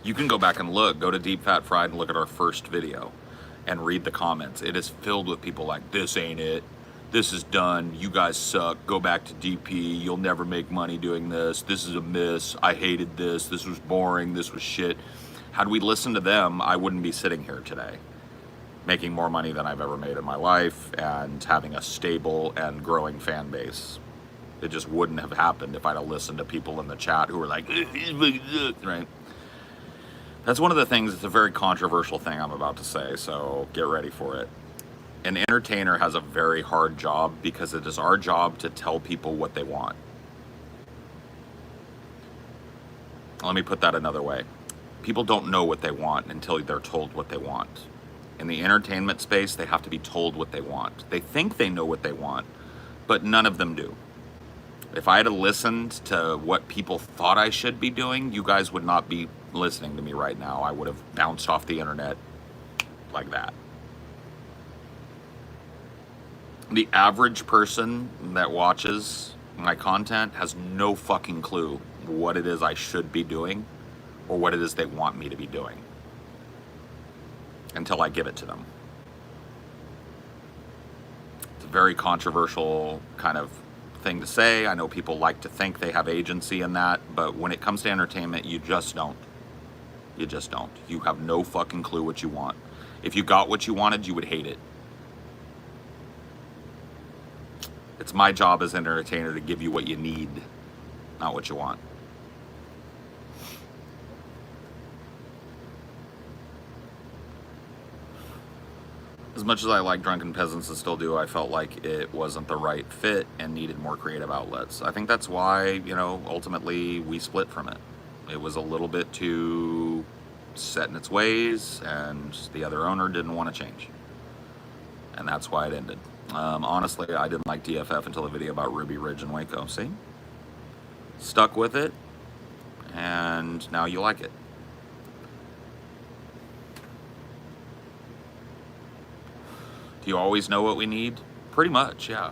You can go back and look, go to Deep Fat Fried and look at our first video and read the comments. It is filled with people like, "This ain't it. This is done. You guys suck. Go back to DP. You'll never make money doing this. This is a miss. I hated this. This was boring. This was shit." Had we listened to them, I wouldn't be sitting here today, making more money than I've ever made in my life and having a stable and growing fan base. It just wouldn't have happened if I'd have listened to people in the chat who were like, right? That's one of the things, it's a very controversial thing I'm about to say, so get ready for it. An entertainer has a very hard job because it is our job to tell people what they want. Let me put that another way. People don't know what they want until they're told what they want. In the entertainment space, they have to be told what they want. They think they know what they want, but none of them do. If I had listened to what people thought I should be doing, you guys would not be listening to me right now. I would have bounced off the internet like that. The average person that watches my content has no fucking clue what it is I should be doing or what it is they want me to be doing until I give it to them. It's a very controversial kind of thing to say. I know people like to think they have agency in that, but when it comes to entertainment, you just don't. You just don't. You have no fucking clue what you want. If you got what you wanted, you would hate it. It's my job as an entertainer to give you what you need, not what you want. As much as I like Drunken Peasants and still do, I felt like it wasn't the right fit and needed more creative outlets. I think that's why, ultimately we split from it. It was a little bit too set in its ways, and the other owner didn't want to change. And that's why it ended. Honestly, I didn't like DFF until the video about Ruby Ridge and Waco. See? Stuck with it, and now you like it. Do you always know what we need? Pretty much, yeah.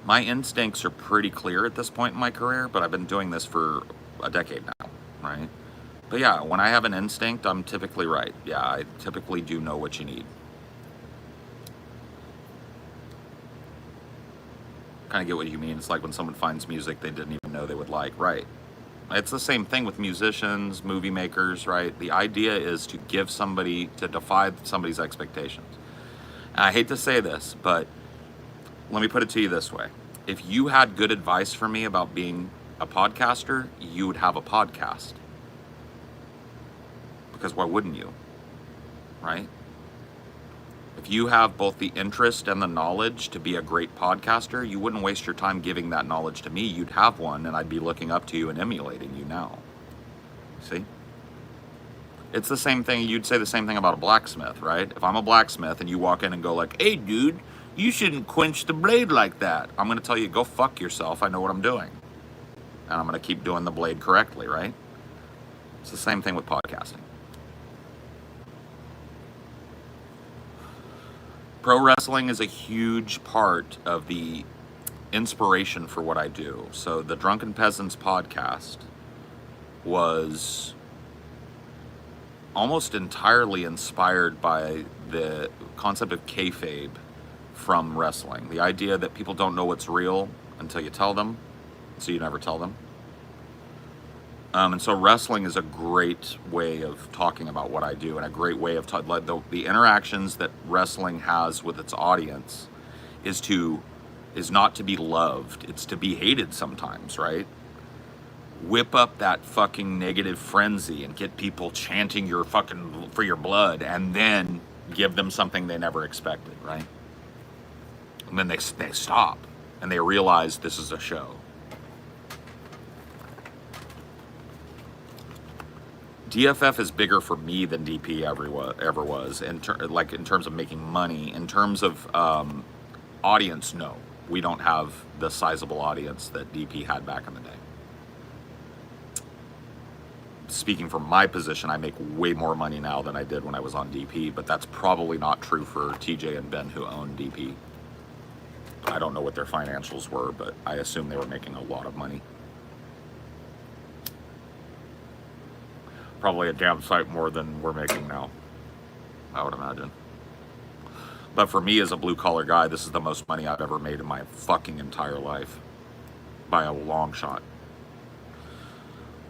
My instincts are pretty clear at this point in my career, but I've been doing this for a decade now, right? But yeah, when I have an instinct, I'm typically right. Yeah, I typically do know what you need. Kind of get what you mean. It's like when someone finds music they didn't even know they would like, right? It's the same thing with musicians, movie makers, right? The idea is to give somebody, to defy somebody's expectations. And I hate to say this, but let me put it to you this way. If you had good advice for me about being a podcaster, you would have a podcast. Because why wouldn't you? Right? If you have both the interest and the knowledge to be a great podcaster, you wouldn't waste your time giving that knowledge to me. You'd have one, and I'd be looking up to you and emulating you now. See? It's the same thing. You'd say the same thing about a blacksmith, right? If I'm a blacksmith and you walk in and go like, "Hey, dude, you shouldn't quench the blade like that," I'm going to tell you, go fuck yourself. I know what I'm doing. And I'm going to keep doing the blade correctly, right? It's the same thing with podcasting. Pro wrestling is a huge part of the inspiration for what I do. So the Drunken Peasants podcast was almost entirely inspired by the concept of kayfabe from wrestling. The idea that people don't know what's real until you tell them, so you never tell them. And so wrestling is a great way of talking about what I do, and a great way of like the interactions that wrestling has with its audience is not to be loved, it's to be hated sometimes, right? Whip up that fucking negative frenzy and get people chanting your fucking for your blood, and then give them something they never expected, right? And then they stop and they realize this is a show. DFF is bigger for me than DP ever was, in terms of making money. In terms of audience, no, we don't have the sizable audience that DP had back in the day. Speaking from my position, I make way more money now than I did when I was on DP, but that's probably not true for TJ and Ben, who own DP. I don't know what their financials were, but I assume they were making a lot of money. Probably a damn sight more than we're making now, I would imagine. But for me as a blue collar guy, this is the most money I've ever made in my fucking entire life, by a long shot.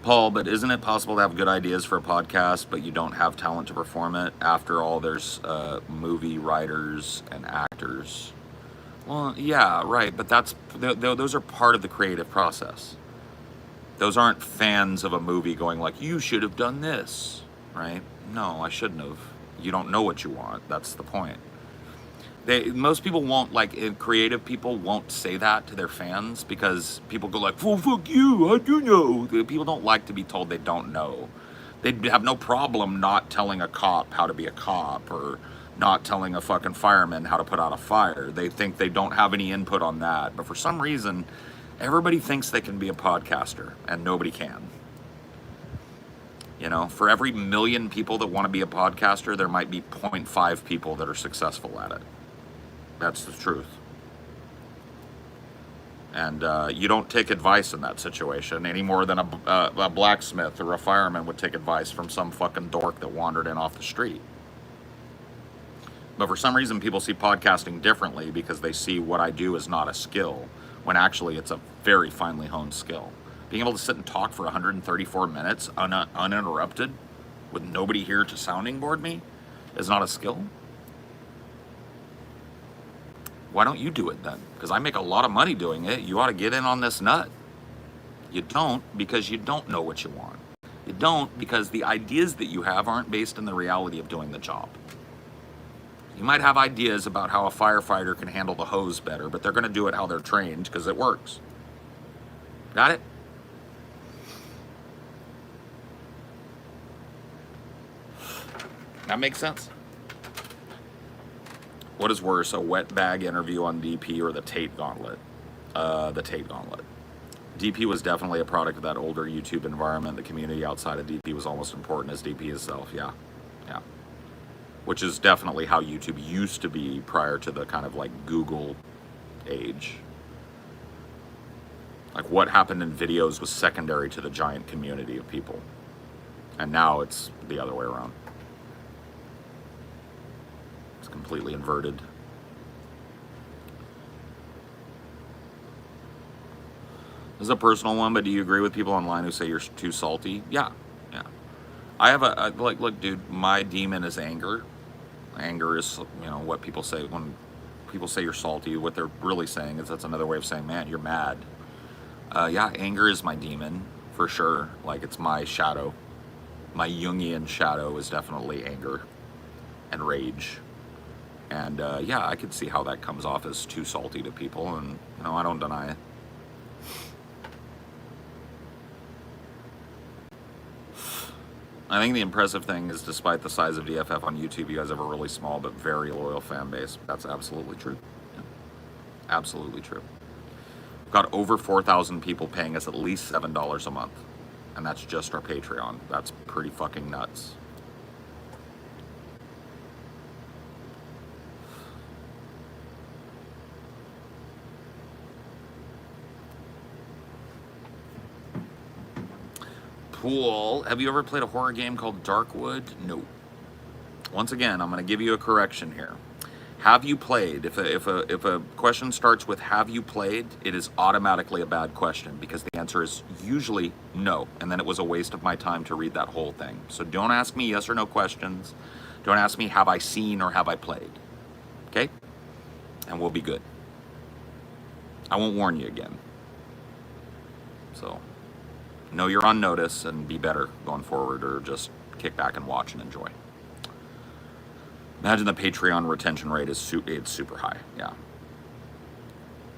Paul, but isn't it possible to have good ideas for a podcast, but you don't have talent to perform it? After all, there's movie writers and actors. Well, yeah, right, but those are part of the creative process. Those aren't fans of a movie going like, you should have done this, right? No, I shouldn't have. You don't know what you want. That's the point. Most people won't, like, creative people won't say that to their fans, because people go like, well, fuck you, how'd you know? People don't like to be told they don't know. They'd have no problem not telling a cop how to be a cop, or not telling a fucking fireman how to put out a fire. They think they don't have any input on that. But for some reason, everybody thinks they can be a podcaster, and nobody can. You know, for every million people that want to be a podcaster, there might be 0.5 people that are successful at it. That's the truth. And you don't take advice in that situation any more than a blacksmith or a fireman would take advice from some fucking dork that wandered in off the street. But for some reason, people see podcasting differently, because they see what I do as not a skill, when actually it's a very finely honed skill. Being able to sit and talk for 134 minutes uninterrupted with nobody here to sounding board me is not a skill. Why don't you do it then? Because I make a lot of money doing it. You ought to get in on this nut. You don't, because you don't know what you want. You don't, because the ideas that you have aren't based in the reality of doing the job. You might have ideas about how a firefighter can handle the hose better, but they're going to do it how they're trained, because it works. Got it? That makes sense. What is worse, a wet bag interview on DP or the Tate Gauntlet? The Tate Gauntlet. DP was definitely a product of that older YouTube environment. The community outside of DP was almost important as DP itself. Yeah. Which is definitely how YouTube used to be prior to the kind of like Google age. Like what happened in videos was secondary to the giant community of people. And now it's the other way around. It's completely inverted. This is a personal one, but do you agree with people online who say you're too salty? Yeah. I have look, dude, my demon is anger. Anger is, what people say when people say you're salty. What they're really saying is that's another way of saying, man, you're mad. Yeah, anger is my demon, for sure. Like, it's my shadow. My Jungian shadow is definitely anger and rage. And, yeah, I could see how that comes off as too salty to people, and, I don't deny it. I think the impressive thing is, despite the size of DFF on YouTube, you guys have a really small but very loyal fan base. That's absolutely true. Yeah. Absolutely true. We've got over 4,000 people paying us at least $7 a month. And that's just our Patreon. That's pretty fucking nuts. Cool. Have you ever played a horror game called Darkwood? No. Once again, I'm going to give you a correction here. Have you played? If a question starts with have you played, it is automatically a bad question because the answer is usually no, and then it was a waste of my time to read that whole thing. So don't ask me yes or no questions. Don't ask me have I seen or have I played. Okay? And we'll be good. I won't warn you again. So know you're on notice and be better going forward, or just kick back and watch and enjoy. Imagine the Patreon retention rate is super high. Yeah.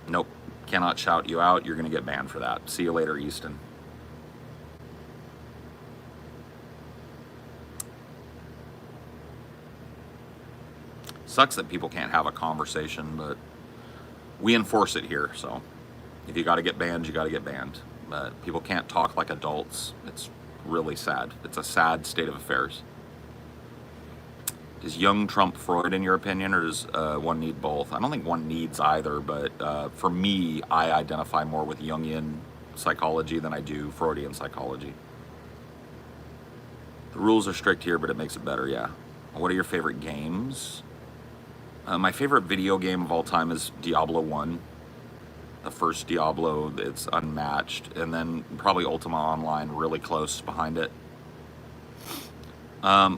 Nope. Cannot shout you out. You're going to get banned for that. See you later, Easton. Sucks that people can't have a conversation, but we enforce it here. So if you got to get banned, you got to get banned. But people can't talk like adults. It's really sad. It's a sad state of affairs. Does Jung trump Freud in your opinion, or does one need both? I don't think one needs either, but for me, I identify more with Jungian psychology than I do Freudian psychology. The rules are strict here, but it makes it better, yeah. What are your favorite games? My favorite video game of all time is Diablo 1. The first Diablo, it's unmatched, and then probably Ultima Online really close behind it.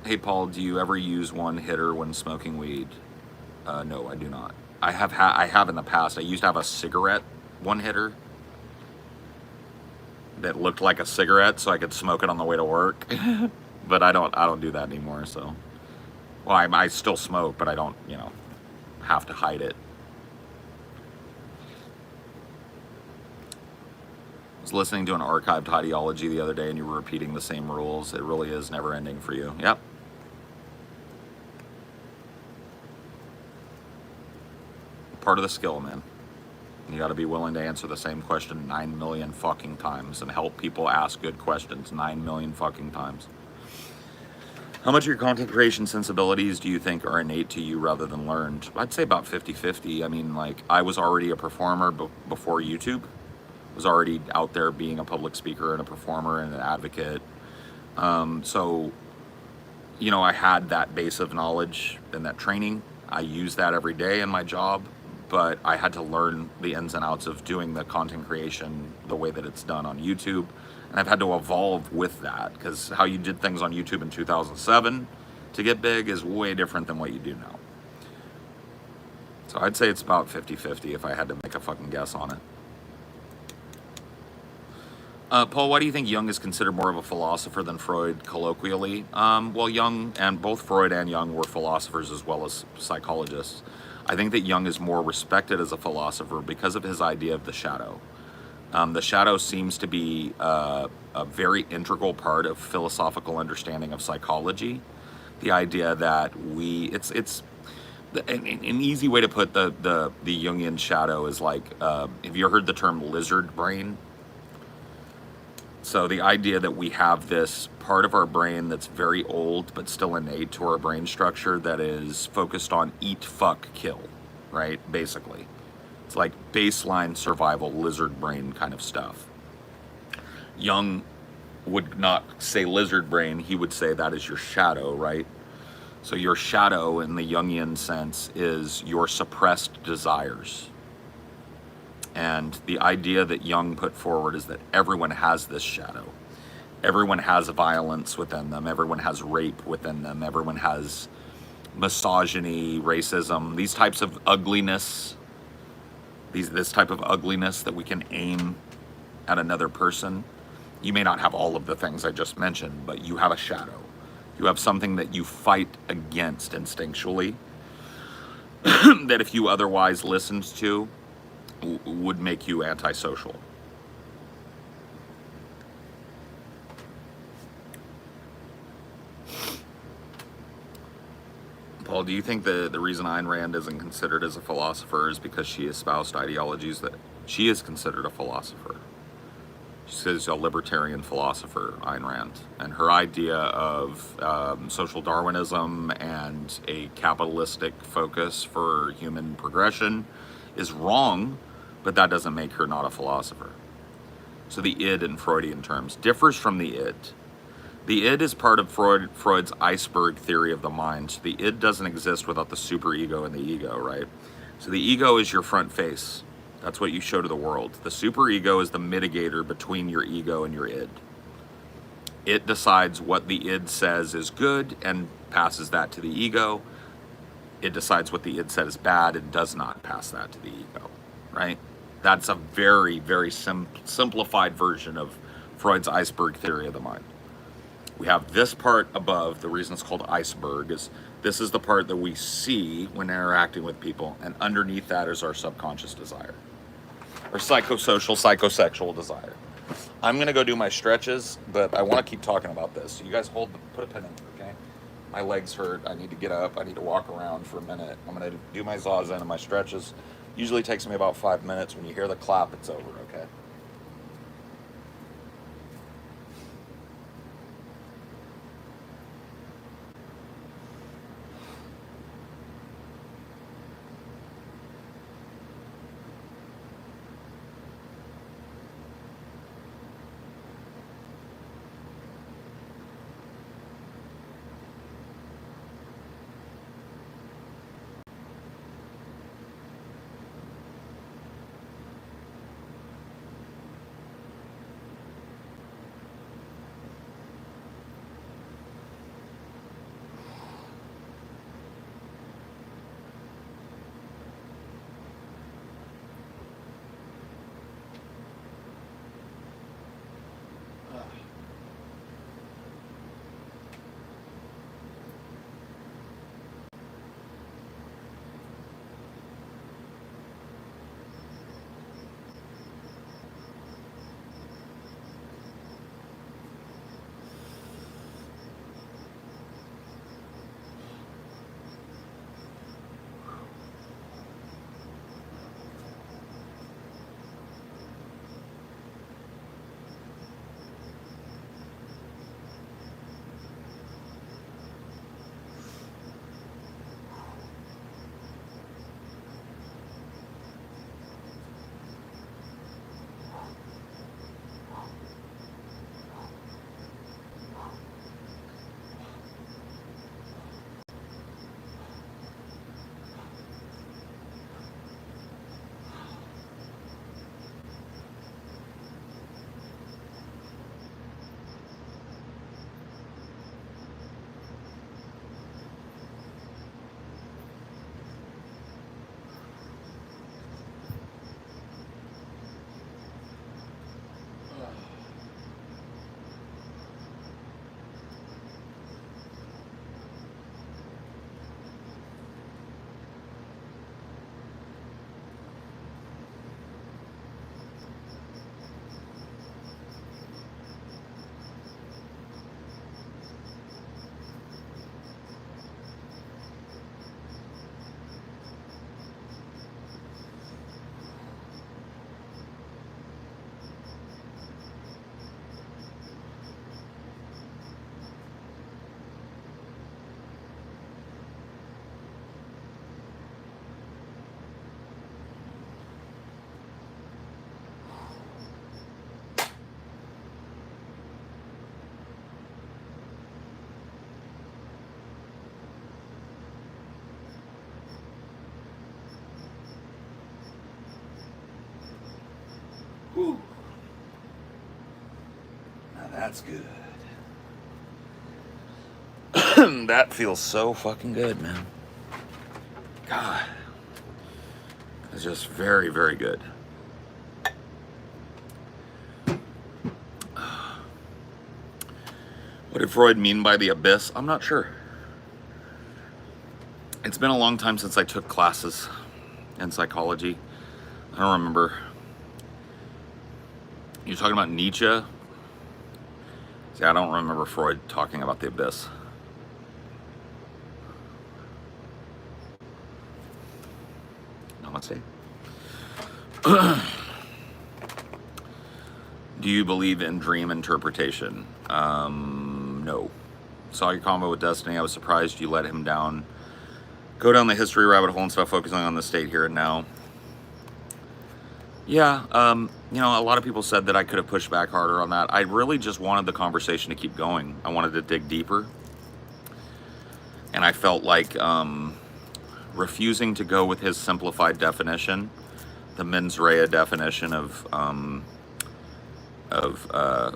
Hey Paul, do you ever use one hitter when smoking weed? No, I do not. I have in the past. I used to have a cigarette one hitter that looked like a cigarette, so I could smoke it on the way to work. But I don't do that anymore. So, well, I still smoke, but I don't, have to hide it. I was listening to an archived ideology the other day, and you were repeating the same rules. It really is never ending for you. Yep. Part of the skill, man. You got to be willing to answer the same question 9 million fucking times and help people ask good questions 9 million fucking times. How much of your content creation sensibilities do you think are innate to you rather than learned? I'd say about 50-50. I mean, like, I was already a performer before YouTube. Was already out there being a public speaker and a performer and an advocate. So, I had that base of knowledge and that training. I use that every day in my job, but I had to learn the ins and outs of doing the content creation the way that it's done on YouTube. And I've had to evolve with that, because how you did things on YouTube in 2007 to get big is way different than what you do now. So I'd say it's about 50-50 if I had to make a fucking guess on it. Paul, why do you think Jung is considered more of a philosopher than Freud colloquially? Well, Jung, and both Freud and Jung were philosophers as well as psychologists. I think that Jung is more respected as a philosopher because of his idea of the shadow. The shadow seems to be a very integral part of philosophical understanding of psychology. The idea that it's an easy way to put the Jungian shadow is like, have you ever heard the term lizard brain? So the idea that we have this part of our brain that's very old but still innate to our brain structure that is focused on eat, fuck, kill, right? Basically. It's like baseline survival, lizard brain kind of stuff. Jung would not say lizard brain, he would say that is your shadow, right? So your shadow in the Jungian sense is your suppressed desires. And the idea that Jung put forward is that everyone has this shadow. Everyone has violence within them. Everyone has rape within them. Everyone has misogyny, racism, these types of ugliness, this type of ugliness that we can aim at another person. You may not have all of the things I just mentioned, but you have a shadow. You have something that you fight against instinctually that if you otherwise listened to, would make you antisocial. Paul, do you think the reason Ayn Rand isn't considered as a philosopher is because she espoused ideologies that she is considered a philosopher? She says a libertarian philosopher, Ayn Rand, and her idea of social Darwinism and a capitalistic focus for human progression is wrong, but that doesn't make her not a philosopher. So the id in Freudian terms differs from the id. The id is part of Freud's iceberg theory of the mind. So the id doesn't exist without the superego and the ego, right? So the ego is your front face. That's what you show to the world. The superego is the mitigator between your ego and your id. It decides what the id says is good and passes that to the ego. It decides what the id said is bad and does not pass that to the ego, right? That's a very, very simplified version of Freud's iceberg theory of the mind. We have this part above. The reason it's called iceberg is this is the part that we see when interacting with people, and underneath that is our subconscious desire, or psychosocial, psychosexual desire. I'm gonna go do my stretches, but I want to keep talking about this. So you guys put a pin in it, okay? My legs hurt. I need to get up. I need to walk around for a minute. I'm gonna do my zazen and my stretches. Usually takes me about 5 minutes. When you hear the clap, it's over, okay? Whew. Now that's good. That feels so fucking good, man. God. It's just very, very good. What did Freud mean by the abyss? I'm not sure. It's been a long time since I took classes in psychology. I don't remember. You're talking about Nietzsche? See, I don't remember Freud talking about the abyss. Namaste. Do you believe in dream interpretation? No. Saw your combo with Destiny. I was surprised you let him down. Go down the history rabbit hole and stop focusing on the state here and now. Yeah, you know, a lot of people said that I could have pushed back harder on that. I really just wanted the conversation to keep going. I wanted to dig deeper. And I felt like refusing to go with his simplified definition, the mens rea definition of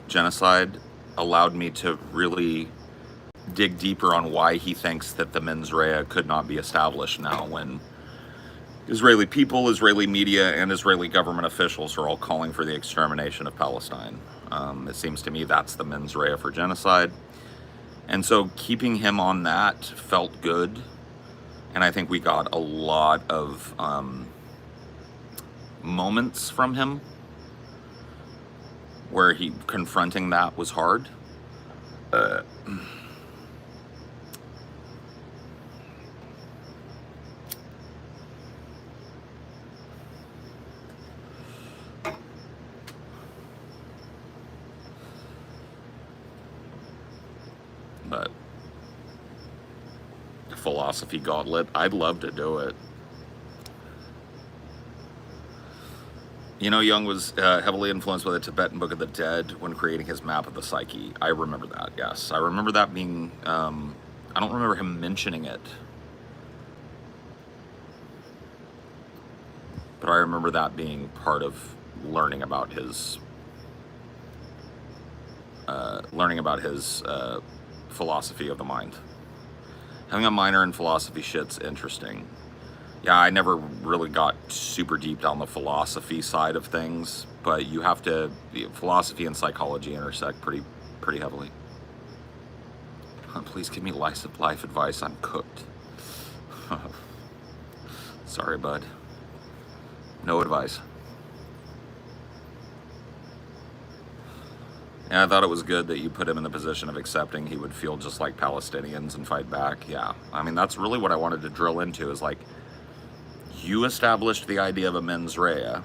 genocide, allowed me to really dig deeper on why he thinks that the mens rea could not be established now when Israeli people, Israeli media, and Israeli government officials are all calling for the extermination of Palestine. It seems to me that's the mens rea for genocide. And so keeping him on that felt good. And I think we got a lot of moments from him where he confronting that was hard. But philosophy gauntlet, I'd love to do it. You know, Jung was heavily influenced by the Tibetan Book of the Dead when creating his map of the psyche. I remember that, yes. I remember that being, I don't remember him mentioning it. But I remember that being part of learning about his philosophy of the mind. Having a minor in philosophy shit's interesting. Yeah, I never really got super deep down the philosophy side of things, but you have to, philosophy and psychology intersect pretty heavily. Please give me life advice, I'm cooked. Sorry, bud. No advice. And I thought it was good that you put him in the position of accepting he would feel just like Palestinians and fight back. Yeah, I mean, that's really what I wanted to drill into is like, you established the idea of a mens rea.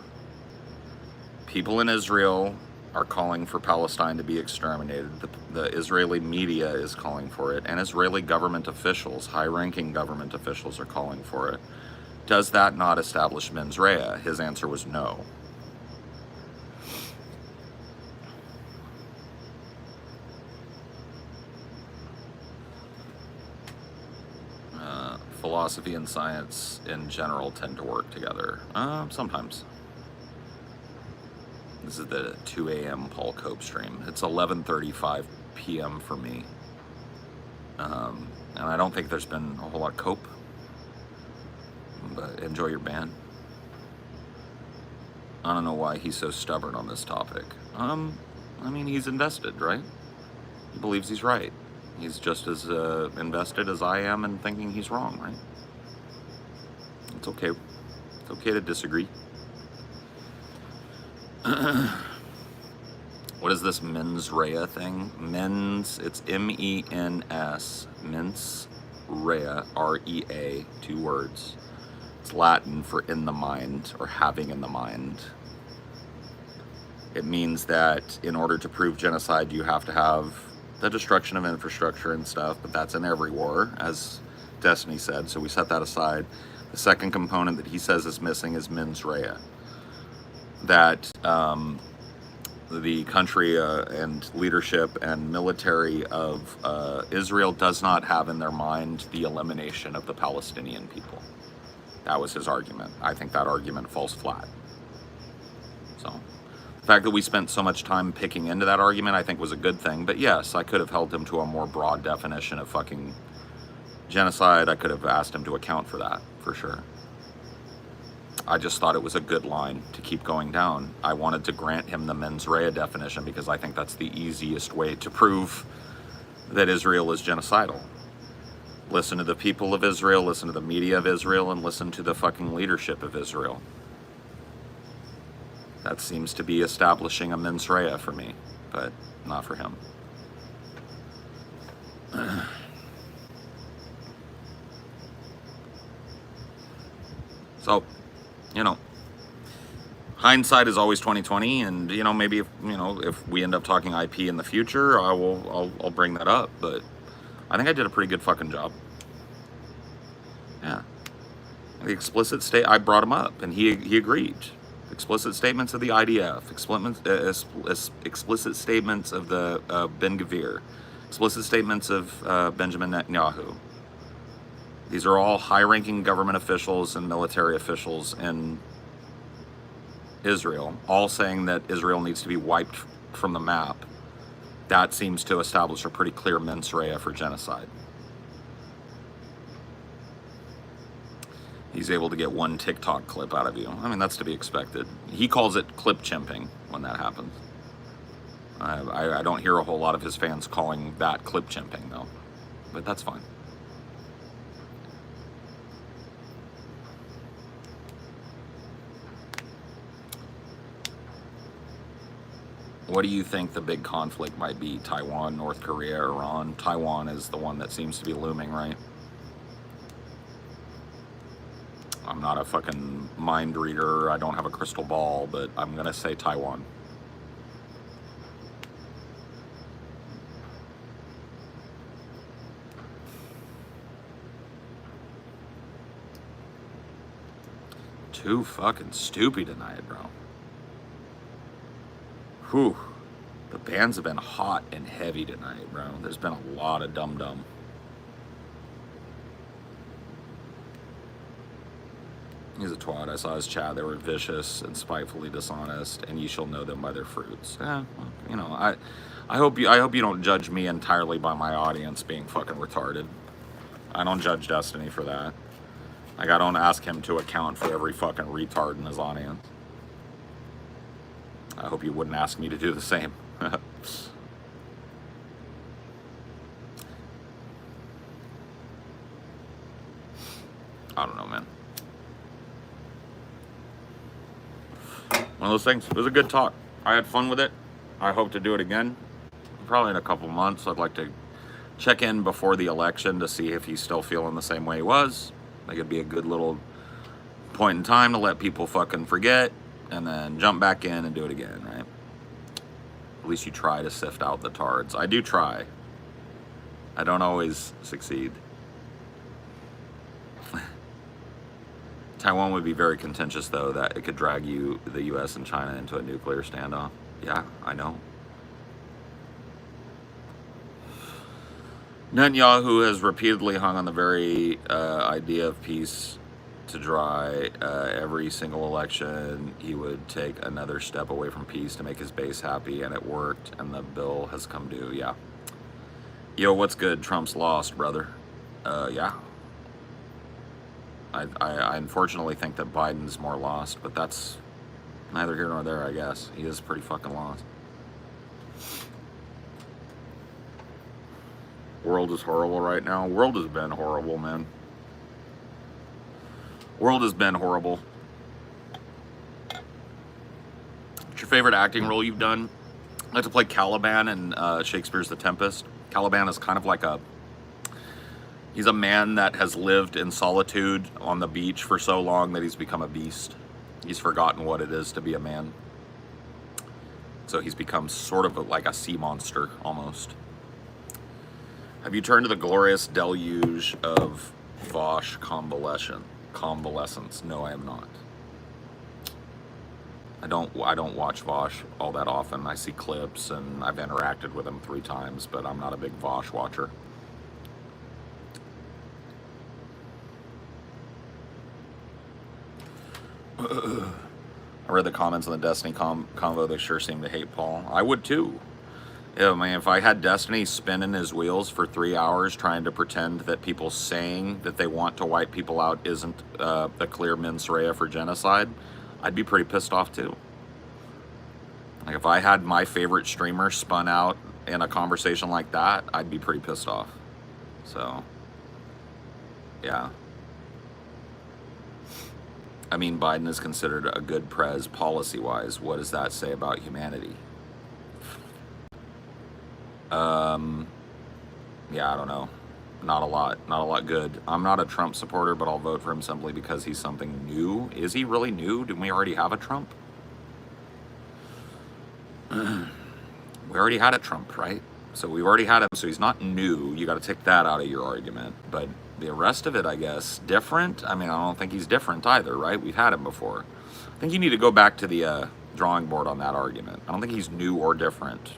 People in Israel are calling for Palestine to be exterminated. The Israeli media is calling for it, and Israeli government officials, high-ranking government officials, are calling for it. Does that not establish mens rea? His answer was no. Philosophy and science in general tend to work together. Sometimes. This is the 2 a.m. Paul Cope stream. It's 11:35 p.m. for me. And I don't think there's been a whole lot of Cope. But enjoy your band. I don't know why he's so stubborn on this topic. I mean, he's invested, right? He believes he's right. He's just as invested as I am in thinking he's wrong, right? It's okay. It's okay to disagree. What is this mens rea thing? Mens, it's M-E-N-S. Mens rea, R-E-A, 2 words. It's Latin for in the mind or having in the mind. It means that in order to prove genocide, you have to have the destruction of infrastructure and stuff, but that's in every war, as Destiny said, so we set that aside. The second component that he says is missing is mens rea. That the country and leadership and military of Israel does not have in their mind the elimination of the Palestinian people. That was his argument. I think that argument falls flat. So the fact that we spent so much time picking into that argument, I think was a good thing. But yes, I could have held him to a more broad definition of fucking genocide. I could have asked him to account for that, for sure. I just thought it was a good line to keep going down. I wanted to grant him the mens rea definition because I think that's the easiest way to prove that Israel is genocidal. Listen to the people of Israel, listen to the media of Israel, and listen to the fucking leadership of Israel. That seems to be establishing a mens rea for me, but not for him. So, you know, hindsight is always 20/20, and you know, maybe if we end up talking IP in the future, I'll bring that up. But I think I did a pretty good fucking job. Yeah, the explicit state, I brought him up, and he agreed. explicit statements of the IDF, explicit statements of the Ben Gvir, explicit statements of Benjamin Netanyahu. These are all high-ranking government officials and military officials in Israel, all saying that Israel needs to be wiped from the map. That seems to establish a pretty clear mens rea for genocide. He's able to get one TikTok clip out of you. I mean, that's to be expected. He calls it clip chimping when that happens. I don't hear a whole lot of his fans calling that clip chimping, though. But that's fine. What do you think the big conflict might be? Taiwan, North Korea, Iran? Taiwan is the one that seems to be looming, right? I'm not a fucking mind reader. I don't have a crystal ball, but I'm going to say Taiwan. Too fucking stupid tonight, bro. Whew. The bands have been hot and heavy tonight, bro. There's been a lot of dum-dum. He's a twat. I saw his chat. They were vicious and spitefully dishonest, and you shall know them by their fruits. Yeah, well, you know, I hope you don't judge me entirely by my audience being fucking retarded. I don't judge Destiny for that. Like, I don't ask him to account for every fucking retard in his audience. I hope you wouldn't ask me to do the same. I don't know, man. One of those things. It was a good talk. I had fun with it. I hope to do it again. Probably in a couple months. I'd like to check in before the election to see if he's still feeling the same way he was. I think it'd be a good little point in time to let people fucking forget and then jump back in and do it again, right? At least you try to sift out the tards. I do try. I don't always succeed. Taiwan would be very contentious, though, that it could drag the U.S. and China into a nuclear standoff. Yeah, I know. Netanyahu has repeatedly hung on the very idea of peace to dry. Every single election, he would take another step away from peace to make his base happy, and it worked, and the bill has come due. Yeah. Yo, what's good? Trump's lost, brother. Yeah. I unfortunately think that Biden's more lost, but that's neither here nor there, I guess. He is pretty fucking lost. World is horrible right now. World has been horrible, man. World has been horrible. What's your favorite acting role you've done? I like to play Caliban in Shakespeare's The Tempest. Caliban is kind of like he's a man that has lived in solitude on the beach for so long that he's become a beast. He's forgotten what it is to be a man. So he's become sort of like a sea monster, almost. Have you turned to the glorious deluge of Vosch convalescence? No, I have not. I don't watch Vosch all that often. I see clips and I've interacted with him 3 times, but I'm not a big Vosch watcher. I read the comments on the Destiny convo. They sure seem to hate Paul. I would too. Yeah, man, if I had Destiny spinning his wheels for 3 hours trying to pretend that people saying that they want to wipe people out isn't a clear mens rea for genocide, I'd be pretty pissed off too. Like, if I had my favorite streamer spun out in a conversation like that, I'd be pretty pissed off. So, yeah. I mean, Biden is considered a good prez policy-wise. What does that say about humanity? Yeah, I don't know. Not a lot good. I'm not a Trump supporter, but I'll vote for him simply because he's something new. Is he really new? Didn't we already have a Trump? We already had a Trump, right? So we've already had him, so he's not new. You got to take that out of your argument. But the rest of it, I guess, different? I mean, I don't think he's different either, right? We've had him before. I think you need to go back to the drawing board on that argument. I don't think he's new or different.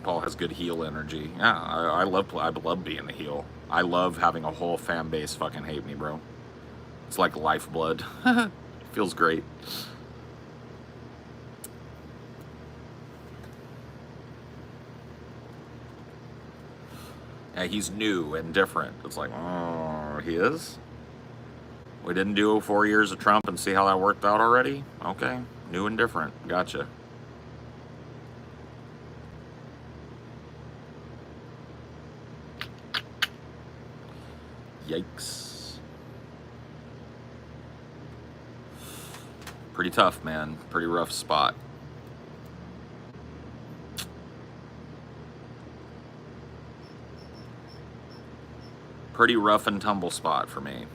Paul has good heel energy. Yeah, I love being the heel. I love having a whole fan base fucking hate me, bro. It's like lifeblood. Feels great. Yeah, he's new and different. It's like, oh, he is? We didn't do 4 years of Trump and see how that worked out already? Okay, new and different. Gotcha. Yikes. Pretty tough, man. Pretty rough spot. Pretty rough and tumble spot for me.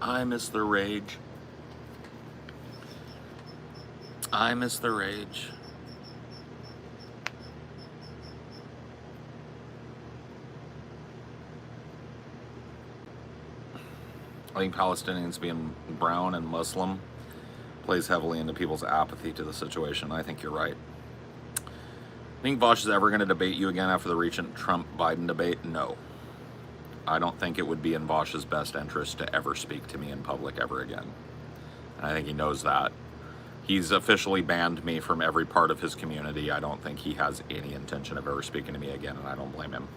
I miss the rage. I miss the rage. I think Palestinians being brown and Muslim plays heavily into people's apathy to the situation. I think you're right. Think Vosch is ever going to debate you again after the recent Trump-Biden debate? No. I don't think it would be in Vosch's best interest to ever speak to me in public ever again. And I think he knows that. He's officially banned me from every part of his community. I don't think he has any intention of ever speaking to me again, and I don't blame him.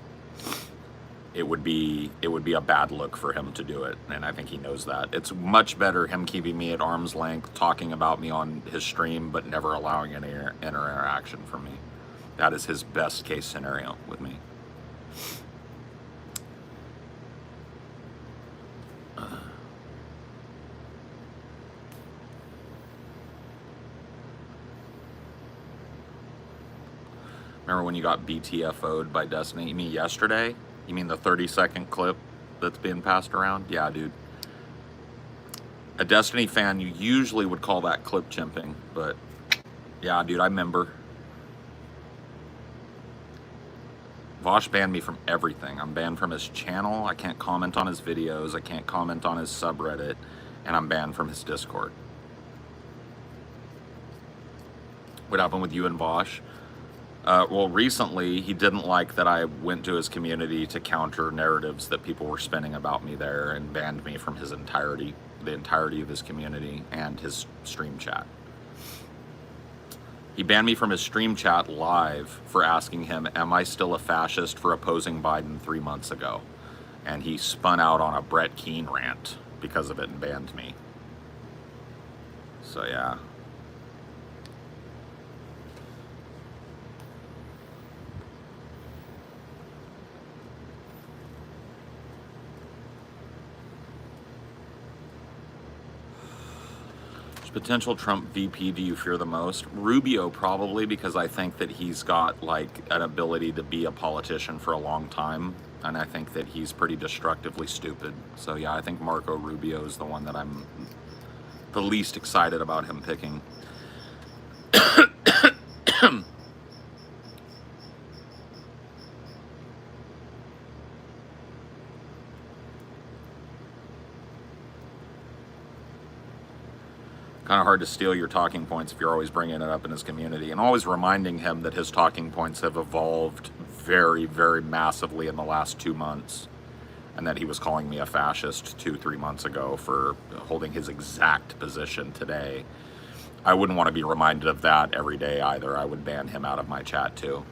It would be a bad look for him to do it, and I think he knows that. It's much better him keeping me at arm's length, talking about me on his stream, but never allowing any interaction from me. That is his best case scenario with me. Remember when you got BTFO'd by Destiny? You mean yesterday? You mean the 30-second clip that's being passed around? Yeah, dude. A Destiny fan, you usually would call that clip chimping, but yeah, dude, I remember. Vosch banned me from everything. I'm banned from his channel. I can't comment on his videos. I can't comment on his subreddit, and I'm banned from his Discord. What happened with you and Vosch? Well, recently, he didn't like that I went to his community to counter narratives that people were spinning about me there, and banned me from his entirety, the entirety of his community and his stream chat. He banned me from his stream chat live for asking him, am I still a fascist for opposing Biden 3 months ago? And he spun out on a Brett Keane rant because of it and banned me. So yeah. Potential Trump VP do you fear the most? Rubio, probably, because I think that he's got like an ability to be a politician for a long time, and I think that he's pretty destructively stupid. So yeah, I think Marco Rubio is the one that I'm the least excited about him picking. Kind of hard to steal your talking points if you're always bringing it up in his community, and always reminding him that his talking points have evolved very, very massively in the last 2 months, and that he was calling me a fascist 2-3 months ago for holding his exact position today. I wouldn't want to be reminded of that every day either. I would ban him out of my chat too.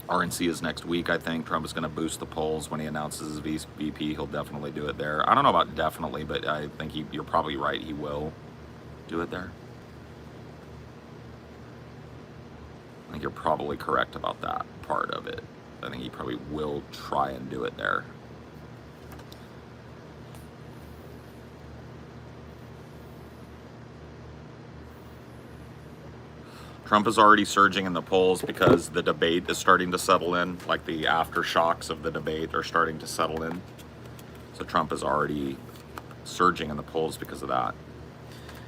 RNC is next week, I think. Trump is going to boost the polls when he announces his VP. He'll definitely do it there. I don't know about definitely, but I think you're probably right. He will do it there. I think you're probably correct about that part of it. I think he probably will try and do it there. Trump is already surging in the polls because the debate is starting to settle in, like the aftershocks of the debate are starting to settle in. So Trump is already surging in the polls because of that.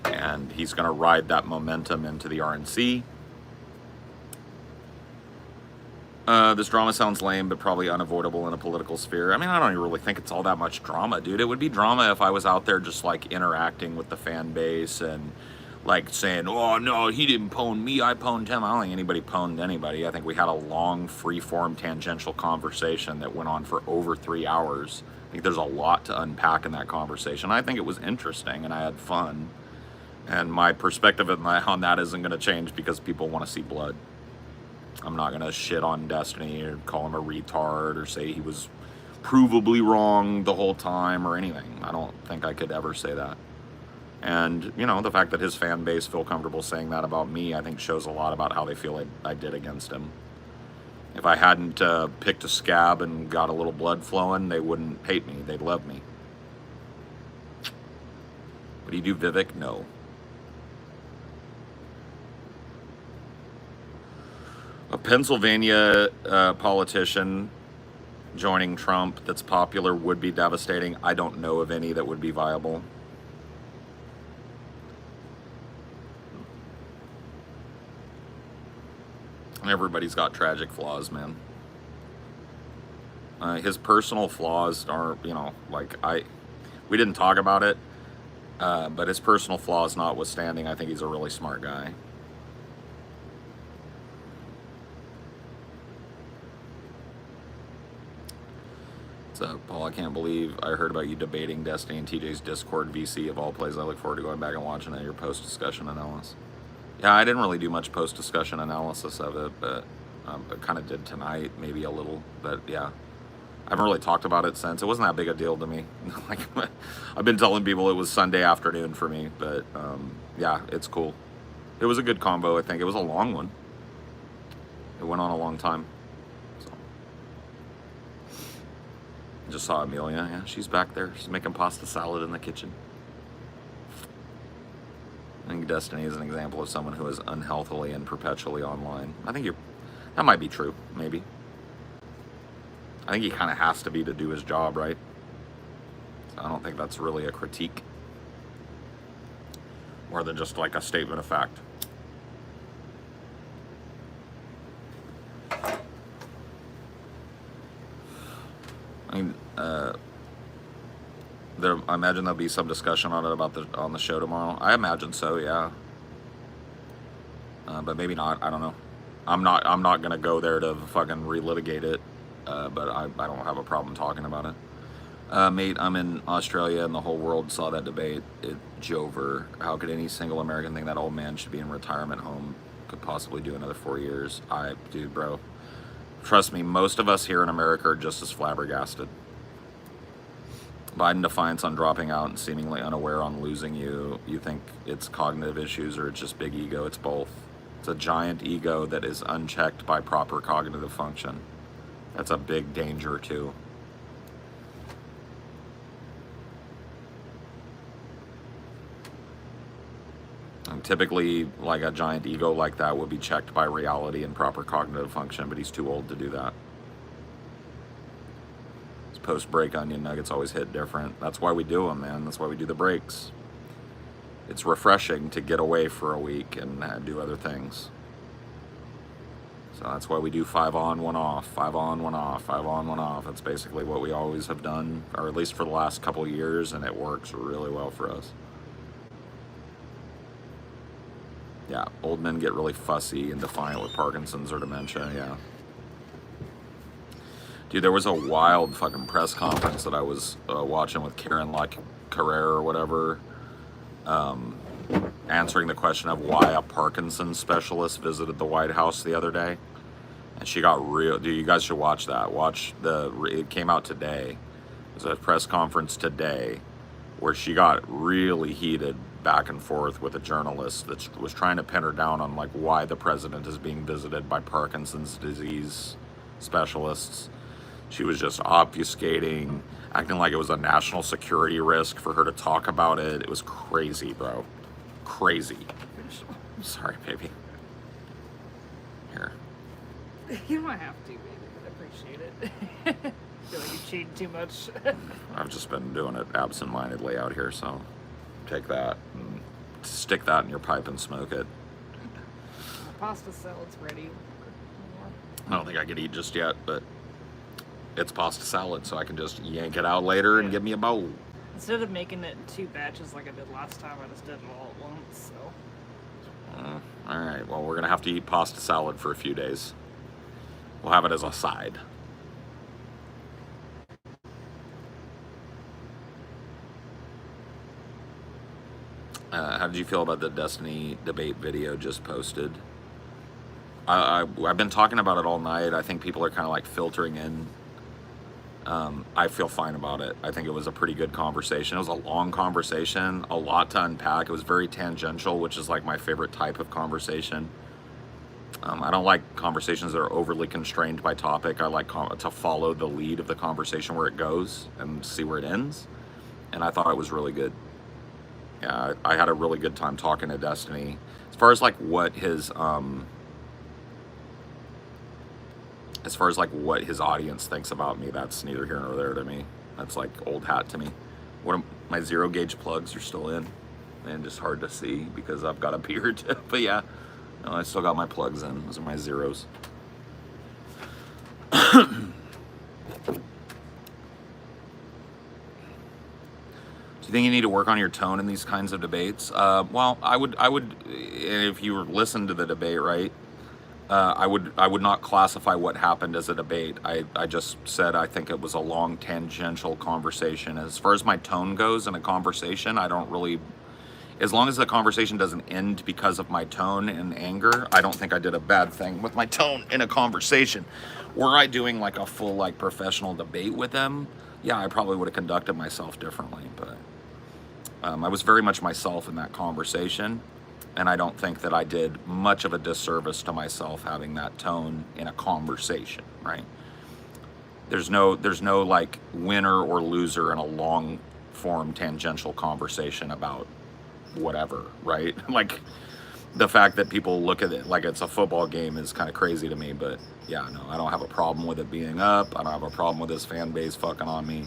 And he's going to ride that momentum into the RNC. This drama sounds lame, but probably unavoidable in a political sphere. I mean, I don't even really think it's all that much drama, dude. It would be drama if I was out there just like interacting with the fan base and like saying, oh no, he didn't pwn me, I pwned him. I don't think anybody pwned anybody. I think we had a long, free-form, tangential conversation that went on for over 3 hours. I think there's a lot to unpack in that conversation. I think it was interesting and I had fun. And my perspective on that isn't going to change because people want to see blood. I'm not going to shit on Destiny or call him a retard or say he was provably wrong the whole time or anything. I don't think I could ever say that. And, you know, the fact that his fan base feel comfortable saying that about me, I think shows a lot about how they feel I did against him. If I hadn't picked a scab and got a little blood flowing, they wouldn't hate me. They'd love me. Would he do Vivek? No. A Pennsylvania politician joining Trump that's popular would be devastating. I don't know of any that would be viable. Everybody's got tragic flaws, man. His personal flaws are, you know, like we didn't talk about it, but his personal flaws notwithstanding, I think he's a really smart guy. Paul, I can't believe I heard about you debating Destiny and TJ's Discord VC of all places. I look forward to going back and watching your post-discussion analysis. Yeah, I didn't really do much post-discussion analysis of it, but I kind of did tonight, maybe a little. But yeah, I haven't really talked about it since. It wasn't that big a deal to me. Like, I've been telling people it was Sunday afternoon for me, but yeah, it's cool. It was a good combo, I think. It was a long one. It went on a long time. Just saw Amelia. Yeah, she's back there. She's making pasta salad in the kitchen. I think Destiny is an example of someone who is unhealthily and perpetually online. I think that might be true, maybe. I think he kind of has to be to do his job, right? So I don't think that's really a critique. More than just like a statement of fact. I mean, I imagine there'll be some discussion on it on the show tomorrow. I imagine so, yeah. But maybe not. I don't know. I'm not gonna go there to fucking relitigate it. But I don't have a problem talking about it. Mate, I'm in Australia and the whole world saw that debate. Jover. How could any single American think that old man should be in retirement home? Could possibly do another 4 years. Dude, bro. Trust me, most of us here in America are just as flabbergasted. Biden defiance on dropping out and seemingly unaware on losing you. You think it's cognitive issues or it's just big ego? It's both. It's a giant ego that is unchecked by proper cognitive function. That's a big danger too. And typically, like a giant ego like that would be checked by reality and proper cognitive function, but he's too old to do that. His post-break onion nuggets always hit different. That's why we do them, man. That's why we do the breaks. It's refreshing to get away for a week and do other things. So that's why we do 5 on, 1 off, 5 on, 1 off, 5 on, 1 off. That's basically what we always have done, or at least for the last couple of years, and it works really well for us. Yeah, old men get really fussy and defiant with Parkinson's or dementia, yeah. Dude, there was a wild fucking press conference that I was watching with Karen Carrere or whatever, answering the question of why a Parkinson's specialist visited the White House the other day. And she got real, dude, you guys should watch that. It came out today. It was a press conference today where she got really heated back and forth with a journalist that was trying to pin her down on like why the president is being visited by Parkinson's disease specialists. She was just obfuscating, acting like it was a national security risk for her to talk about it. It was crazy, bro. Crazy. Sorry, baby. You don't have to, baby. I appreciate it. I feel like you're cheating too much. I've just been doing it absentmindedly out here, so take that and stick that in your pipe and smoke it. My pasta salad's ready. I don't think I could eat just yet, but it's pasta salad, so I can just yank it out later and give me a bowl. Instead of making it in 2 batches like I did last time, I just did it all at once, so. All right, well, we're going to have to eat pasta salad for a few days. We'll have it as a side. How did you feel about the Destiny debate video just posted? I've been talking about it all night. I think people are kind of like filtering in. I feel fine about it. I think it was a pretty good conversation. It was a long conversation, a lot to unpack. It was very tangential, which is like my favorite type of conversation. I don't like conversations that are overly constrained by topic. I like to follow the lead of the conversation where it goes and see where it ends. And I thought it was really good. Yeah, I had a really good time talking to Destiny. As far as like what his audience thinks about me, that's neither here nor there to me. That's like old hat to me. My 0 gauge plugs are still in, and just hard to see because I've got a beard. But yeah, no, I still got my plugs in. Those are my zeros. Do you think you need to work on your tone in these kinds of debates? Well, I would, if you listen to the debate, right? I would not classify what happened as a debate. I just said I think it was a long tangential conversation. As far as my tone goes in a conversation, I don't really, as long as the conversation doesn't end because of my tone and anger, I don't think I did a bad thing with my tone in a conversation. Were I doing like a full like professional debate with them, yeah, I probably would have conducted myself differently, but I was very much myself in that conversation. And I don't think that I did much of a disservice to myself having that tone in a conversation, right? There's no like winner or loser in a long form tangential conversation about whatever, right? Like the fact that people look at it like it's a football game is kind of crazy to me, but yeah, no, I don't have a problem with it being up. I don't have a problem with this fan base fucking on me.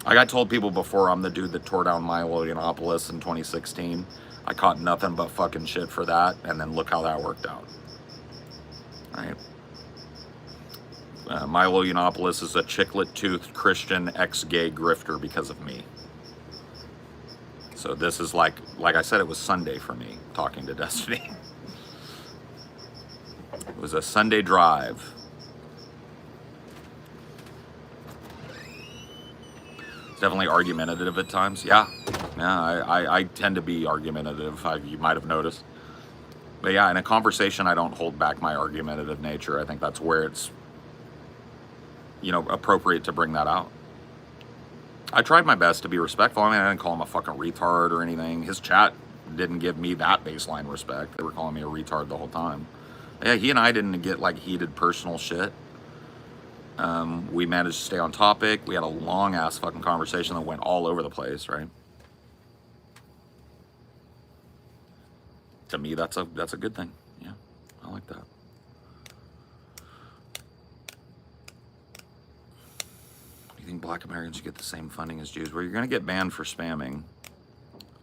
Like I told people before, I'm the dude that tore down Milo Yiannopoulos in 2016. I caught nothing but fucking shit for that, and then look how that worked out. Right? Milo Yiannopoulos is a chiclet-toothed Christian ex-gay grifter because of me. So this is like I said, it was Sunday for me talking to Destiny. It was a Sunday drive. Definitely argumentative at times. Yeah, I tend to be argumentative. You might have noticed. But yeah, in a conversation, I don't hold back my argumentative nature. I think that's where it's, appropriate to bring that out. I tried my best to be respectful. I mean, I didn't call him a fucking retard or anything. His chat didn't give me that baseline respect. They were calling me a retard the whole time. Yeah, he and I didn't get like heated personal shit. We managed to stay on topic. We had a long ass fucking conversation that went all over the place, right? To me, that's a good thing. Yeah, I like that. Do you think Black Americans should get the same funding as Jews? Well, you're going to get banned for spamming.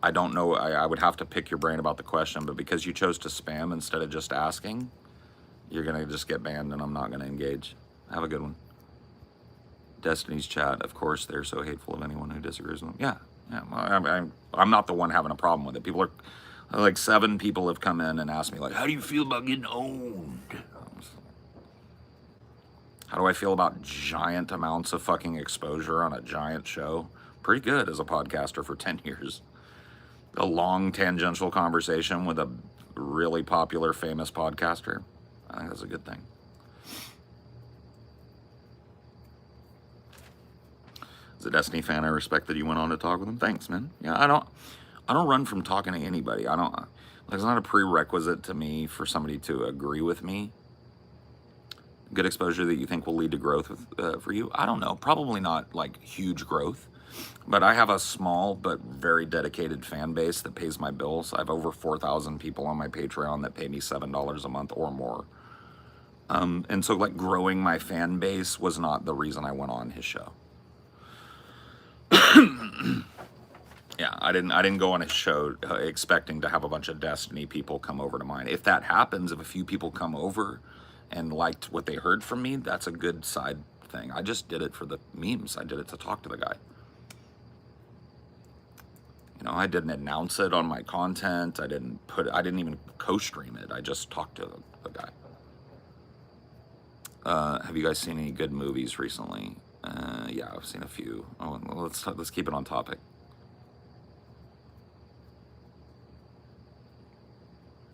I don't know. I would have to pick your brain about the question, but because you chose to spam instead of just asking, you're going to just get banned, and I'm not going to engage. Have a good one. Destiny's chat, of course, they're so hateful of anyone who disagrees with them. Yeah. I'm not the one having a problem with it. People are, like 7 people have come in and asked me, like, how do you feel about getting owned? How do I feel about giant amounts of fucking exposure on a giant show? Pretty good as a podcaster for 10 years. A long tangential conversation with a really popular, famous podcaster. I think that's a good thing. As a Destiny fan, I respect that you went on to talk with him. Thanks, man. Yeah, I don't run from talking to anybody. It's not a prerequisite to me for somebody to agree with me. Good exposure that you think will lead to growth for you? I don't know. Probably not like huge growth, but I have a small but very dedicated fan base that pays my bills. I have over 4,000 people on my Patreon that pay me $7 a month or more. And so like growing my fan base was not the reason I went on his show. Yeah, I didn't go on his show expecting to have a bunch of Destiny people come over to mine. If that happens, if a few people come over and liked what they heard from me, that's a good side thing. I just did it for the memes. I did it to talk to the guy. You know, I didn't announce it on my content. I didn't even co-stream it. I just talked to the guy. Have you guys seen any good movies recently? Yeah, I've seen a few. Oh, well, let's keep it on topic.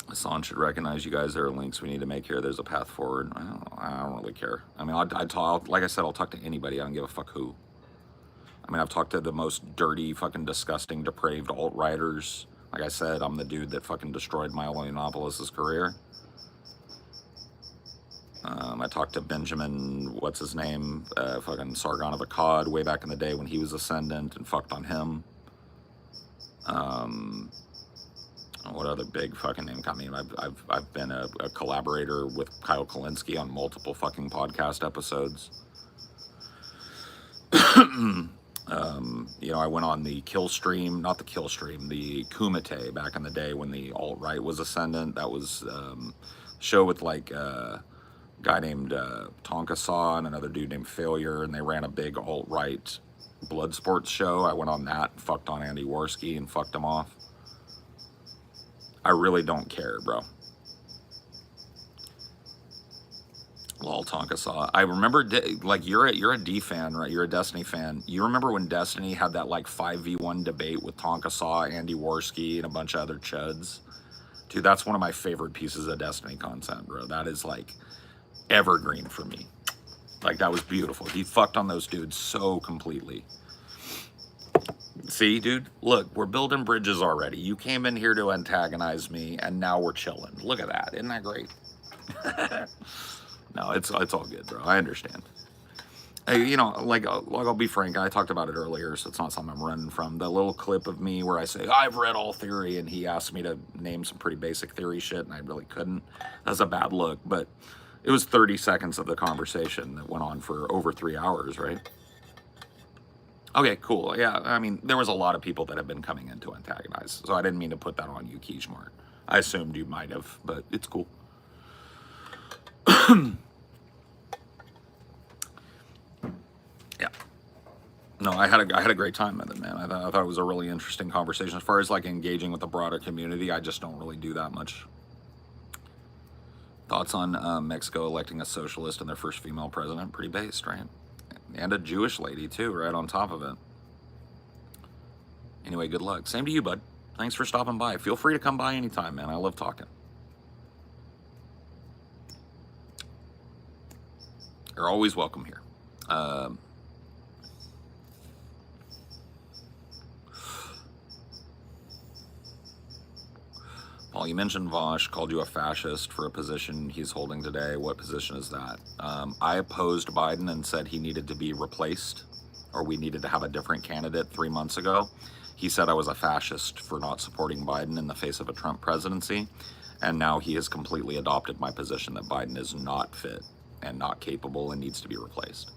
Hassan should recognize you guys. There are links we need to make here. There's a path forward. I don't really care. I mean, like I said, I'll talk to anybody. I don't give a fuck who. I mean, I've talked to the most dirty, fucking disgusting, depraved alt-righters. Like I said, I'm the dude that fucking destroyed Milo Yiannopoulos' career. I talked to Benjamin, what's his name, fucking Sargon of Akkad way back in the day when he was ascendant and fucked on him. What other big fucking name? I mean, I've been a collaborator with Kyle Kalinske on multiple fucking podcast episodes. You know, I went on the kill stream, not the kill stream, the Kumite back in the day when the alt-right was ascendant. That was a show with like a guy named Tonka Saw and another dude named Failure, and they ran a big alt-right blood sports show. I went on that, fucked on Andy Worski and fucked him off. I really don't care, bro. Lol, Tonka Saw. I remember, like, you're a D fan, right? You're a Destiny fan. You remember when Destiny had that, like, 5v1 debate with Tonka Saw, Andy Worski, and a bunch of other chuds? Dude, that's one of my favorite pieces of Destiny content, bro. That is, like, evergreen for me. Like, that was beautiful. He fucked on those dudes so completely. See, dude, look, we're building bridges already. You came in here to antagonize me, and now we're chilling. Look at that. Isn't that great? No, it's all good, bro. I understand. Hey, you know, like I'll be frank. I talked about it earlier, so it's not something I'm running from. The little clip of me where I say, I've read all theory, and he asked me to name some pretty basic theory shit, and I really couldn't. That's a bad look, but it was 30 seconds of the conversation that went on for over 3 hours, right? Okay, cool. Yeah, I mean, there was a lot of people that have been coming in to antagonize, so I didn't mean to put that on you, Kishmart. I assumed you might have, but it's cool. Yeah. No, I had a great time with it, man. I thought it was a really interesting conversation. As far as like engaging with the broader community, I just don't really do that much. Thoughts on Mexico electing a socialist and their first female president? Pretty based, right? And a Jewish lady too, right on top of it. Anyway, good luck. Same to you, bud. Thanks for stopping by. Feel free to come by anytime, man. I love talking. You're always welcome here. Paul, you mentioned Vosch called you a fascist for a position he's holding today. What position is that? I opposed Biden and said he needed to be replaced, or we needed to have a different candidate 3 months ago. He said I was a fascist for not supporting Biden in the face of a Trump presidency, and now he has completely adopted my position that Biden is not fit and not capable and needs to be replaced.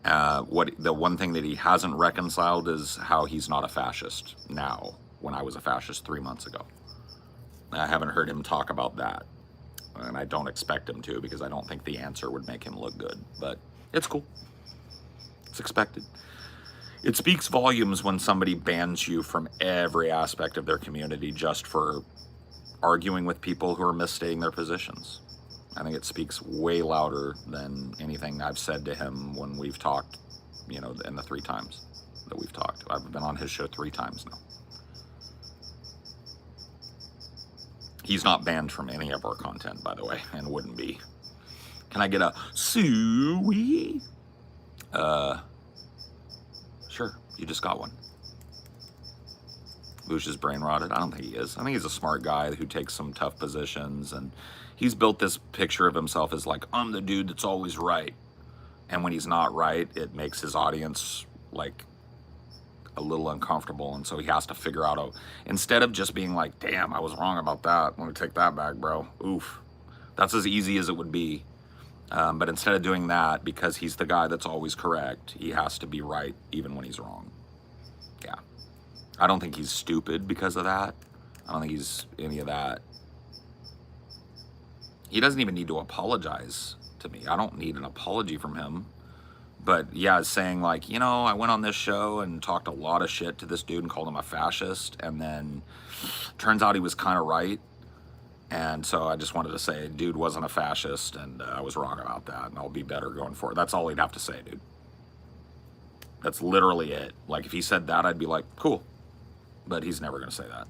The one thing that he hasn't reconciled is how he's not a fascist now, when I was a fascist 3 months ago. I haven't heard him talk about that, and I don't expect him to, because I don't think the answer would make him look good, but it's cool. It's expected. It speaks volumes when somebody bans you from every aspect of their community just for arguing with people who are misstating their positions. I think it speaks way louder than anything I've said to him when we've talked, you know, in the 3 times that we've talked. I've been on his show 3 times now. He's not banned from any of our content, by the way, and wouldn't be. Can I get a suey? Sure, you just got one. Vosch is brain rotted? I don't think he is. I think he's a smart guy who takes some tough positions, and he's built this picture of himself as like, I'm the dude that's always right. And when he's not right, it makes his audience like a little uncomfortable, and so he has to figure out instead of just being like, damn, I was wrong about that, let me take that back, bro. Oof. That's as easy as it would be But instead of doing that, because he's the guy that's always correct, he has to be right even when he's wrong. Yeah. I don't think he's stupid because of that. I don't think he's any of that. He doesn't even need to apologize to me. I don't need an apology from him. But yeah, saying like, you know, I went on this show and talked a lot of shit to this dude and called him a fascist. And then turns out he was kind of right. And so I just wanted to say, dude wasn't a fascist, and I was wrong about that, and I'll be better going forward. That's all he'd have to say, dude. That's literally it. Like, if he said that, I'd be like, cool. But he's never going to say that.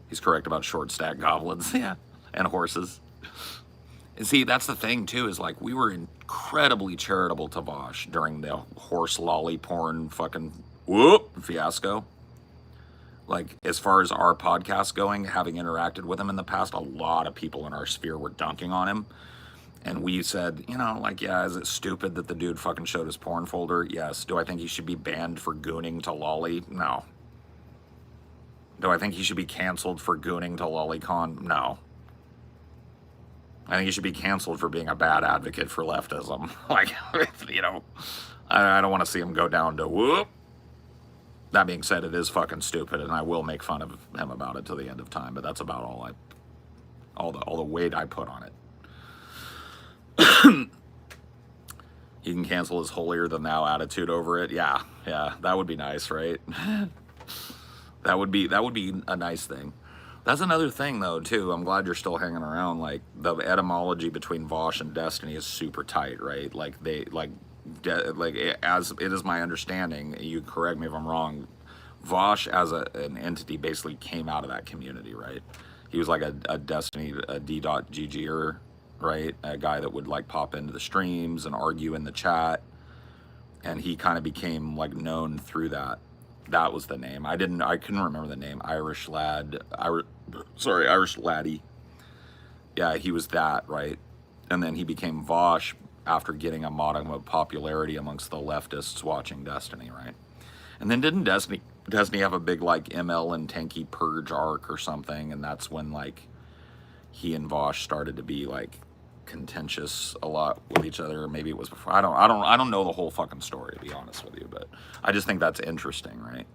He's correct about short stack goblins, yeah, and horses. And see, that's the thing, too, is like, we were incredibly charitable to Vosch during the horse lolly porn fucking whoop fiasco. Like, as far as our podcast going, having interacted with him in the past, a lot of people in our sphere were dunking on him. And we said, you know, like, yeah, is it stupid that the dude fucking showed his porn folder? Yes. Do I think he should be banned for gooning to lolly? No. Do I think he should be canceled for gooning to LollyCon? No. I think he should be canceled for being a bad advocate for leftism. Like, you know, I don't want to see him go down to whoop. That being said, it is fucking stupid, and I will make fun of him about it to the end of time. But that's about all the weight I put on it. He can cancel his holier than thou attitude over it. Yeah, that would be nice, right? that would be a nice thing. That's another thing, though, too. I'm glad you're still hanging around. Like, the etymology between Vosch and Destiny is super tight, right? Like, as it is my understanding, you correct me if I'm wrong, Vosch as an entity basically came out of that community, right? He was like a Destiny, a D.GGer, right? A guy that would like pop into the streams and argue in the chat, and he kind of became like known through that. That was the name. I couldn't remember the name. Irish Laddie. Yeah, he was that, right? And then he became Vosch after getting a modicum of popularity amongst the leftists watching Destiny, right? And then didn't Destiny have a big like ML and Tanky purge arc or something? And that's when like he and Vosch started to be like contentious a lot with each other. Or maybe it was before. I don't know the whole fucking story, to be honest with you, but I just think that's interesting, right?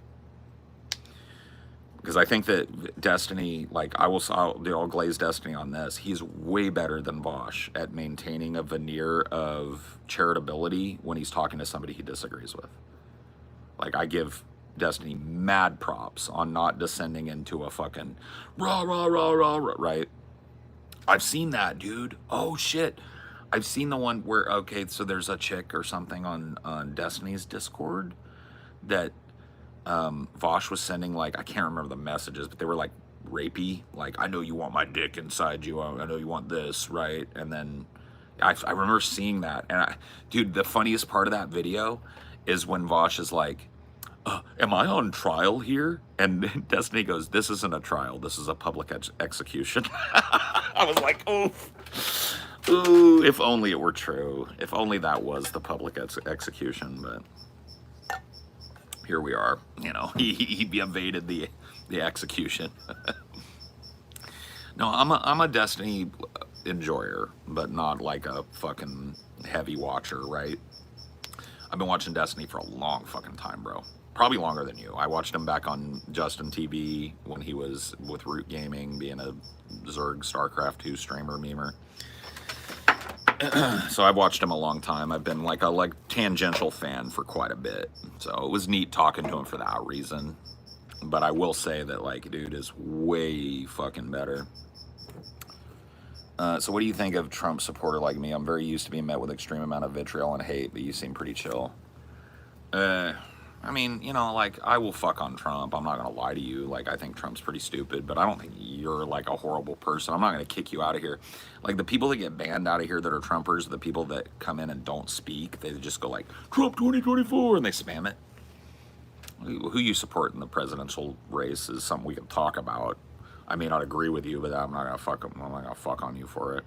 Because I think that Destiny, like, I'll glaze Destiny on this. He's way better than Vosch at maintaining a veneer of charitability when he's talking to somebody he disagrees with. Like, I give Destiny mad props on not descending into a fucking rah, right? I've seen that, dude. Oh, shit. I've seen the one where, okay, so there's a chick or something on Destiny's Discord that Vosch was sending, like, I can't remember the messages, but they were like rapey, like, I know you want my dick inside you, I know you want this, right? And then I remember seeing that, and dude, the funniest part of that video is when Vosch is like, am I on trial here? And Destiny goes, this isn't a trial, this is a public execution. I was like, ooh, if only it were true, if only that was the public execution, but here we are, you know, he evaded the execution. No, I'm a Destiny enjoyer, but not like a fucking heavy watcher, right? I've been watching Destiny for a long fucking time, bro. Probably longer than you. I watched him back on Justin TV when he was with Root Gaming, being a Zerg StarCraft 2 streamer, memer. So I've watched him a long time. I've been like a tangential fan for quite a bit. So it was neat talking to him for that reason. But I will say that, like, dude is way fucking better. So what do you think of Trump supporter like me? I'm very used to being met with extreme amount of vitriol and hate, but you seem pretty chill. I mean, you know, like, I will fuck on Trump. I'm not going to lie to you. Like, I think Trump's pretty stupid, but I don't think you're, like, a horrible person. I'm not going to kick you out of here. Like, the people that get banned out of here that are Trumpers, the people that come in and don't speak, they just go like, Trump 2024, and they spam it. Who you support in the presidential race is something we can talk about. I may not agree with you, but I'm not going to fuck on you for it.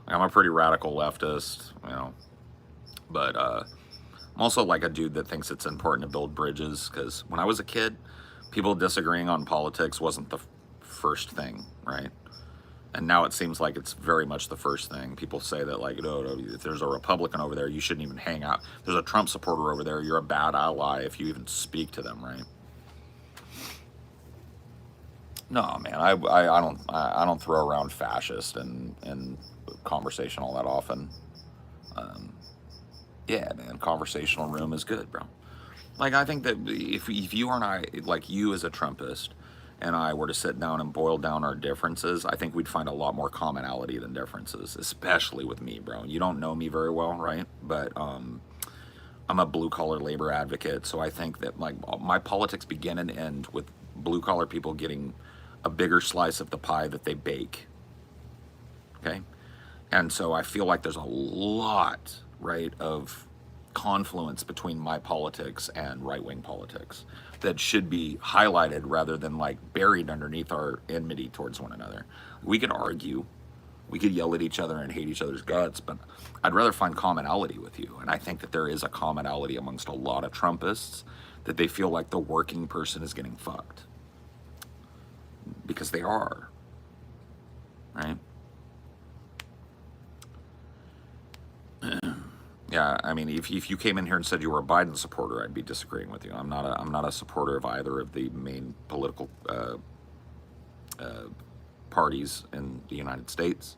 Like, I'm a pretty radical leftist, you know, but, I'm also like a dude that thinks it's important to build bridges, because when I was a kid, people disagreeing on politics wasn't the first thing, right? And now it seems like it's very much the first thing. People say that, like, no, no, if there's a Republican over there, you shouldn't even hang out. If there's a Trump supporter over there, you're a bad ally if you even speak to them, right? No, man, I don't throw around fascist and conversation all that often. Um, yeah, man, conversational room is good, bro. Like, I think that if you and I, like you as a Trumpist, and I were to sit down and boil down our differences, I think we'd find a lot more commonality than differences, especially with me, bro. You don't know me very well, right? But I'm a blue collar labor advocate, so I think that like my politics begin and end with blue collar people getting a bigger slice of the pie that they bake. Okay, and so I feel like there's a lot, right, of confluence between my politics and right wing politics that should be highlighted rather than like buried underneath our enmity towards one another. We could argue, we could yell at each other and hate each other's guts, but I'd rather find commonality with you. And I think that there is a commonality amongst a lot of Trumpists that they feel like the working person is getting fucked. Because they are, right? Yeah, I mean, if you came in here and said you were a Biden supporter, I'd be disagreeing with you. I'm not a supporter of either of the main political parties in the United States,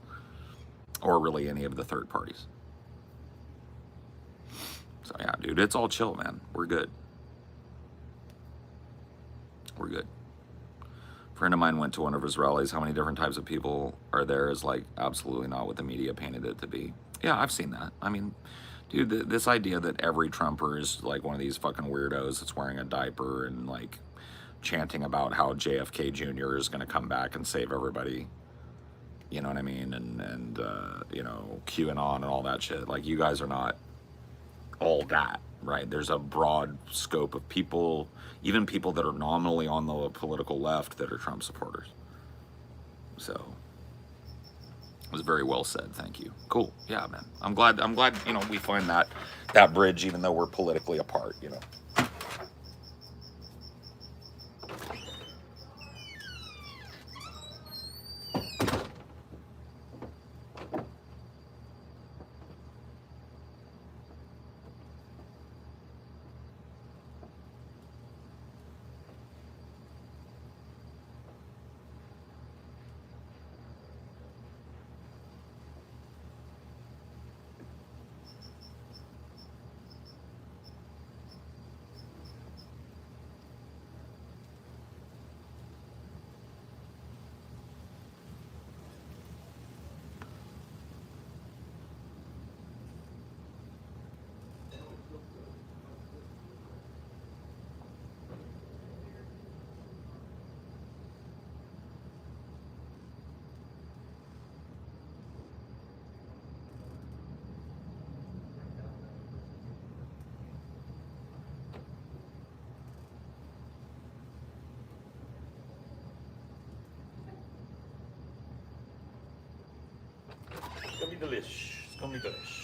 or really any of the third parties. So yeah, dude, it's all chill, man. We're good. We're good. A friend of mine went to one of his rallies. How many different types of people are there is like absolutely not what the media painted it to be. Yeah, I've seen that. I mean, dude, this idea that every Trumper is like one of these fucking weirdos that's wearing a diaper and like chanting about how JFK Jr. is going to come back and save everybody. You know what I mean? And you know, QAnon and all that shit. Like, you guys are not all that, right? There's a broad scope of people, even people that are nominally on the political left, that are Trump supporters. So it was very well said. Thank you. Cool. Yeah, man. I'm glad, you know, we find that bridge, even though we're politically apart, you know. It's gonna be delish. It's gonna be delish.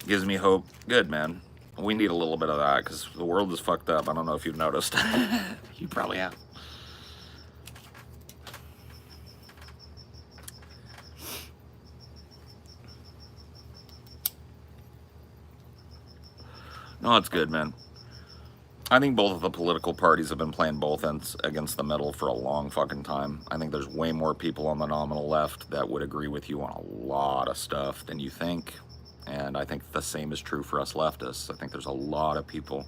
Gives me hope. Good, man. We need a little bit of that because the world is fucked up. I don't know if you've noticed. You probably have. No, it's good, man. I think both of the political parties have been playing both ends against the middle for a long fucking time. I think there's way more people on the nominal left that would agree with you on a lot of stuff than you think. And I think the same is true for us leftists. I think there's a lot of people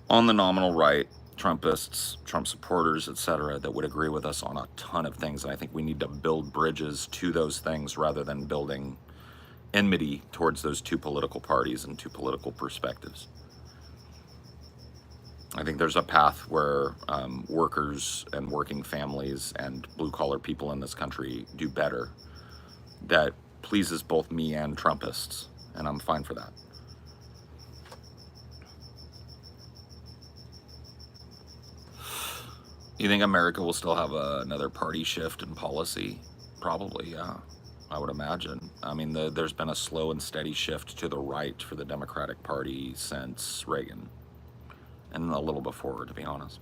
on the nominal right, Trumpists, Trump supporters, etc., that would agree with us on a ton of things. And I think we need to build bridges to those things rather than building enmity towards those two political parties and two political perspectives. I think there's a path where workers and working families and blue-collar people in this country do better that pleases both me and Trumpists, and I'm fine for that. You think America will still have another party shift in policy? Probably, yeah. I would imagine. I mean, there's been a slow and steady shift to the right for the Democratic Party since Reagan, and a little before, to be honest.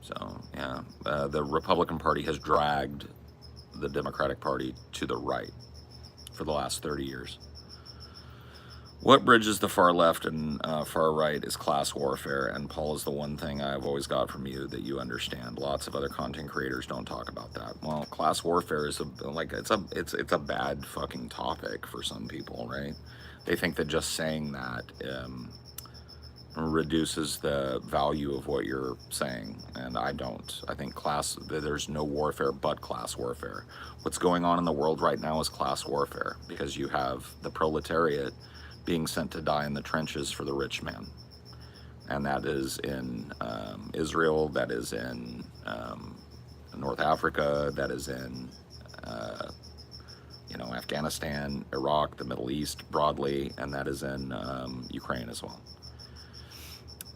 So, yeah, the Republican Party has dragged the Democratic Party to the right for the last 30 years. What bridges the far left and far right is class warfare, and Paul, is the one thing I've always got from you that you understand. Lots of other content creators don't talk about that. Well, class warfare is it's a bad fucking topic for some people, right? They think that just saying that reduces the value of what you're saying, and I don't. I think there's no warfare but class warfare. What's going on in the world right now is class warfare, because you have the proletariat being sent to die in the trenches for the rich man. And that is in Israel, that is in North Africa, that is in Afghanistan, Iraq, the Middle East broadly, and that is in Ukraine as well.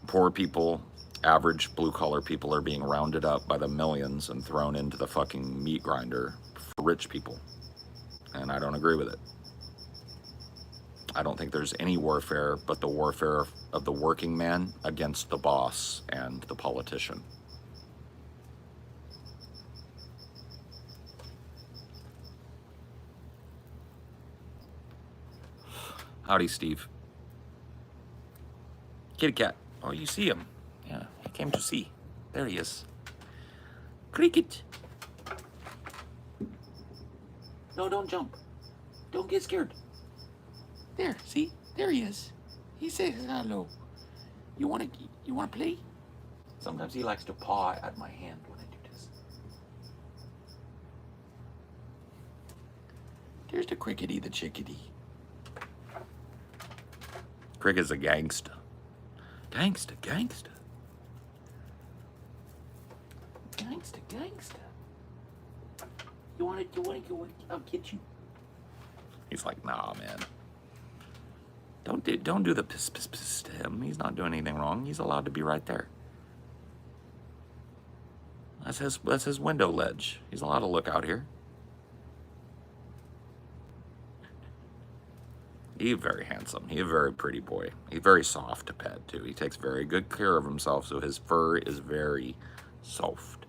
Poor people, average blue-collar people, are being rounded up by the millions and thrown into the fucking meat grinder for rich people. And I don't agree with it. I don't think there's any warfare but the warfare of the working man against the boss and the politician. Howdy, Steve. Kitty cat. Oh, you see him. Yeah, he came to see. There he is. Cricket. No, don't jump. Don't get scared. There, see? There he is. He says hello. You wanna play? Sometimes he likes to paw at my hand when I do this. There's the crickety, the chickadee. Cricket's a gangster. Gangster, gangster. Gangster, gangster. You wanna, I'll get you. He's like, nah, man. Don't do the piss to him. He's not doing anything wrong. He's allowed to be right there. That's his window ledge. He's allowed to look out here. He's very handsome. He's a very pretty boy. He's very soft to pet too. He takes very good care of himself, so his fur is very soft.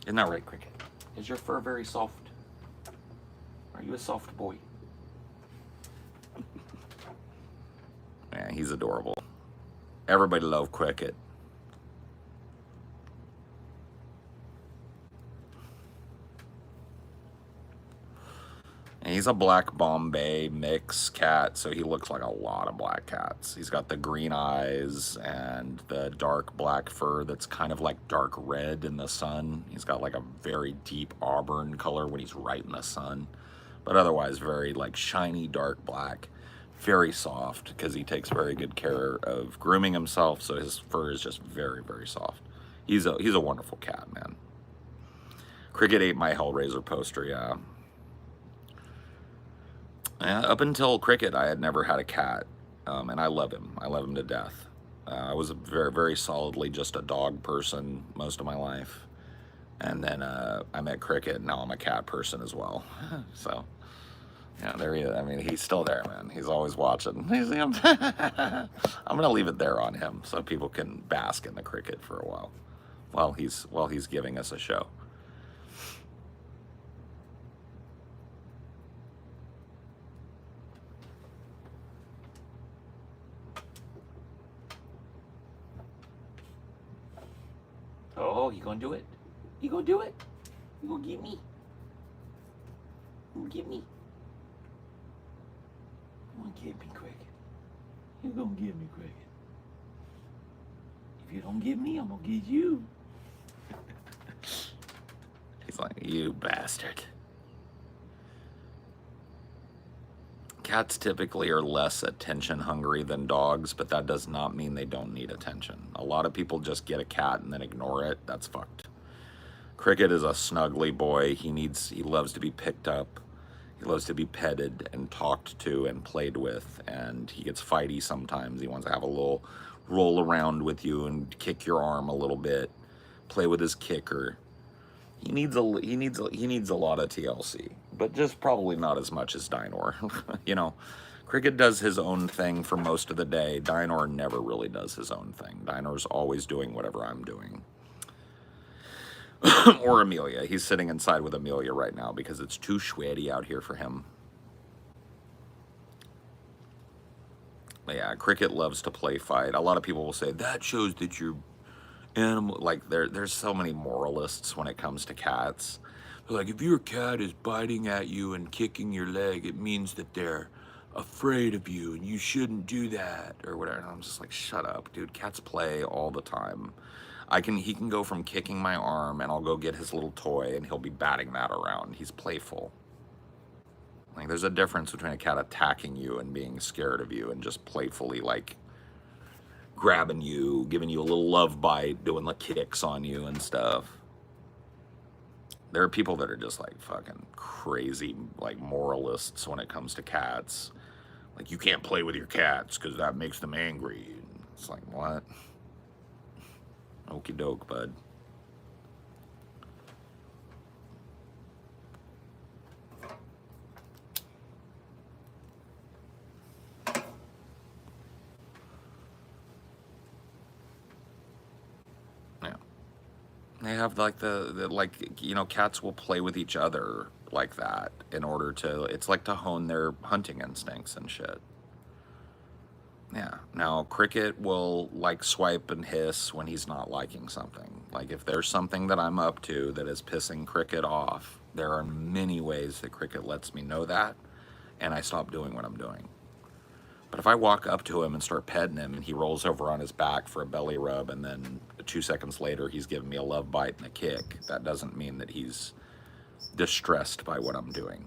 Isn't that right, Cricket? Is your fur very soft? Are you a soft boy? Yeah, he's adorable. Everybody love Cricket. And he's a black Bombay mix cat, so he looks like a lot of black cats. He's got the green eyes and the dark black fur that's kind of like dark red in the sun. He's got like a very deep auburn color when he's right in the sun. But otherwise very like shiny dark black, very soft, because he takes very good care of grooming himself, so his fur is just very, very soft. He's a wonderful cat, man. Cricket ate my Hellraiser poster, yeah. Up until Cricket, I had never had a cat, and I love him. I love him to death. I was a very, very solidly just a dog person most of my life. And then I met Cricket, and now I'm a cat person as well. So, yeah, there he is. I mean, he's still there, man. He's always watching. I'm going to leave it there on him so people can bask in the Cricket for a while while he's giving us a show. Oh, you gonna do it? You gonna do it? You gonna get me? You gonna get me? You gonna get me, Cricket? You gonna get me, Cricket? If you don't get me, I'm gonna get you. He's like, you bastard. Cats typically are less attention hungry than dogs, but that does not mean they don't need attention. A lot of people just get a cat and then ignore it. That's fucked. Cricket is a snuggly boy. He loves to be picked up. He loves to be petted and talked to and played with, and he gets fighty sometimes. He wants to have a little roll around with you and kick your arm a little bit, play with his kicker. He needs a lot of TLC, but just probably not as much as Dinor. You know, Cricket does his own thing for most of the day. Dinor never really does his own thing. Dinor's always doing whatever I'm doing. Or Amelia. He's sitting inside with Amelia right now because it's too sweaty out here for him. But yeah, Cricket loves to play fight. A lot of people will say, that shows that you're animal. Like, there's so many moralists when it comes to cats. They're like, if your cat is biting at you and kicking your leg, it means that they're afraid of you and you shouldn't do that or whatever. And I'm just like, shut up, dude. Cats play all the time. He can go from kicking my arm and I'll go get his little toy and he'll be batting that around. He's playful. Like, there's a difference between a cat attacking you and being scared of you and just playfully, like, grabbing you, giving you a little love bite, doing the kicks on you and stuff. There are people that are just, like, fucking crazy, like, moralists when it comes to cats. Like, you can't play with your cats because that makes them angry. It's like, what? Okie doke, bud. Yeah. They have like you know, cats will play with each other like that in order to, it's like to hone their hunting instincts and shit. Yeah. Now, Cricket will, like, swipe and hiss when he's not liking something. Like, if there's something that I'm up to that is pissing Cricket off, there are many ways that Cricket lets me know that, and I stop doing what I'm doing. But if I walk up to him and start petting him, and he rolls over on his back for a belly rub, and then 2 seconds later he's giving me a love bite and a kick, that doesn't mean that he's distressed by what I'm doing.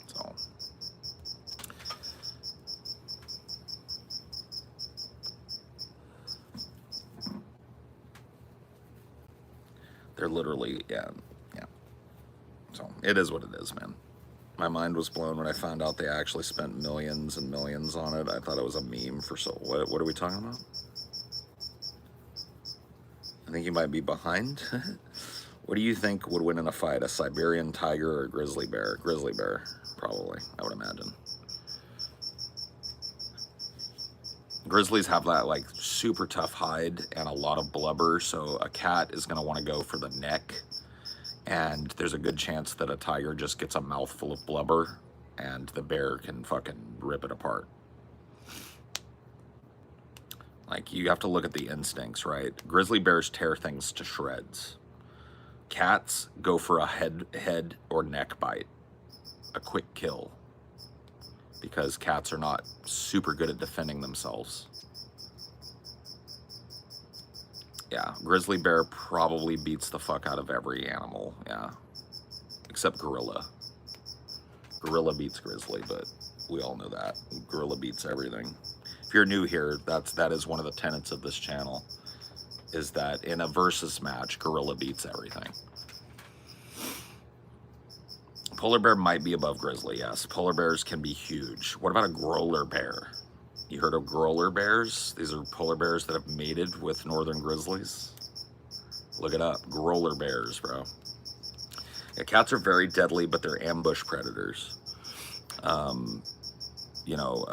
So... they're literally, yeah. So, it is what it is, man. My mind was blown when I found out they actually spent millions and millions on it. I thought it was a meme for what are we talking about? I think you might be behind. What do you think would win in a fight, a Siberian tiger or a grizzly bear? Grizzly bear, probably, I would imagine. Grizzlies have that, like, super tough hide and a lot of blubber, so a cat is going to want to go for the neck, and there's a good chance that a tiger just gets a mouthful of blubber and the bear can fucking rip it apart. Like, you have to look at the instincts, right? Grizzly bears tear things to shreds. Cats go for a head or neck bite, a quick kill, because cats are not super good at defending themselves. Yeah, grizzly bear probably beats the fuck out of every animal, yeah. Except gorilla. Gorilla beats grizzly, but we all know that. Gorilla beats everything. If you're new here, that is one of the tenets of this channel, is that in a versus match, gorilla beats everything. Polar bear might be above grizzly, yes. Polar bears can be huge. What about a growler bear? You heard of growler bears? These are polar bears that have mated with northern grizzlies. Look it up. Growler bears, bro. Yeah, cats are very deadly, but they're ambush predators. You know,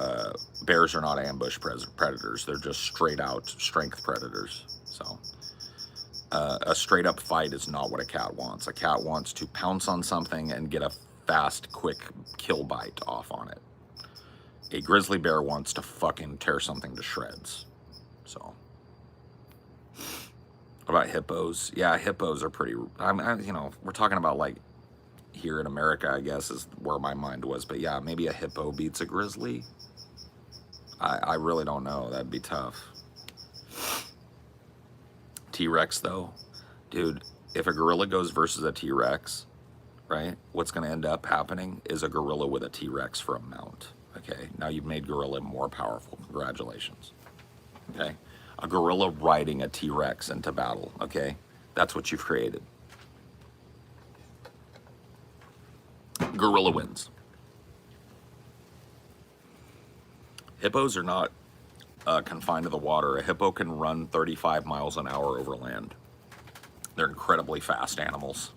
bears are not ambush predators. They're just straight out strength predators. So a straight up fight is not what a cat wants. A cat wants to pounce on something and get a fast, quick kill bite off on it. A grizzly bear wants to fucking tear something to shreds. So, what about hippos? Yeah, hippos are pretty, you know, we're talking about, like, here in America, I guess, is where my mind was. But yeah, maybe a hippo beats a grizzly. I really don't know. That'd be tough. T-Rex, though, dude, if a gorilla goes versus a T-Rex, right, what's going to end up happening is a gorilla with a T-Rex for a mount. Okay, now you've made gorilla more powerful. Congratulations. Okay, a gorilla riding a T-Rex into battle. Okay, that's what you've created. Gorilla wins. Hippos are not confined to the water. A hippo can run 35 miles an hour over land. They're incredibly fast animals.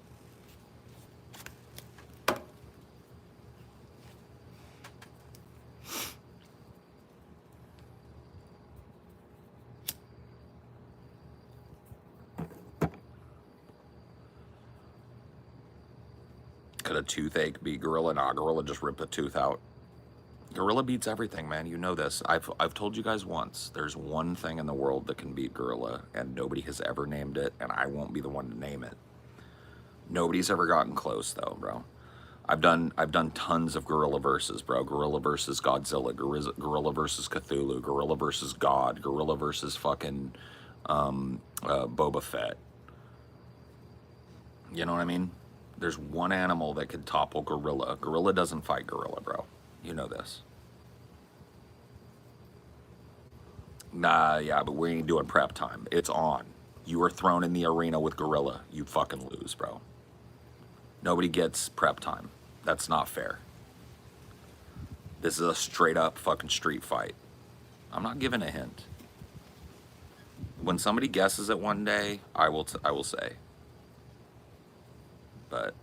Could a toothache beat gorilla? Nah, gorilla just ripped a tooth out. Gorilla beats everything, man. You know this. I've told you guys once. There's one thing in the world that can beat gorilla, and nobody has ever named it, and I won't be the one to name it. Nobody's ever gotten close, though, bro. I've done tons of gorilla verses, bro. Gorilla versus Godzilla, gorilla versus Cthulhu, gorilla versus God, gorilla versus fucking Boba Fett. You know what I mean? There's one animal that could topple gorilla. Gorilla doesn't fight gorilla, bro. You know this. Nah, yeah, but we ain't doing prep time. It's on. You are thrown in the arena with gorilla. You fucking lose, bro. Nobody gets prep time. That's not fair. This is a straight up fucking street fight. I'm not giving a hint. When somebody guesses it one day, I will say. But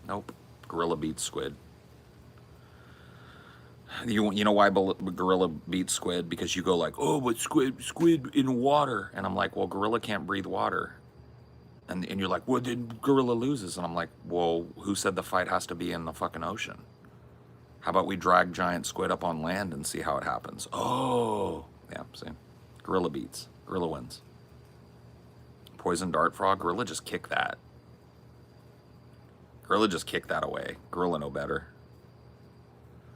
nope, gorilla beats squid. You know why gorilla beats squid? Because you go like, oh, but squid in water, and I'm like, well, gorilla can't breathe water, and you're like, well, then gorilla loses, and I'm like, well, who said the fight has to be in the fucking ocean? How about we drag giant squid up on land and see how it happens? Oh, yeah, see, gorilla beats, gorilla wins. Poison dart frog, gorilla just kick that. Gorilla just kicked that away. Gorilla know better.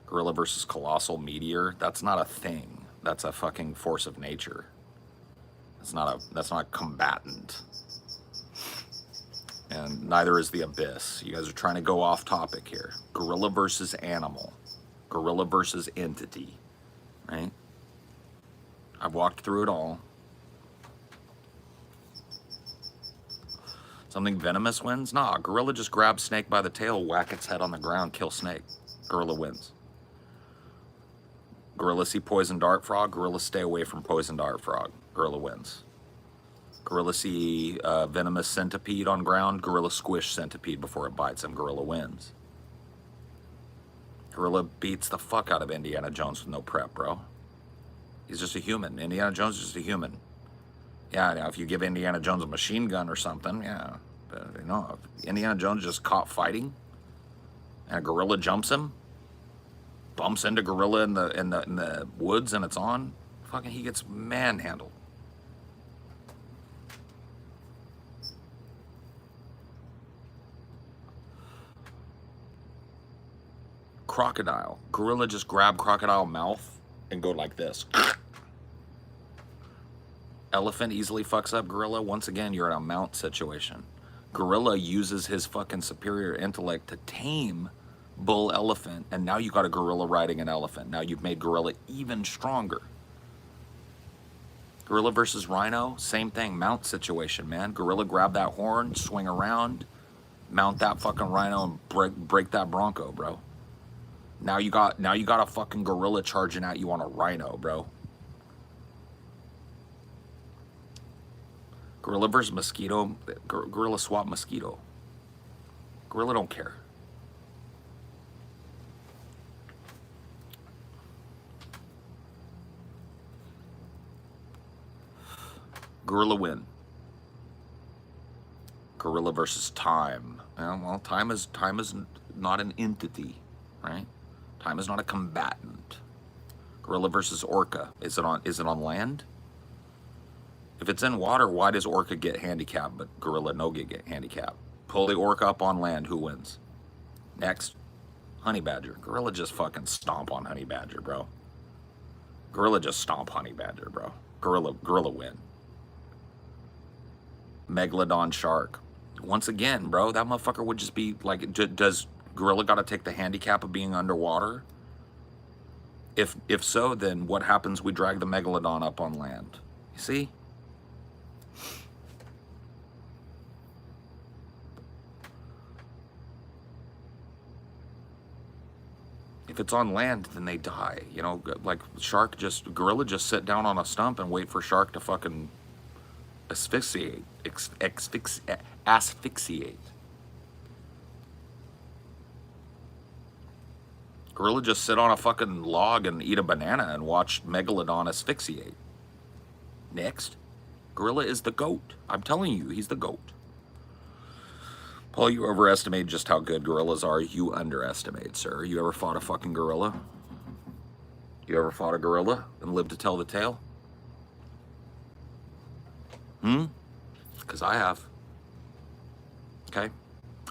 Gorilla versus colossal meteor. That's not a thing. That's a fucking force of nature. That's not a combatant. And neither is the abyss. You guys are trying to go off topic here. Gorilla versus animal. Gorilla versus entity. Right? I've walked through it all. Something venomous wins? Nah, gorilla just grabs snake by the tail, whack its head on the ground, kill snake. Gorilla wins. Gorilla see poison dart frog, gorilla stay away from poison dart frog. Gorilla wins. Gorilla see venomous centipede on ground, gorilla squish centipede before it bites him, gorilla wins. Gorilla beats the fuck out of Indiana Jones with no prep, bro. He's just a human. Indiana Jones is just a human. Yeah, now if you give Indiana Jones a machine gun or something, yeah. But, you know, if Indiana Jones just caught fighting and a gorilla jumps him, bumps into gorilla in the woods and it's on, fucking he gets manhandled. Crocodile. Gorilla just grab crocodile mouth and go like this. Elephant easily fucks up gorilla. Once again, you're in a mount situation. Gorilla uses his fucking superior intellect to tame bull elephant, and now you got a gorilla riding an elephant. Now you've made gorilla even stronger. Gorilla versus rhino, same thing, mount situation, man. Gorilla grab that horn, swing around, mount that fucking rhino, and break that bronco, bro. Now you got a fucking gorilla charging at you on a rhino, bro. Gorilla versus mosquito. Gorilla swap mosquito. Gorilla don't care. Gorilla win. Gorilla versus time. Well, time is not an entity, right? Time is not a combatant. Gorilla versus orca. Is it on land? If it's in water, why does orca get handicapped, but gorilla no get handicapped? Pull the orca up on land, who wins? Next, honey badger. Gorilla just fucking stomp on honey badger, bro. Gorilla just stomp honey badger, bro. Gorilla win. Megalodon shark. Once again, bro, that motherfucker would just be like, does gorilla got to take the handicap of being underwater? If so, then what happens? We drag the megalodon up on land. You see? If it's on land, then they die. You know, like gorilla just sit down on a stump and wait for shark to fucking asphyxiate. Asphyxiate. Gorilla just sit on a fucking log and eat a banana and watch Megalodon asphyxiate. Next. Gorilla is the goat. I'm telling you, he's the goat. Paul, you overestimate just how good gorillas are. You underestimate, sir. You ever fought a fucking gorilla? You ever fought a gorilla and lived to tell the tale? Because I have. Okay?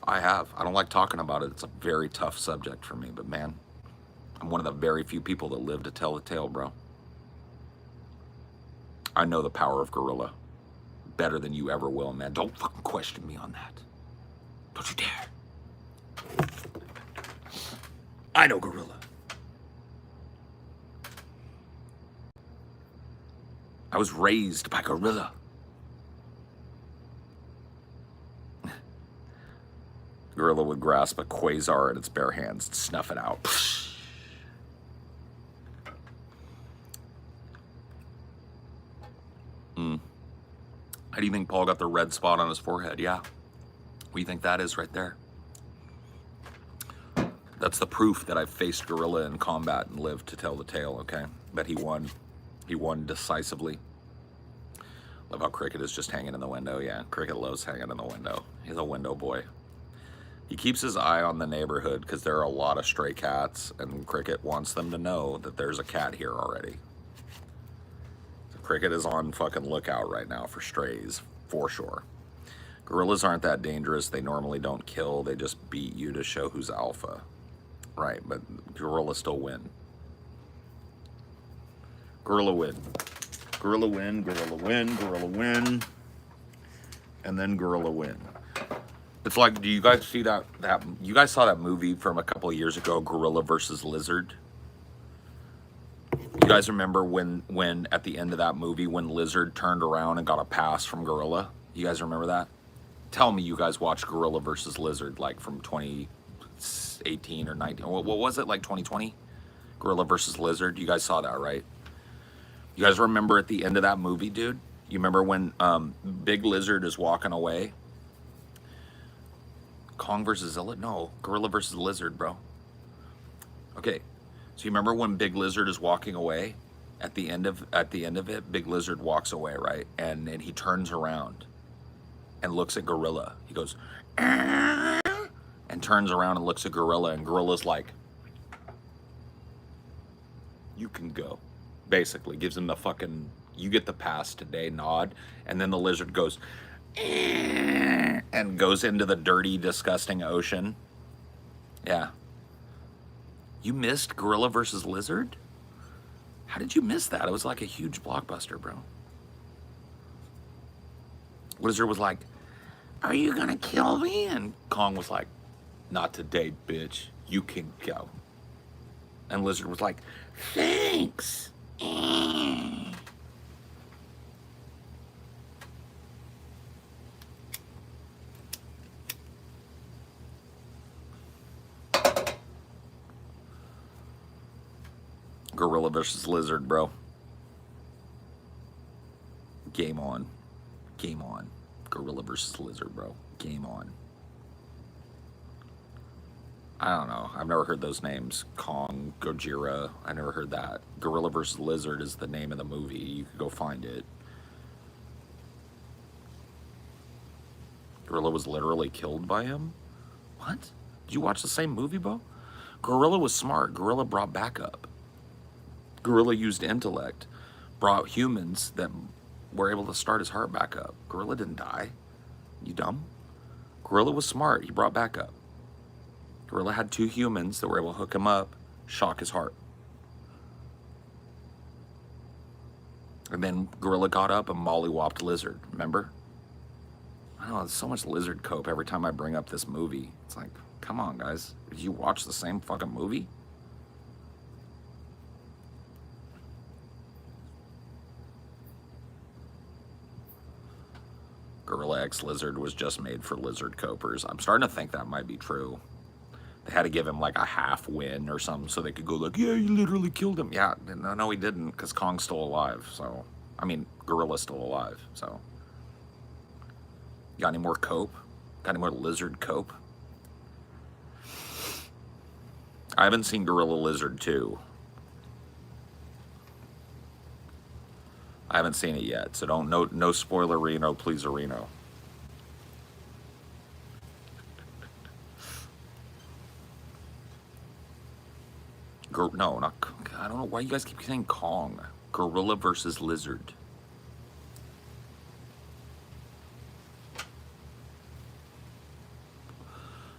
I have. I don't like talking about it. It's a very tough subject for me, but man, I'm one of the very few people that live to tell the tale, bro. I know the power of gorilla better than you ever will, man. Don't fucking question me on that. Don't you dare. I know gorilla. I was raised by gorilla. Gorilla would grasp a quasar in its bare hands and snuff it out. How do you think Paul got the red spot on his forehead? Yeah. What do you think that is right there? That's the proof that I faced gorilla in combat and lived to tell the tale, okay? That he won. He won decisively. Love how Cricket is just hanging in the window. Yeah, Cricket loves hanging in the window. He's a window boy. He keeps his eye on the neighborhood because there are a lot of stray cats, and Cricket wants them to know that there's a cat here already. So Cricket is on fucking lookout right now for strays, for sure. Gorillas aren't that dangerous. They normally don't kill. They just beat you to show who's alpha. Right, but gorillas still win. Gorilla win. Gorilla win, gorilla win, gorilla win. And then gorilla win. It's like, do you guys see that you guys saw that movie from a couple of years ago, Gorilla versus Lizard? You guys remember when at the end of that movie, when Lizard turned around and got a pass from Gorilla? You guys remember that? Tell me you guys watched Gorilla versus Lizard, like from 2018 or 19. What was it, like 2020? Gorilla versus Lizard. You guys saw that, right? You guys remember at the end of that movie, dude? You remember when Big Lizard is walking away? Kong versus Zilla? No, Gorilla versus Lizard, bro. Okay, so you remember when Big Lizard is walking away? At the end of it, Big Lizard walks away, right? And he turns around and looks at Gorilla. He goes, and turns around and looks at Gorilla, and Gorilla's like, you can go. Basically, gives him the fucking, you get the pass today nod. And then the lizard goes, and goes into the dirty, disgusting ocean. Yeah. You missed Gorilla versus Lizard? How did you miss that? It was like a huge blockbuster, bro. Lizard was like, are you gonna kill me? And Kong was like, not today, bitch. You can go. And Lizard was like, thanks. Gorilla versus Lizard, bro. Game on. Game on. Gorilla versus Lizard, bro. Game on. I don't know. I've never heard those names. Kong, Gojira. I never heard that. Gorilla versus Lizard is the name of the movie. You could go find it. Gorilla was literally killed by him? What? Did you watch the same movie, Bo? Gorilla was smart. Gorilla brought backup. Gorilla used intellect. Brought humans that were able to start his heart back up. Gorilla didn't die. You dumb? Gorilla was smart. He brought backup. Gorilla had 2 humans that were able to hook him up, shock his heart. And then Gorilla got up and mollywopped Lizard, remember? I know, there's so much Lizard cope every time I bring up this movie. It's like, come on, guys. Did you watch the same fucking movie? Gorilla X Lizard was just made for lizard copers. I'm starting to think that might be true. had to give him like a half win or something so they could go like, yeah, you literally killed him. Yeah, no, he didn't, because Kong's still alive. So, I mean, Gorilla's still alive. So, got any more cope? Got any more lizard cope? I haven't seen Gorilla Lizard 2. I haven't seen it yet, so don't, no spoiler Reno, please Reno. No, not, I don't know why you guys keep saying Kong. Gorilla versus Lizard.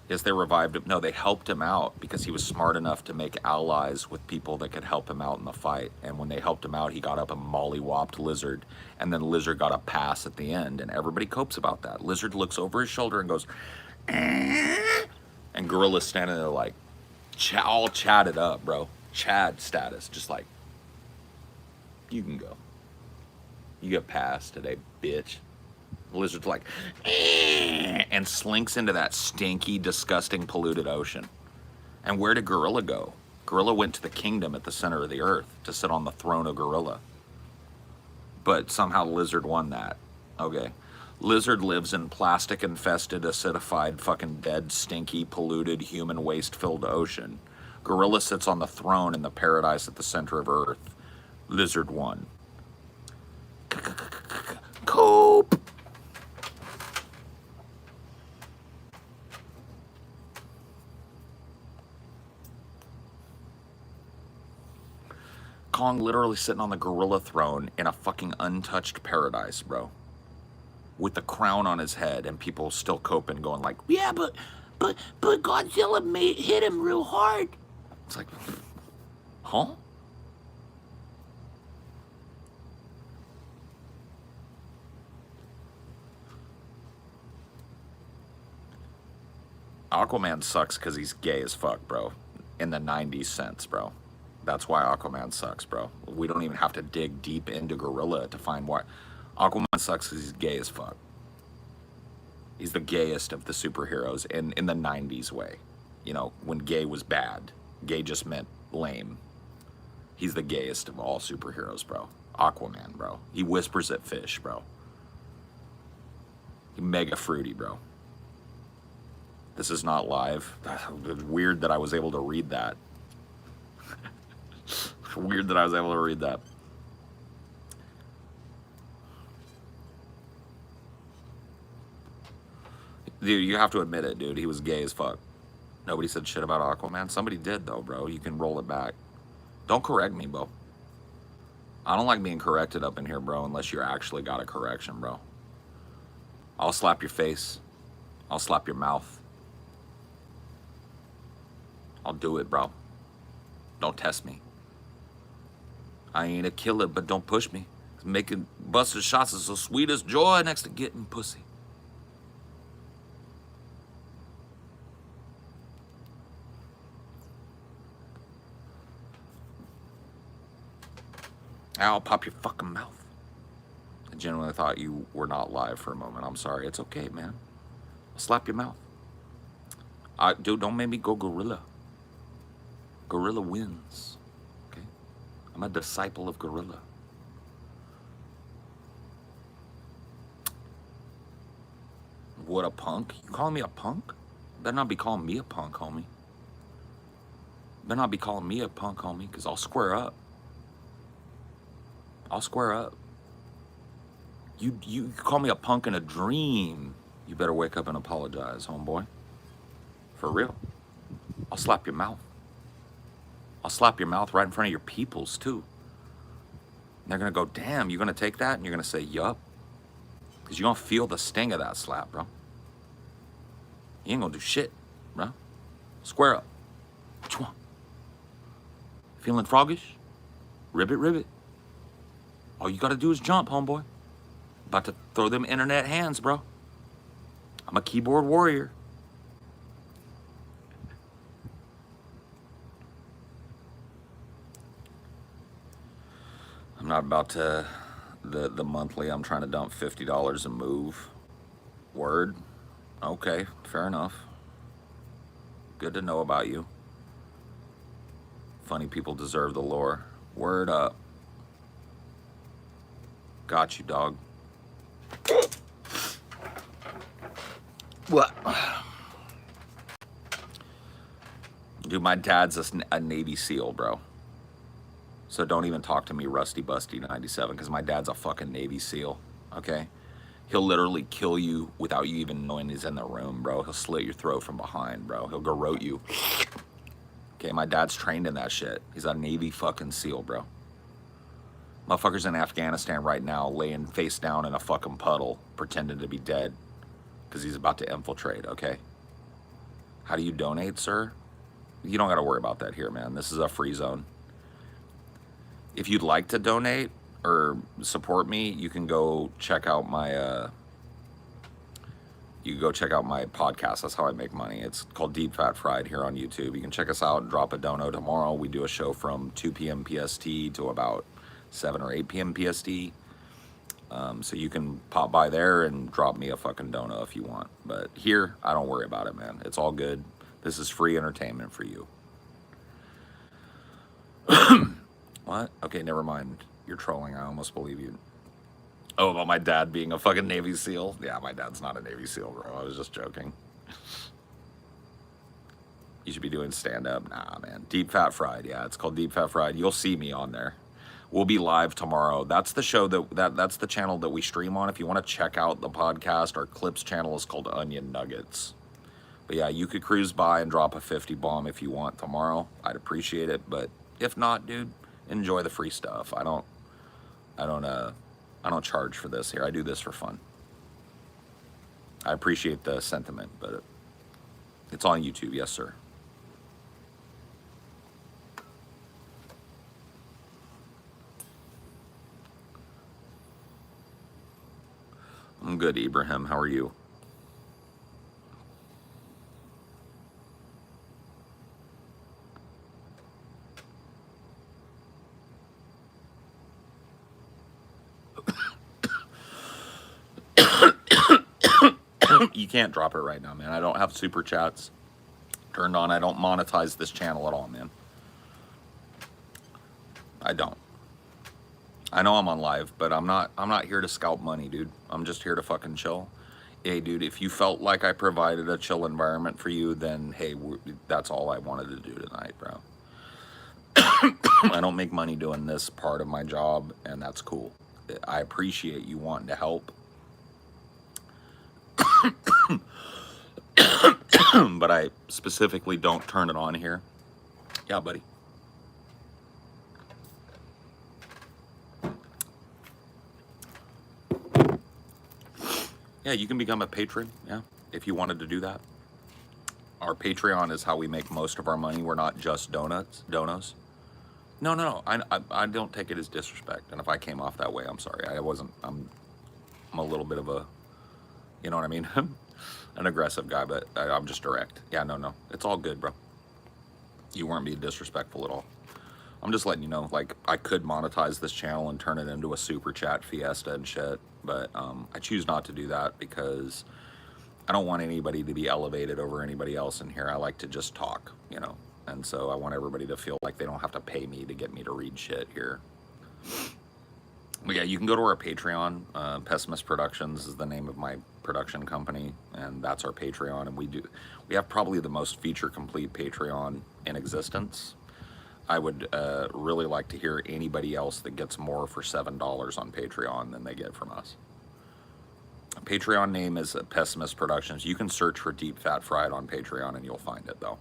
Yes, they revived him. No, they helped him out because he was smart enough to make allies with people that could help him out in the fight. And when they helped him out, he got up and mollywopped Lizard. And then Lizard got a pass at the end. And everybody copes about that. Lizard looks over his shoulder and goes, eh? And Gorilla's standing there like, all chatted up, bro. Chad status. Just like, you can go. You get passed today, bitch. Lizard's like, eh, and slinks into that stinky, disgusting, polluted ocean. And where did Gorilla go? Gorilla went to the kingdom at the center of the earth to sit on the throne of Gorilla. But somehow Lizard won that. Okay. Lizard lives in plastic-infested, acidified, fucking dead, stinky, polluted, human waste-filled ocean. Gorilla sits on the throne in the paradise at the center of earth. Lizard won. Cope! Kong literally sitting on the gorilla throne in a fucking untouched paradise, bro. With the crown on his head, and people still coping, going like, yeah, but Godzilla hit him real hard. It's like, huh? Aquaman sucks because he's gay as fuck, bro. In the 90s sense, bro. That's why Aquaman sucks, bro. We don't even have to dig deep into Gorilla to find why. Aquaman sucks because he's gay as fuck. He's the gayest of the superheroes in the 90s way. You know, when gay was bad. Gay just meant lame. He's the gayest of all superheroes, bro. Aquaman, bro. He whispers at fish, bro. He's mega fruity, bro. This is not live. It's weird that I was able to read that. Weird that I was able to read that. Dude, you have to admit it, dude. He was gay as fuck. Nobody said shit about Aquaman. Somebody did, though, bro. You can roll it back. Don't correct me, bro. I don't like being corrected up in here, bro, unless you actually got a correction, bro. I'll slap your face. I'll slap your mouth. I'll do it, bro. Don't test me. I ain't a killer, but don't push me. Making busted shots is the sweetest joy next to getting pussy. I'll pop your fucking mouth. I genuinely thought you were not live for a moment. I'm sorry. It's okay, man. I'll slap your mouth. Dude, don't make me go gorilla. Gorilla wins. Okay? I'm a disciple of Gorilla. What a punk. You calling me a punk? Better not be calling me a punk, homie. Better not be calling me a punk, homie, because I'll square up. I'll square up. You call me a punk in a dream. You better wake up and apologize, homeboy. For real. I'll slap your mouth. I'll slap your mouth right in front of your peoples, too. And they're going to go, damn, you going to take that? And you're going to say, yup. Because you're going to feel the sting of that slap, bro. You ain't going to do shit, bro. Square up. What you want? Feeling froggish? Ribbit, ribbit. All you got to do is jump, homeboy. About to throw them internet hands, bro. I'm a keyboard warrior. I'm not about to, the monthly, I'm trying to dump $50 and move. Word. Okay, fair enough. Good to know about you. Funny people deserve the lore. Word up. Got you, dog. What? Dude, my dad's a Navy SEAL, bro. So don't even talk to me, Rusty Busty 97, because my dad's a fucking Navy SEAL, okay? He'll literally kill you without you even knowing he's in the room, bro. He'll slit your throat from behind, bro. He'll garrote you. Okay, my dad's trained in that shit. He's a Navy fucking SEAL, bro. Motherfucker's in Afghanistan right now, laying face down in a fucking puddle, pretending to be dead, because he's about to infiltrate, okay? How do you donate, sir? You don't got to worry about that here, man. This is a free zone. If you'd like to donate or support me, you can go check out my podcast. That's how I make money. It's called Deep Fat Fried here on YouTube. You can check us out and drop a dono tomorrow. We do a show from 2 p.m. PST to about 7 or 8 p.m. PST. So you can pop by there and drop me a fucking dono if you want. But here, I don't worry about it, man. It's all good. This is free entertainment for you. What? Okay, never mind. You're trolling. I almost believe you. Oh, about my dad being a fucking Navy SEAL? Yeah, my dad's not a Navy SEAL, bro. I was just joking. You should be doing stand-up. Nah, man. Deep Fat Fried. Yeah, it's called Deep Fat Fried. You'll see me on there. We'll be live tomorrow. That's the show that's the channel that we stream on. If you want to check out the podcast, our Clips channel is called Onion Nuggets. But yeah, you could cruise by and drop a 50 bomb if you want tomorrow. I'd appreciate it. But if not, dude, enjoy the free stuff. I don't charge for this here. I do this for fun. I appreciate the sentiment, but it's on YouTube. Yes, sir. I'm good, Ibrahim. How are you? You can't drop it right now, man. I don't have super chats turned on. I don't monetize this channel at all, man. I don't. I know I'm on live, but I'm not here to scalp money, dude. I'm just here to fucking chill. Hey, dude, if you felt like I provided a chill environment for you, then hey, that's all I wanted to do tonight, bro. I don't make money doing this part of my job, and that's cool. I appreciate you wanting to help. But I specifically don't turn it on here. Yeah, buddy. Yeah, you can become a patron, yeah, if you wanted to do that. Our Patreon is how we make most of our money. We're not just donos. No. I don't take it as disrespect. And if I came off that way, I'm sorry. I'm a little bit of a, you know what I mean? An aggressive guy, but I'm just direct. Yeah, no. It's all good, bro. You weren't being disrespectful at all. I'm just letting you know, like, I could monetize this channel and turn it into a super chat fiesta and shit, but I choose not to do that because I don't want anybody to be elevated over anybody else in here. I like to just talk, you know, and so I want everybody to feel like they don't have to pay me to get me to read shit here. But yeah, you can go to our Patreon. Pessimist Productions is the name of my production company, and that's our Patreon. And we have probably the most feature-complete Patreon in existence. I would really like to hear anybody else that gets more for $7 on Patreon than they get from us. Patreon name is Pessimist Productions. You can search for Deep Fat Fried on Patreon and you'll find it, though.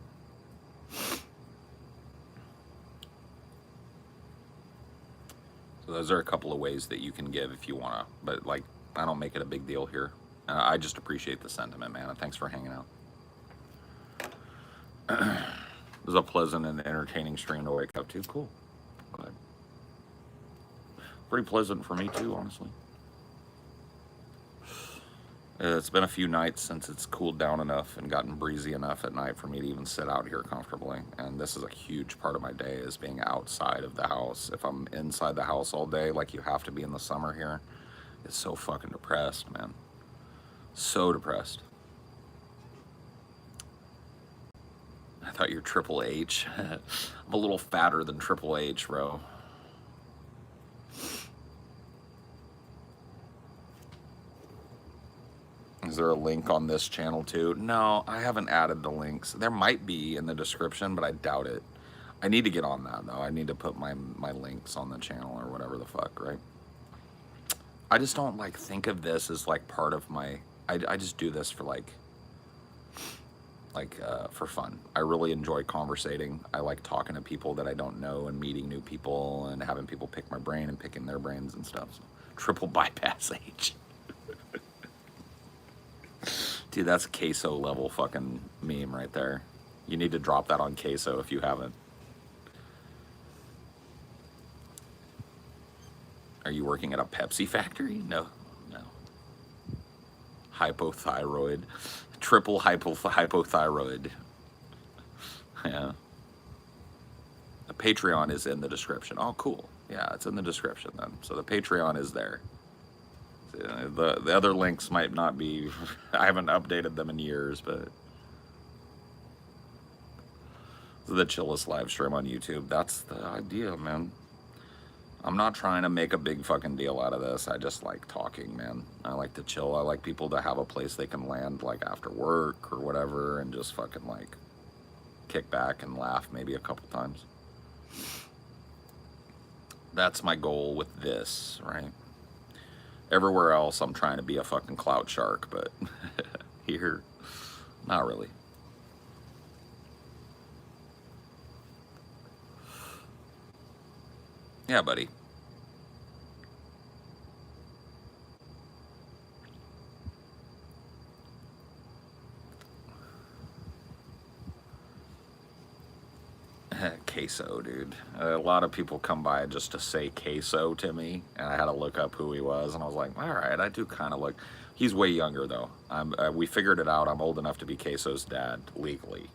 So those are a couple of ways that you can give if you want to. But, like, I don't make it a big deal here. I just appreciate the sentiment, man. And thanks for hanging out. It was a pleasant and entertaining stream to wake up to. Cool. Good. Pretty pleasant for me, too, honestly. It's been a few nights since it's cooled down enough and gotten breezy enough at night for me to even sit out here comfortably. And this is a huge part of my day, is being outside of the house. If I'm inside the house all day, like you have to be in the summer here, it's so fucking depressed, man. So depressed. I thought you're Triple H. I'm a little fatter than Triple H, bro. Is there a link on this channel too? No, I haven't added the links. There might be in the description, but I doubt it. I need to get on that though. I need to put my links on the channel or whatever the fuck, right? I just don't like think of this as like part of my, I just do this for for fun. I really enjoy conversating. I like talking to people that I don't know and meeting new people and having people pick my brain and picking their brains and stuff. So, triple bypass H. Dude, that's queso level fucking meme right there. You need to drop that on queso if you haven't. Are you working at a Pepsi factory? No, no. Hypothyroid. Triple hypothyroid. Yeah. The Patreon is in the description. Oh, cool. Yeah, it's in the description then. So the Patreon is there. The other links might not be, I haven't updated them in years, but the chillest live stream on YouTube. That's the idea, man. I'm not trying to make a big fucking deal out of this. I just like talking, man. I like to chill. I like people to have a place they can land like after work or whatever and just fucking like kick back and laugh maybe a couple times. That's my goal with this, right? Everywhere else, I'm trying to be a fucking clout shark, but here, not really. Yeah, buddy. Queso, dude. A lot of people come by just to say queso to me, and I had to look up who he was, and I was like, all right, I do kind of look. He's way younger though. We figured it out. I'm old enough to be Queso's dad legally.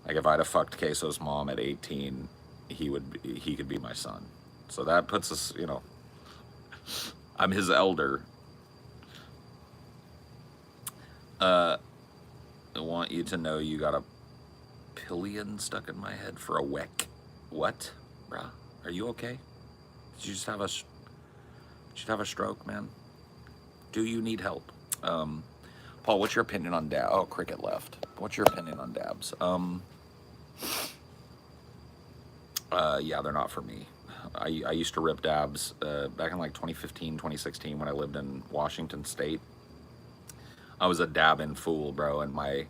Like if I'd have fucked Queso's mom at 18, he could be my son. So that puts us, you know, I'm his elder. I want you to know you got a pillion stuck in my head for a weck. What, bruh? Are you okay? Did you just have a stroke, man? Do you need help? Paul, what's your opinion on dabs? Oh, Cricket left. What's your opinion on dabs? Yeah, they're not for me. I used to rip dabs back in like 2015, 2016 when I lived in Washington State. I was a dabbing fool, bro, and my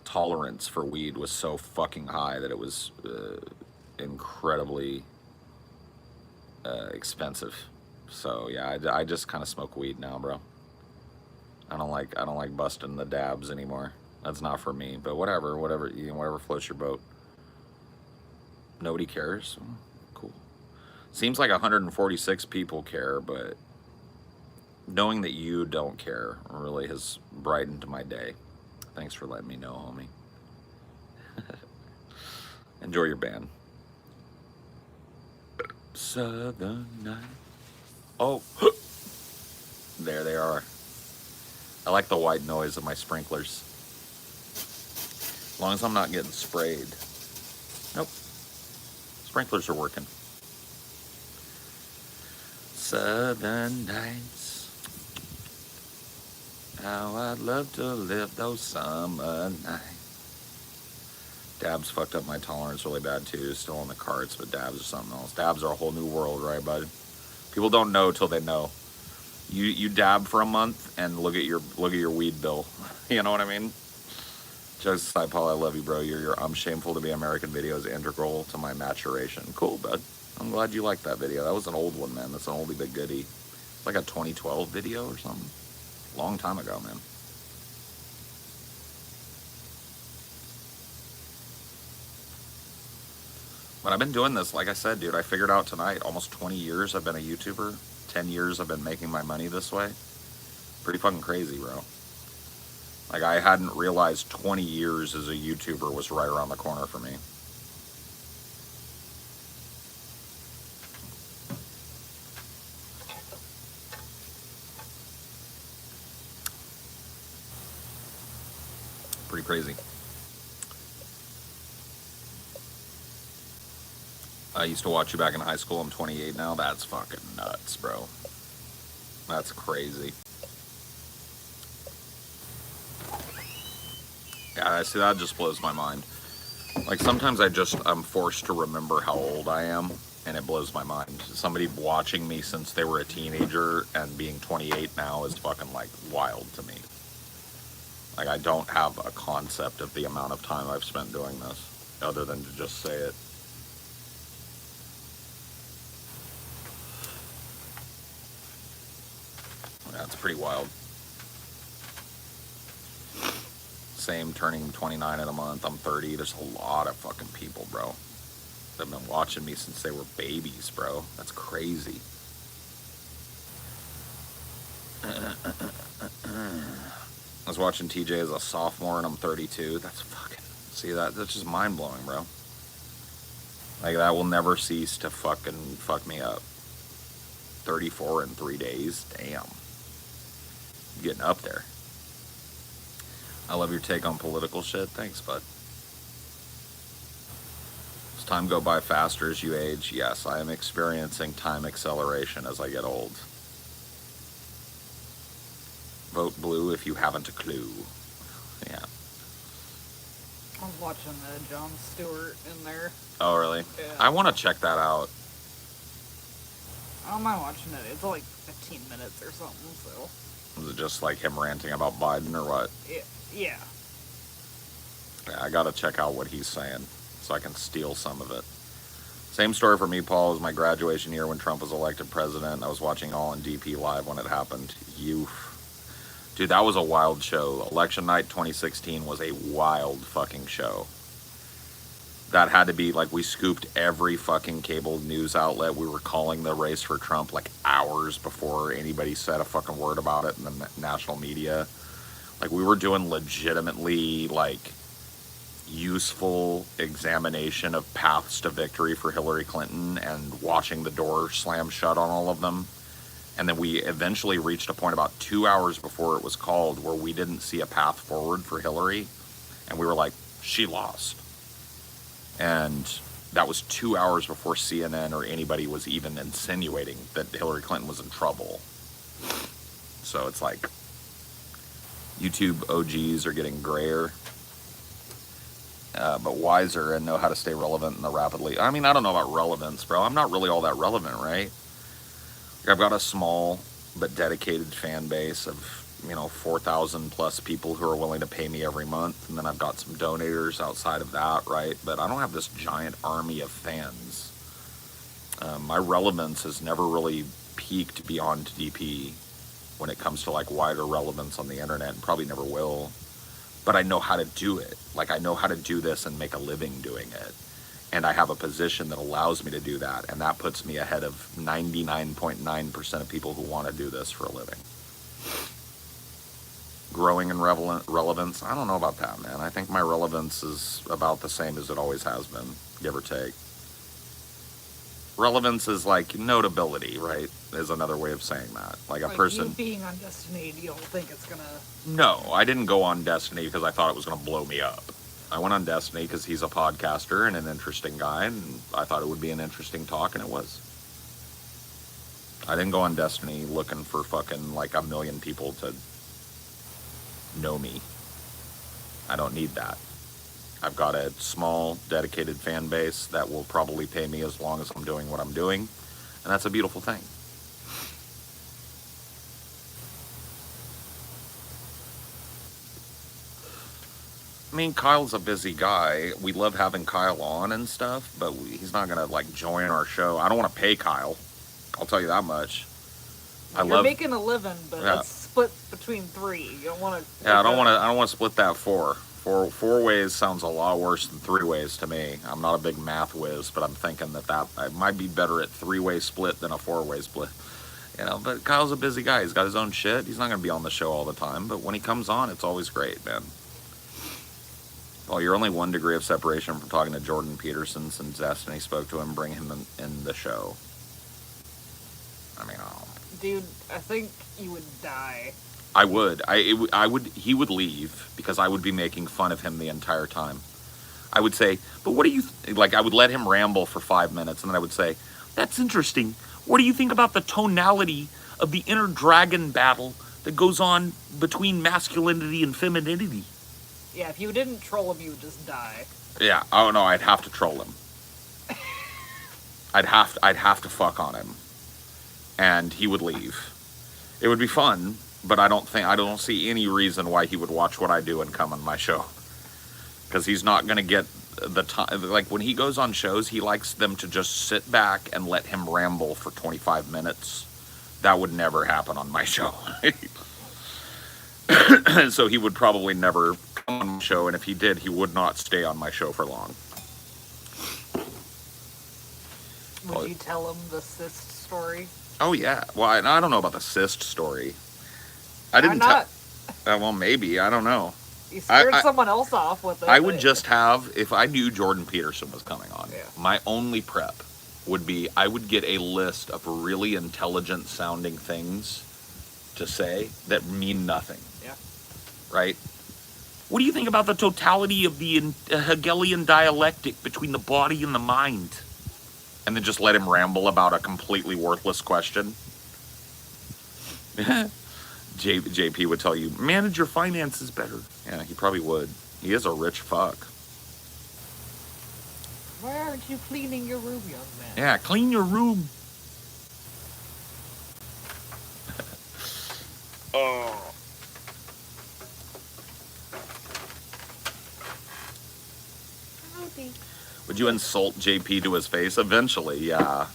tolerance for weed was so fucking high that it was incredibly expensive. So yeah, I just kind of smoke weed now, bro. I don't like busting the dabs anymore. That's not for me. But whatever, you know, whatever floats your boat. Nobody cares. Cool. Seems like 146 people care, but knowing that you don't care really has brightened my day. Thanks for letting me know, homie. Enjoy your band. Southern Night. Oh, there they are. I like the white noise of my sprinklers. As long as I'm not getting sprayed. Nope. Sprinklers are working. Southern nights. How I'd love to live those summer nights. Dabs fucked up my tolerance really bad too. Still on the cards, but dabs are something else. Dabs are a whole new world, right, bud? People don't know till they know. You dab for a month and look at your weed bill. You know what I mean? Jokes aside, Paul, I love you, bro. Your I'm Shameful to Be American video is integral to my maturation. Cool, bud. I'm glad you liked that video. That was an old one, man. That's an oldie but goodie. It's like a 2012 video or something. Long time ago, man. But I've been doing this, like I said, dude, I figured out tonight, almost 20 years I've been a YouTuber. 10 years I've been making my money this way. Pretty fucking crazy, bro. Like, I hadn't realized 20 years as a YouTuber was right around the corner for me. Pretty crazy. I used to watch you back in high school. I'm 28 now. That's fucking nuts, bro. That's crazy. Yeah, I see, that just blows my mind. Like, sometimes I'm forced to remember how old I am, and it blows my mind. Somebody watching me since they were a teenager and being 28 now is fucking, like, wild to me. Like, I don't have a concept of the amount of time I've spent doing this, other than to just say it. That's pretty wild. Same, turning 29 in a month. I'm 30. There's a lot of fucking people, bro. They've been watching me since they were babies, bro. That's crazy. I was watching TJ as a sophomore and I'm 32. That's fucking, see that? That's just mind blowing, bro. Like, that will never cease to fucking fuck me up. 34 in 3 days. Damn. Getting up there. I love your take on political shit. Thanks, bud. Does time go by faster as you age? Yes, I am experiencing time acceleration as I get old. Vote blue if you haven't a clue. Yeah. I was watching Jon Stewart in there. Oh, really? Yeah. I want to check that out. I don't mind watching it. It's like 15 minutes or something, so. Was it just like him ranting about Biden or what? Yeah. Yeah, I gotta check out what he's saying so I can steal some of it. Same story for me, Paul, as my graduation year when Trump was elected president. I was watching all on DP Live when it happened. Dude, that was a wild show. Election night 2016 was a wild fucking show. That had to be, like, we scooped every fucking cable news outlet. We were calling the race for Trump, like, hours before anybody said a fucking word about it in the national media. Like, we were doing legitimately, like, useful examination of paths to victory for Hillary Clinton and watching the door slam shut on all of them. And then we eventually reached a point about 2 hours before it was called where we didn't see a path forward for Hillary. And we were like, she lost. And that was 2 hours before CNN or anybody was even insinuating that Hillary Clinton was in trouble. So it's like, YouTube OGs are getting grayer, but wiser and know how to stay relevant in the rapidly. I mean, I don't know about relevance, bro. I'm not really all that relevant, right? I've got a small but dedicated fan base of, 4,000 plus people who are willing to pay me every month. And then I've got some donators outside of that, right? But I don't have this giant army of fans. My relevance has never really peaked beyond DP when it comes to, like, wider relevance on the internet, and probably never will. But I know how to do it. Like, I know how to do this and make a living doing it. And I have a position that allows me to do that. And that puts me ahead of 99.9% of people who want to do this for a living. Growing in relevance, I don't know about that, man. I think my relevance is about the same as it always has been, give or take. Relevance is like notability, right? Is another way of saying that. Like a person. You being on Destiny, you don't think it's gonna. No, I didn't go on Destiny because I thought it was gonna blow me up. I went on Destiny because he's a podcaster and an interesting guy, and I thought it would be an interesting talk, and it was. I didn't go on Destiny looking for fucking like 1 million people to know me. I don't need that. I've got a small, dedicated fan base that will probably pay me as long as I'm doing what I'm doing, and that's a beautiful thing. I mean, Kyle's a busy guy. We love having Kyle on and stuff, but he's not gonna like join our show. I don't want to pay Kyle. I'll tell you that much. You're making a living, but it's split between 3. You don't want to. Yeah, I don't want to split that 4. Four ways sounds a lot worse than 3 ways to me. I'm not a big math whiz, but I'm thinking that I might be better at 3-way split than a 4-way split. But Kyle's a busy guy. He's got his own shit. He's not gonna be on the show all the time, but when he comes on, it's always great, man. Well, you're only 1 degree of separation from talking to Jordan Peterson since Destiny spoke to him. Bring him in the show. I mean, Dude, I think you would die. I would. I would. He would leave because I would be making fun of him the entire time. I would say, but what do you like? I would let him ramble for 5 minutes, and then I would say, "That's interesting. What do you think about the tonality of the inner dragon battle that goes on between masculinity and femininity?" Yeah, if you didn't troll him, you would just die. Yeah. Oh no, I'd have to troll him. I'd have to fuck on him, and he would leave. It would be fun, but I don't see any reason why he would watch what I do and come on my show. Because he's not going to get the time. Like, when he goes on shows, he likes them to just sit back and let him ramble for 25 minutes. That would never happen on my show. So he would probably never come on my show, and if he did, he would not stay on my show for long. Would you tell him the cyst story? Oh, yeah. Well, I don't know about the cyst story. I didn't Why not? well, maybe. I don't know. You scared someone else off with it. I would just have, if I knew Jordan Peterson was coming on, Yeah. my only prep would be I would get a list of really intelligent sounding things to say that mean nothing. Yeah. Right? What do you think about the totality of the Hegelian dialectic between the body and the mind? And then just let him ramble about a completely worthless question. JP would tell you, manage your finances better. Yeah, he probably would. He is a rich fuck. Why aren't you cleaning your room, young man? Yeah, clean your room. Oh. Howdy. Would you insult JP to his face? Eventually, yeah.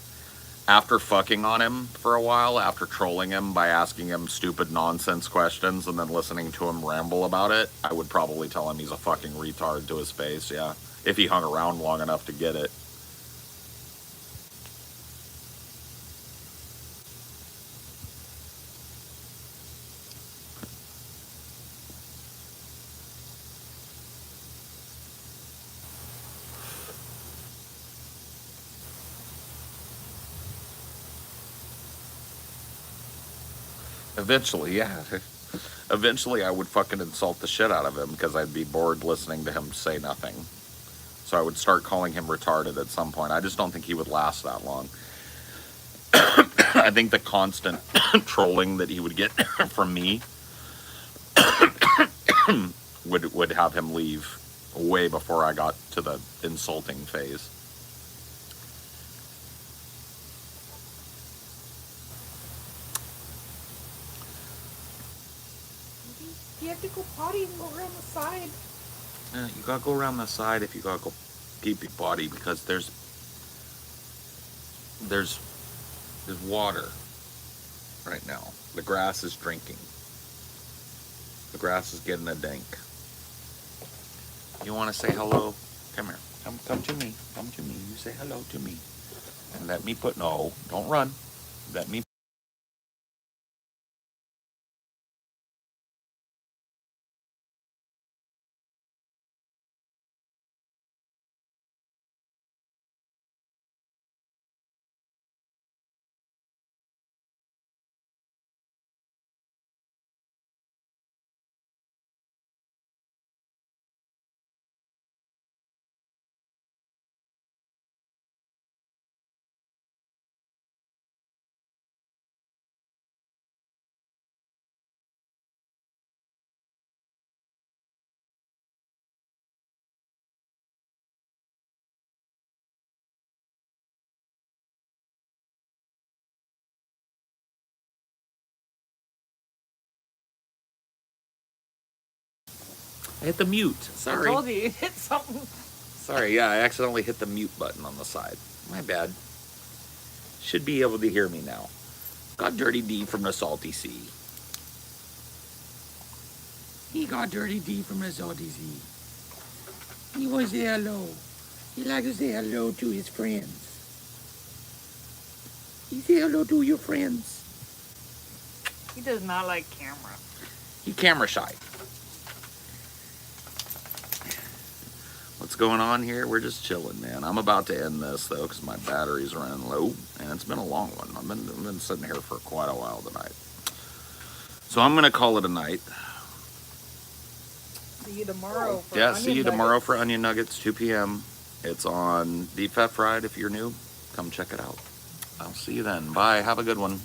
After fucking on him for a while, after trolling him by asking him stupid nonsense questions and then listening to him ramble about it, I would probably tell him he's a fucking retard to his face, yeah. If he hung around long enough to get it. Eventually, yeah. Eventually, I would fucking insult the shit out of him because I'd be bored listening to him say nothing. So I would start calling him retarded at some point. I just don't think he would last that long. I think the constant trolling that he would get from me would have him leave way before I got to the insulting phase. You have to go potty and go around the side. Yeah, you gotta go around the side if you gotta go pee your body because there's water right now. The grass is drinking. The grass is getting a dank. You want to say hello? Come here. Come to me. Come to me. You say hello to me. And let me put, no, don't run. Let me. I hit the mute. Sorry. I told you, you hit something. Sorry, yeah, I accidentally hit the mute button on the side. My bad. Should be able to hear me now. Got Dirty D from the Salty Sea. He got Dirty D from the Salty Sea. He wants to say hello. He likes to say hello to his friends. He say hello to your friends. He does not like camera. He camera shy. What's going on here? We're just chilling, man. I'm about to end this, though, because my battery's running low, and it's been a long one. I've been sitting here for quite a while tonight. So I'm gonna call it a night. See you tomorrow. For Yeah, onion see you tomorrow nuggets. for Onion Nuggets, 2 p.m. It's on Deep Fat Fried. If you're new, come check it out. I'll see you then. Bye. Have a good one.